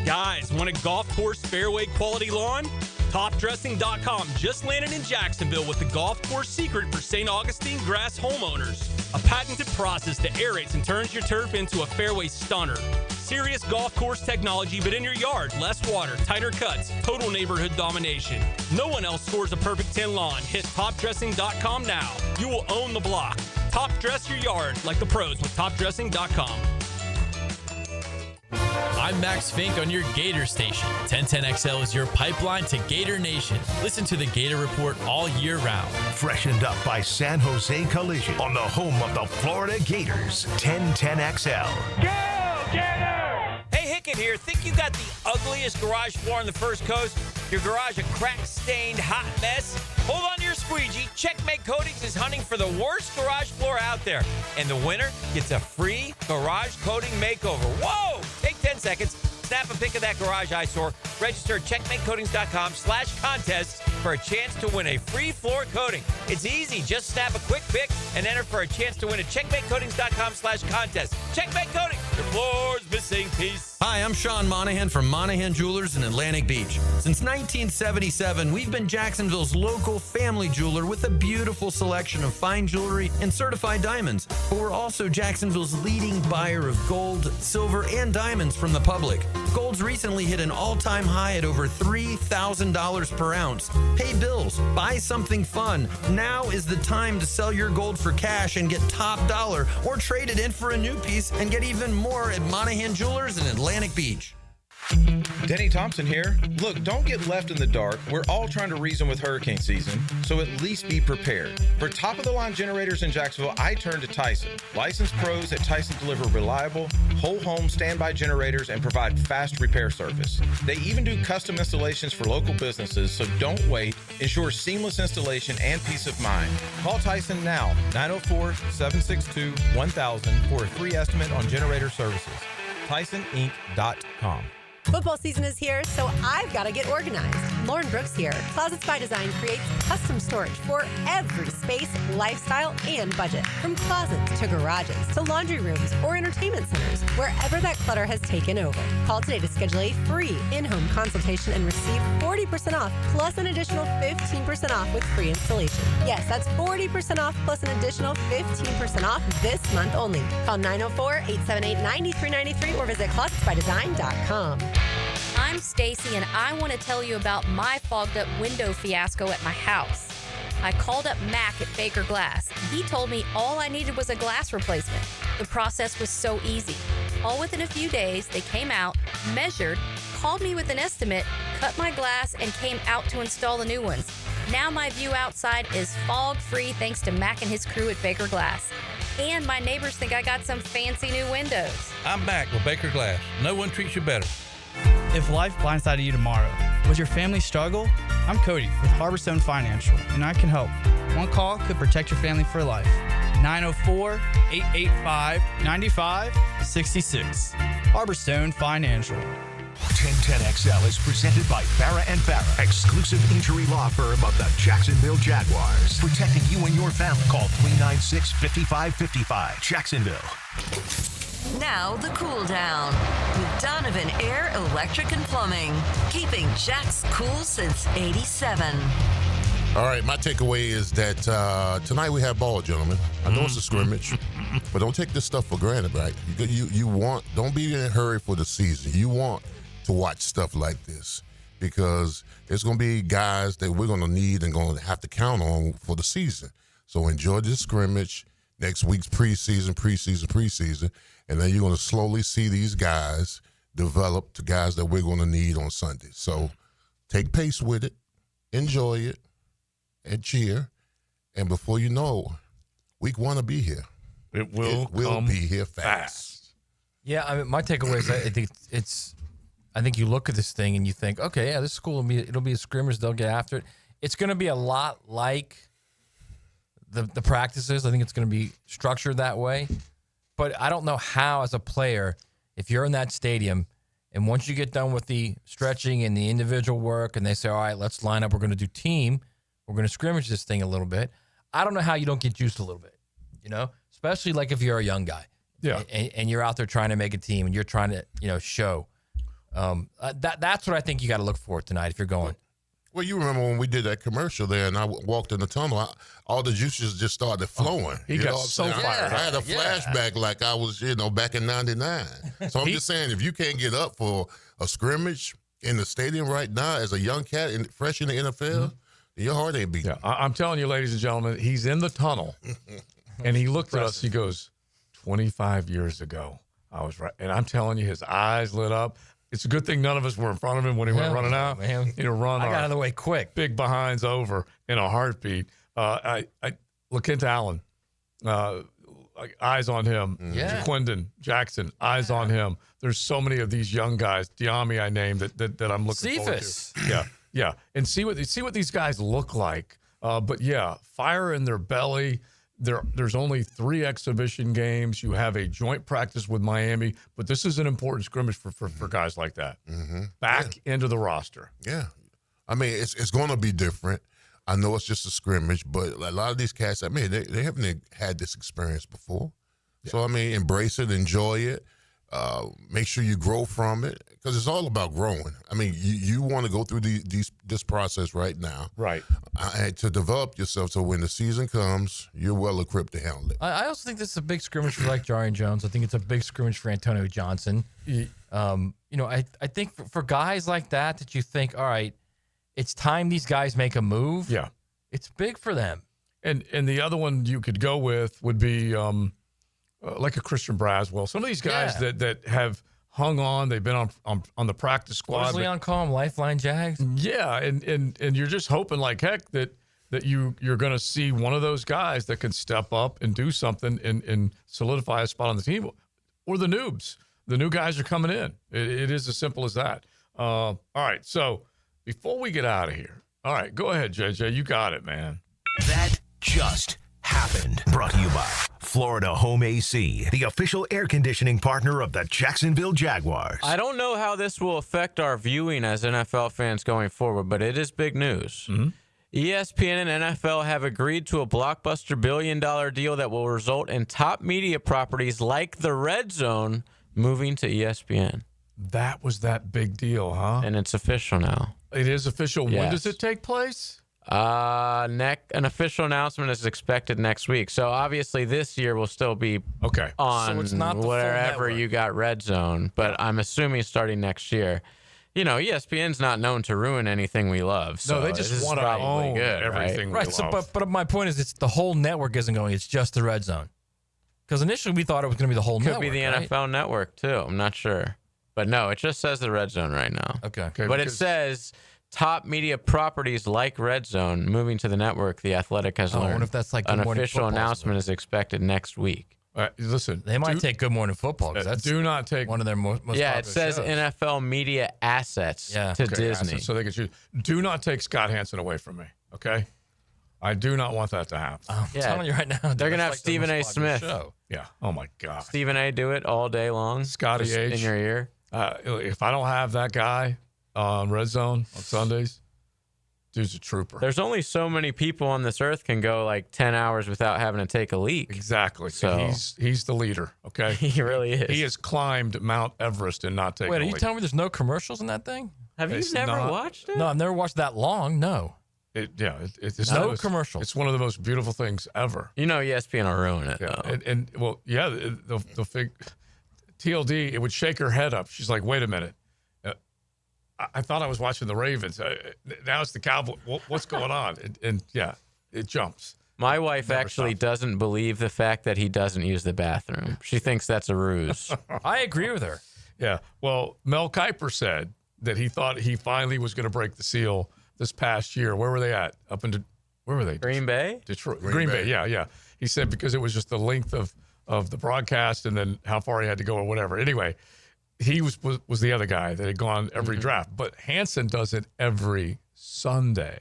Guys, want a golf course fairway quality lawn? TopDressing.com just landed in Jacksonville with the golf course secret for St. Augustine grass homeowners. A patented process that aerates and turns your turf into a fairway stunner. Serious golf course technology, but in your yard. Less water, tighter cuts, total neighborhood domination. No one else scores a perfect 10 lawn. Hit TopDressing.com now. You will own the block. Top dress your yard like the pros with TopDressing.com. I'm Max Fink on your Gator Station. 1010XL is your pipeline to Gator Nation. Listen to the Gator Report all year round. Freshened up by San Jose Collision on the home of the Florida Gators. 1010XL. Go, Gator! Hey, Hickett here. Think you got the ugliest garage floor on the First Coast? Your garage a crack-stained, hot mess? Hold on to your squeegee. Checkmate Coatings is hunting for the worst garage floor out there. And the winner gets a free garage coating makeover. Whoa! Take 10 seconds, snap a pic of that garage eyesore, register at checkmatecoatings.com/contests for a chance to win a free floor coating. It's easy. Just snap a quick pic and enter for a chance to win at checkmatecoatings.com/contest. Checkmate Coatings, your floor's missing piece. Hi, I'm Sean Monahan from Monahan Jewelers in Atlantic Beach. Since 1977, we've been Jacksonville's local family jeweler with a beautiful selection of fine jewelry and certified diamonds. But we're also Jacksonville's leading buyer of gold, silver, and diamonds from the public. Gold's recently hit an all-time high at over $3,000 per ounce. Pay bills, buy something fun. Now is the time to sell your gold for cash and get top dollar, or trade it in for a new piece and get even more at Monahan Jewelers in Atlantic Beach. Denny Thompson here. Look, don't get left in the dark. We're all trying to reason with hurricane season, so at least be prepared. For top-of-the-line generators in Jacksonville, I turn to Tyson. Licensed pros at Tyson deliver reliable, whole-home standby generators and provide fast repair service. They even do custom installations for local businesses, so don't wait. Ensure seamless installation and peace of mind. Call Tyson now, 904-762-1000 for a free estimate on generator services. TysonInc.com. Football season is here, so I've got to get organized. Lauren Brooks here. Closets by Design creates custom storage for every space, lifestyle, and budget. From closets to garages to laundry rooms or entertainment centers, wherever that clutter has taken over. Call today to schedule a free in-home consultation and receive 40% off plus an additional 15% off with free installation. Yes, that's 40% off plus an additional 15% off this month only. Call 904-878-9393 or visit closetsbydesign.com. I'm Stacy, and I want to tell you about my fogged up window fiasco at my house. I called up Mac at Baker Glass. He told me all I needed was a glass replacement. The process was so easy. All within a few days, they came out, measured, called me with an estimate, cut my glass, and came out to install the new ones. Now my view outside is fog-free thanks to Mac and his crew at Baker Glass. And my neighbors think I got some fancy new windows. I'm Mac with Baker Glass. No one treats you better. If life blindsided you tomorrow, would your family struggle? I'm Cody with Harborstone Financial, and I can help. One call could protect your family for life. 904-885-9566. Harborstone Financial. 1010XL is presented by Farah & Farah, exclusive injury law firm of the Jacksonville Jaguars. Protecting you and your family. Call 396-5555. Jacksonville. Now the cool down with Donovan Air, Electric and Plumbing, keeping Jack's cool since '87. All right, my takeaway is that tonight we have ball, gentlemen. I know it's a scrimmage, but don't take this stuff for granted, right? You want, don't be in a hurry for the season. You want to watch stuff like this because it's going to be guys that we're going to need and going to have to count on for the season. So enjoy this scrimmage. Next week's preseason, and then you're going to slowly see these guys develop to guys that we're going to need on Sunday. So take pace with it, enjoy it, and cheer. And before you know, week 1 will be here. It will be here fast. Yeah, I mean, my takeaway is I think I think you look at this thing and you think, okay, yeah, this school it'll be a scrimmage. They'll get after it. It's going to be a lot like the practices. I think it's going to be structured that way. But I don't know how, as a player, if you're in that stadium and once you get done with the stretching and the individual work and they say, all right, let's line up. We're going to do team. We're going to scrimmage this thing a little bit. I don't know how you don't get juiced a little bit, especially like if you're a young guy. Yeah. And you're out there trying to make a team and you're trying to, show. That's what I think you got to look for tonight if you're going. Well, you remember when we did that commercial there and I walked in the tunnel, all the juices just started flowing. He got so fired up. I had a flashback like I was, back in 99. So I'm just saying, if you can't get up for a scrimmage in the stadium right now as a young cat and fresh in the NFL, your heart ain't beating. Yeah, I'm telling you, ladies and gentlemen, he's in the tunnel, and he looked at us. He goes, 25 years ago, I was right. And I'm telling you, his eyes lit up. It's a good thing none of us were in front of him when he went running out. Man. I got out of the way quick. Big behinds over in a heartbeat. I look into Allen. Eyes on him. Yeah. Jaquindon Jackson, eyes on him. There's so many of these young guys. Diami, I named that I'm looking forward to. Yeah. And see what these guys look like. But yeah, fire in their belly. There's only 3 exhibition games. You have a joint practice with Miami, but this is an important scrimmage for guys like that. Back into the roster. Yeah. I mean, it's going to be different. I know it's just a scrimmage, but a lot of these cats, I mean, they haven't had this experience before. Yeah. So, I mean, embrace it, enjoy it. Make sure you grow from it because it's all about growing. I mean, you want to go through this process right now. Right. To develop yourself so when the season comes, you're well equipped to handle it. I also think this is a big scrimmage for like Jarian Jones. I think it's a big scrimmage for Antonio Johnson. I think for guys like that you think, all right, it's time these guys make a move. Yeah. It's big for them. And the other one you could go with would be like a Christian Braswell. Some of these guys that have hung on, they've been on the practice squad. What does Leon call them? Lifeline Jags? Yeah, and you're just hoping like heck that you're going to see one of those guys that can step up and do something and solidify a spot on the team. Or the noobs. The new guys are coming in. It is as simple as that. All right, so before we get out of here, all right, go ahead, JJ. You got it, man. That just happened. Brought to you by Florida Home AC, the official air conditioning partner of the Jacksonville Jaguars. I don't know how this will affect our viewing as NFL fans going forward, but it is big news. ESPN and NFL have agreed to a blockbuster billion-dollar deal that will result in top media properties like the Red Zone moving to ESPN. That was that big deal, huh? And it's official now. It is official. Yes. When does it take place? An official announcement is expected next week. So obviously this year will still be on so it's not the wherever you got Red Zone, but I'm assuming starting next year. ESPN's not known to ruin anything we love. So no, they just want to own everything we love. So, but my point is, it's the whole network isn't going. It's just the Red Zone. Because initially we thought it was going to be the whole network. Could be the NFL network too. I'm not sure. But no, it just says the Red Zone right now. Okay. But it says top media properties like Red Zone moving to the network. The Athletic has learned. I wonder if that's like an official announcement is expected next week. Listen, they might take Good Morning Football. That's do not take one of their most it popular says shows. NFL media assets to Disney. Assets, so they can choose. Do not take Scott Hansen away from me. Okay. I do not want that to happen. I'm telling you right now. They're going to have Stephen A. Smith. Yeah. Oh, my God. Stephen A. do it all day long. Scotty H. In your ear. If I don't have that guy on Red Zone on Sundays, dude's a trooper. There's only so many people on this earth can go like 10 hours without having to take a leak. Exactly. So he's the leader, okay? He really is. He has climbed Mount Everest and not taken a leak. Wait, are you telling me there's no commercials in that thing? Have you never watched it? No, I've never watched that long. No. It's no commercials. It's one of the most beautiful things ever. ESPN will ruin it. Though. The fig TLD, it would shake her head up. She's like, "Wait a minute, I thought I was watching the Ravens. Now it's the Cowboys. What's going on?" And it jumps. My wife actually doesn't believe the fact that he doesn't use the bathroom. She thinks that's a ruse. I agree with her. Yeah. Well, Mel Kiper said that he thought he finally was going to break the seal this past year. Where were they at? Where were they? Green Bay? Detroit. Green Bay. Yeah. He said because it was just the length of the broadcast and then how far he had to go or whatever. Anyway, he was the other guy that had gone every draft. But Hansen does it every Sunday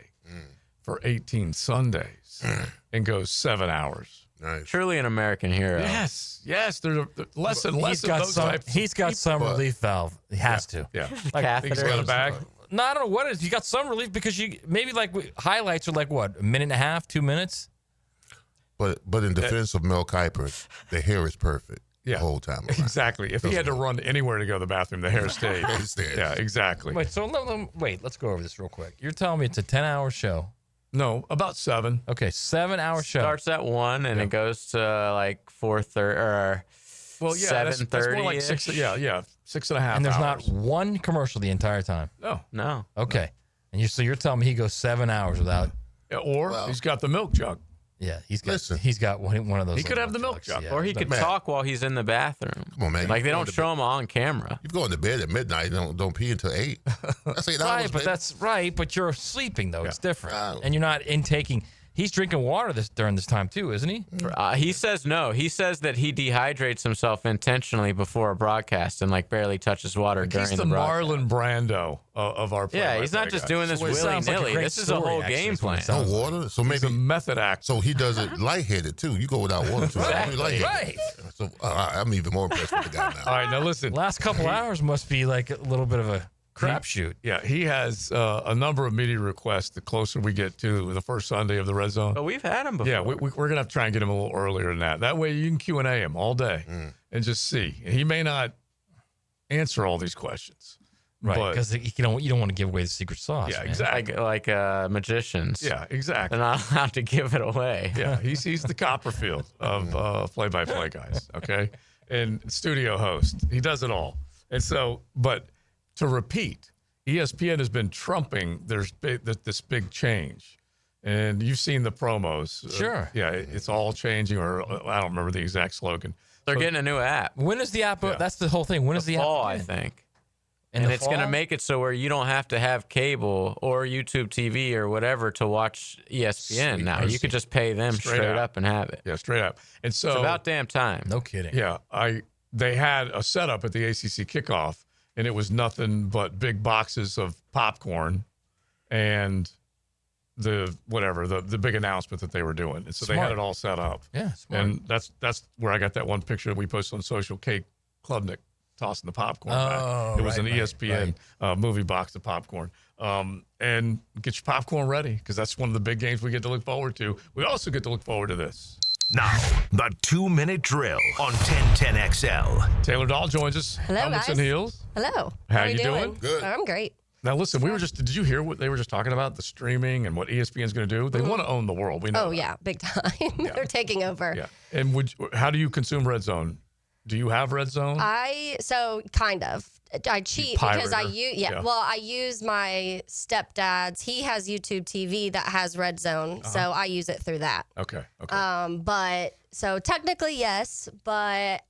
for 18 Sundays and goes 7 hours. Nice. Truly an American hero. Yes. They're less and less of those types. He's got some relief valve. He has to. Yeah. Like, He's got a bag. No, I don't know what it is. You got some relief because you maybe highlights are like what, a minute and a half, 2 minutes. But in defense of Mel Kiper, the hair is perfect the whole time around. Exactly. If he had to run anywhere to go to the bathroom, the hair stayed. Yeah, exactly. Wait, so let's go over this real quick. You're telling me it's a 10-hour show. No, about 7. Okay, 7-hour show. Starts at 1 and it goes to like 4:30 or 7:30. That's more like 6. Yeah, 6.5 And there's hours. not one commercial the entire time. No. Okay, and you're telling me he goes 7 hours without. Yeah, or he's got the milk jug. Yeah, he's got one of those. He could have the milk jug, yeah. Or he could talk while he's in the bathroom. Come on, man. Like they don't show him on camera. You go to bed at midnight. Don't pee until 8. That's 8 hours. Right, but baby. that's right. But you're sleeping though. It's different, and you're not intaking. He's drinking water during this time too, isn't he? He says no. He says that he dehydrates himself intentionally before a broadcast and like barely touches water during He's the broadcast. Marlon Brando of our play. Yeah, he's not just doing this willy-nilly. This is a whole game plan. No water. So maybe a method act. So he does it lightheaded too. You go without water too. Exactly. Right. So I'm even more impressed with the guy now. All right, now listen. Last couple hours must be like a little bit of a crapshoot. Yeah, he has a number of media requests the closer we get to the first Sunday of the Red Zone. But we've had him before. Yeah, we're going to have to try and get him a little earlier than that. That way you can Q&A him all day and just see. And he may not answer all these questions. Right, because you don't want to give away the secret sauce. Yeah, man. exactly. Like magicians. Yeah, exactly. They're not allowed to give it away. Yeah, he's the Copperfield of play-by-play guys, okay? And studio host. He does it all. And so, but to repeat, ESPN has been trumping this big change. And you've seen the promos. Sure. Yeah, it's all changing, or I don't remember the exact slogan. They're getting a new app. When is the app? That's the whole thing. When is the fall, app? I think. And it's going to make it so where you don't have to have cable or YouTube TV or whatever to watch ESPN now. You could just pay them straight up and have it. Yeah, straight up. And so it's about damn time. No kidding. Yeah, they had a setup at the ACC kickoff, and it was nothing but big boxes of popcorn and the big announcement that they were doing. And so they had it all set up. Yeah, smart. And that's where I got that one picture that we posted on social, Kate Klubnik tossing the popcorn back. It was an ESPN movie box of popcorn. And get your popcorn ready, because that's one of the big games we get to look forward to. We also get to look forward to this. Now, the 2-minute drill on 1010XL. Taylor Dahl joins us. Hello, Helmets guys. and Heels. Hello. How are you doing? Good. I'm great. Now, listen, did you hear what they were just talking about? The streaming and what ESPN's going to do? They want to own the world. We know. Oh, yeah, big time. They're taking over. Yeah. And how do you consume Red Zone? Do you have Red Zone? Kind of. I cheat because I use my stepdad's. He has YouTube TV that has Red Zone, so I use it through that. Okay. But so technically yes, but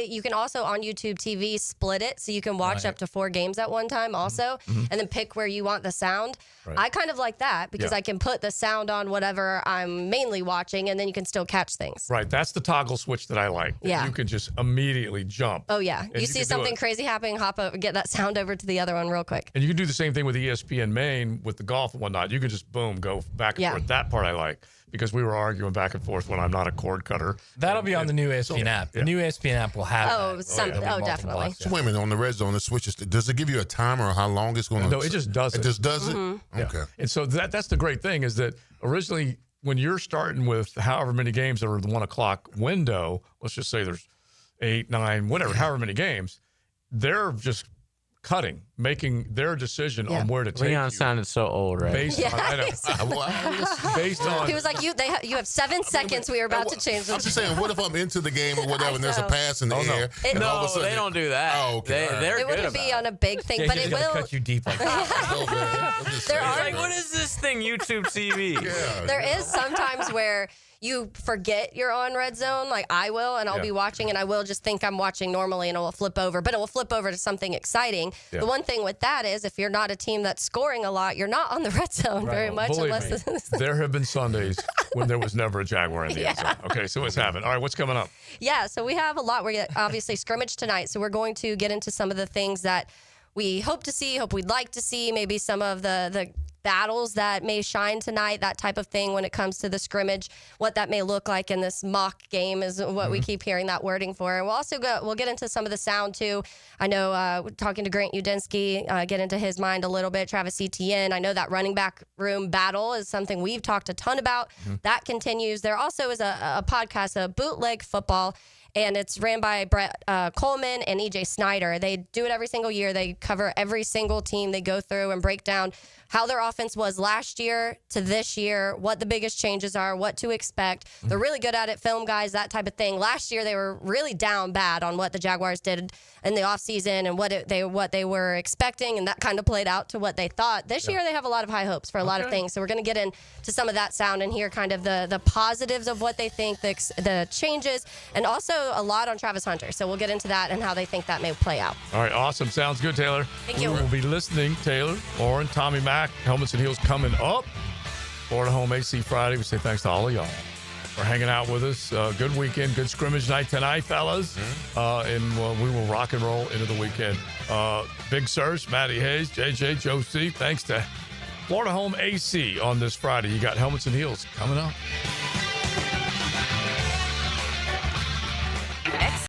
you can also on YouTube TV split it, so you can watch up to 4 games at one time also, and then pick where you want the sound. Right. I kind of like that because I can put the sound on whatever I'm mainly watching, and then you can still catch things. Right. That's the toggle switch that I like. Yeah. You can just immediately jump. Oh yeah, And you see can do something it. crazy happening, hop over, get that sound over to the other one real quick. And you can do the same thing with ESPN Main with the golf and whatnot. You can just go back and forth. That part I like, because we were arguing back and forth when I'm not a cord cutter. That'll be on the new ESPN app. The new ESPN app will have that. Definitely. So wait a minute, on the Red Zone, it switches. Does it give you a timer or how long it's going to? No, it just does it. It just does it? Yeah. Okay. And so that's the great thing, is that originally when you're starting with however many games that are the 1 o'clock window, let's just say there's 8, 9, whatever, however many games, they're just making their decision on where to take Leon you. sounded so old, right? Based on, I know. Based on. He was like, you have 7 seconds. We are about to change I'm just saying, what if I'm into the game or whatever and there's a pass in the air? And all of a sudden, they don't do that. Oh, okay. They're it good wouldn't about be on a big thing, but it will. cut you deep like that. There are like, what is this thing, YouTube TV? There is sometimes where you forget you're on Red Zone. Like I will, and I'll be watching, and I will just think I'm watching normally, and it will flip over. But it will flip over to something exciting. Yeah. The one thing with that is if you're not a team that's scoring a lot, you're not on the Red Zone very much. Believe me, there have been Sundays when there was never a Jaguar in the end zone. Okay, so what's happening? All right, what's coming up? Yeah, so we have a lot. We're obviously scrimmage tonight, so we're going to get into some of the things that we hope to see, hope we'd like to see, maybe some of the battles that may shine tonight, that type of thing when it comes to the scrimmage, what that may look like in this mock game is what we keep hearing that wording for. And we'll also we'll get into some of the sound too. I know talking to Grant Udinski, get into his mind a little bit, Travis Etienne. I know that running back room battle is something we've talked a ton about. That continues. There also is a podcast, a Bootleg Football, and it's ran by Brett Coleman and EJ Snyder. They do it every single year. They cover every single team. They go through and break down how their offense was last year to this year, what the biggest changes are, what to expect. They're really good at it, film guys, that type of thing. Last year, they were really down bad on what the Jaguars did in the offseason and what they were expecting, and that kind of played out to what they thought. This year, they have a lot of high hopes for a lot of things. So we're going to get into some of that sound and hear kind of the positives of what they think, the changes, and also a lot on Travis Hunter. So we'll get into that and how they think that may play out. All right, awesome. Sounds good, Taylor. Thank you. We'll be listening, Taylor, Lauren, Tommy Mack, Helmets and Heels coming up. Florida Home AC Friday. We say thanks to all of y'all for hanging out with us. Good weekend, good scrimmage night tonight, fellas. And we will rock and roll into the weekend. Big Sirs, Matty Hayes, JJ, Joe C. Thanks to Florida Home AC on this Friday. You got Helmets and Heels coming up.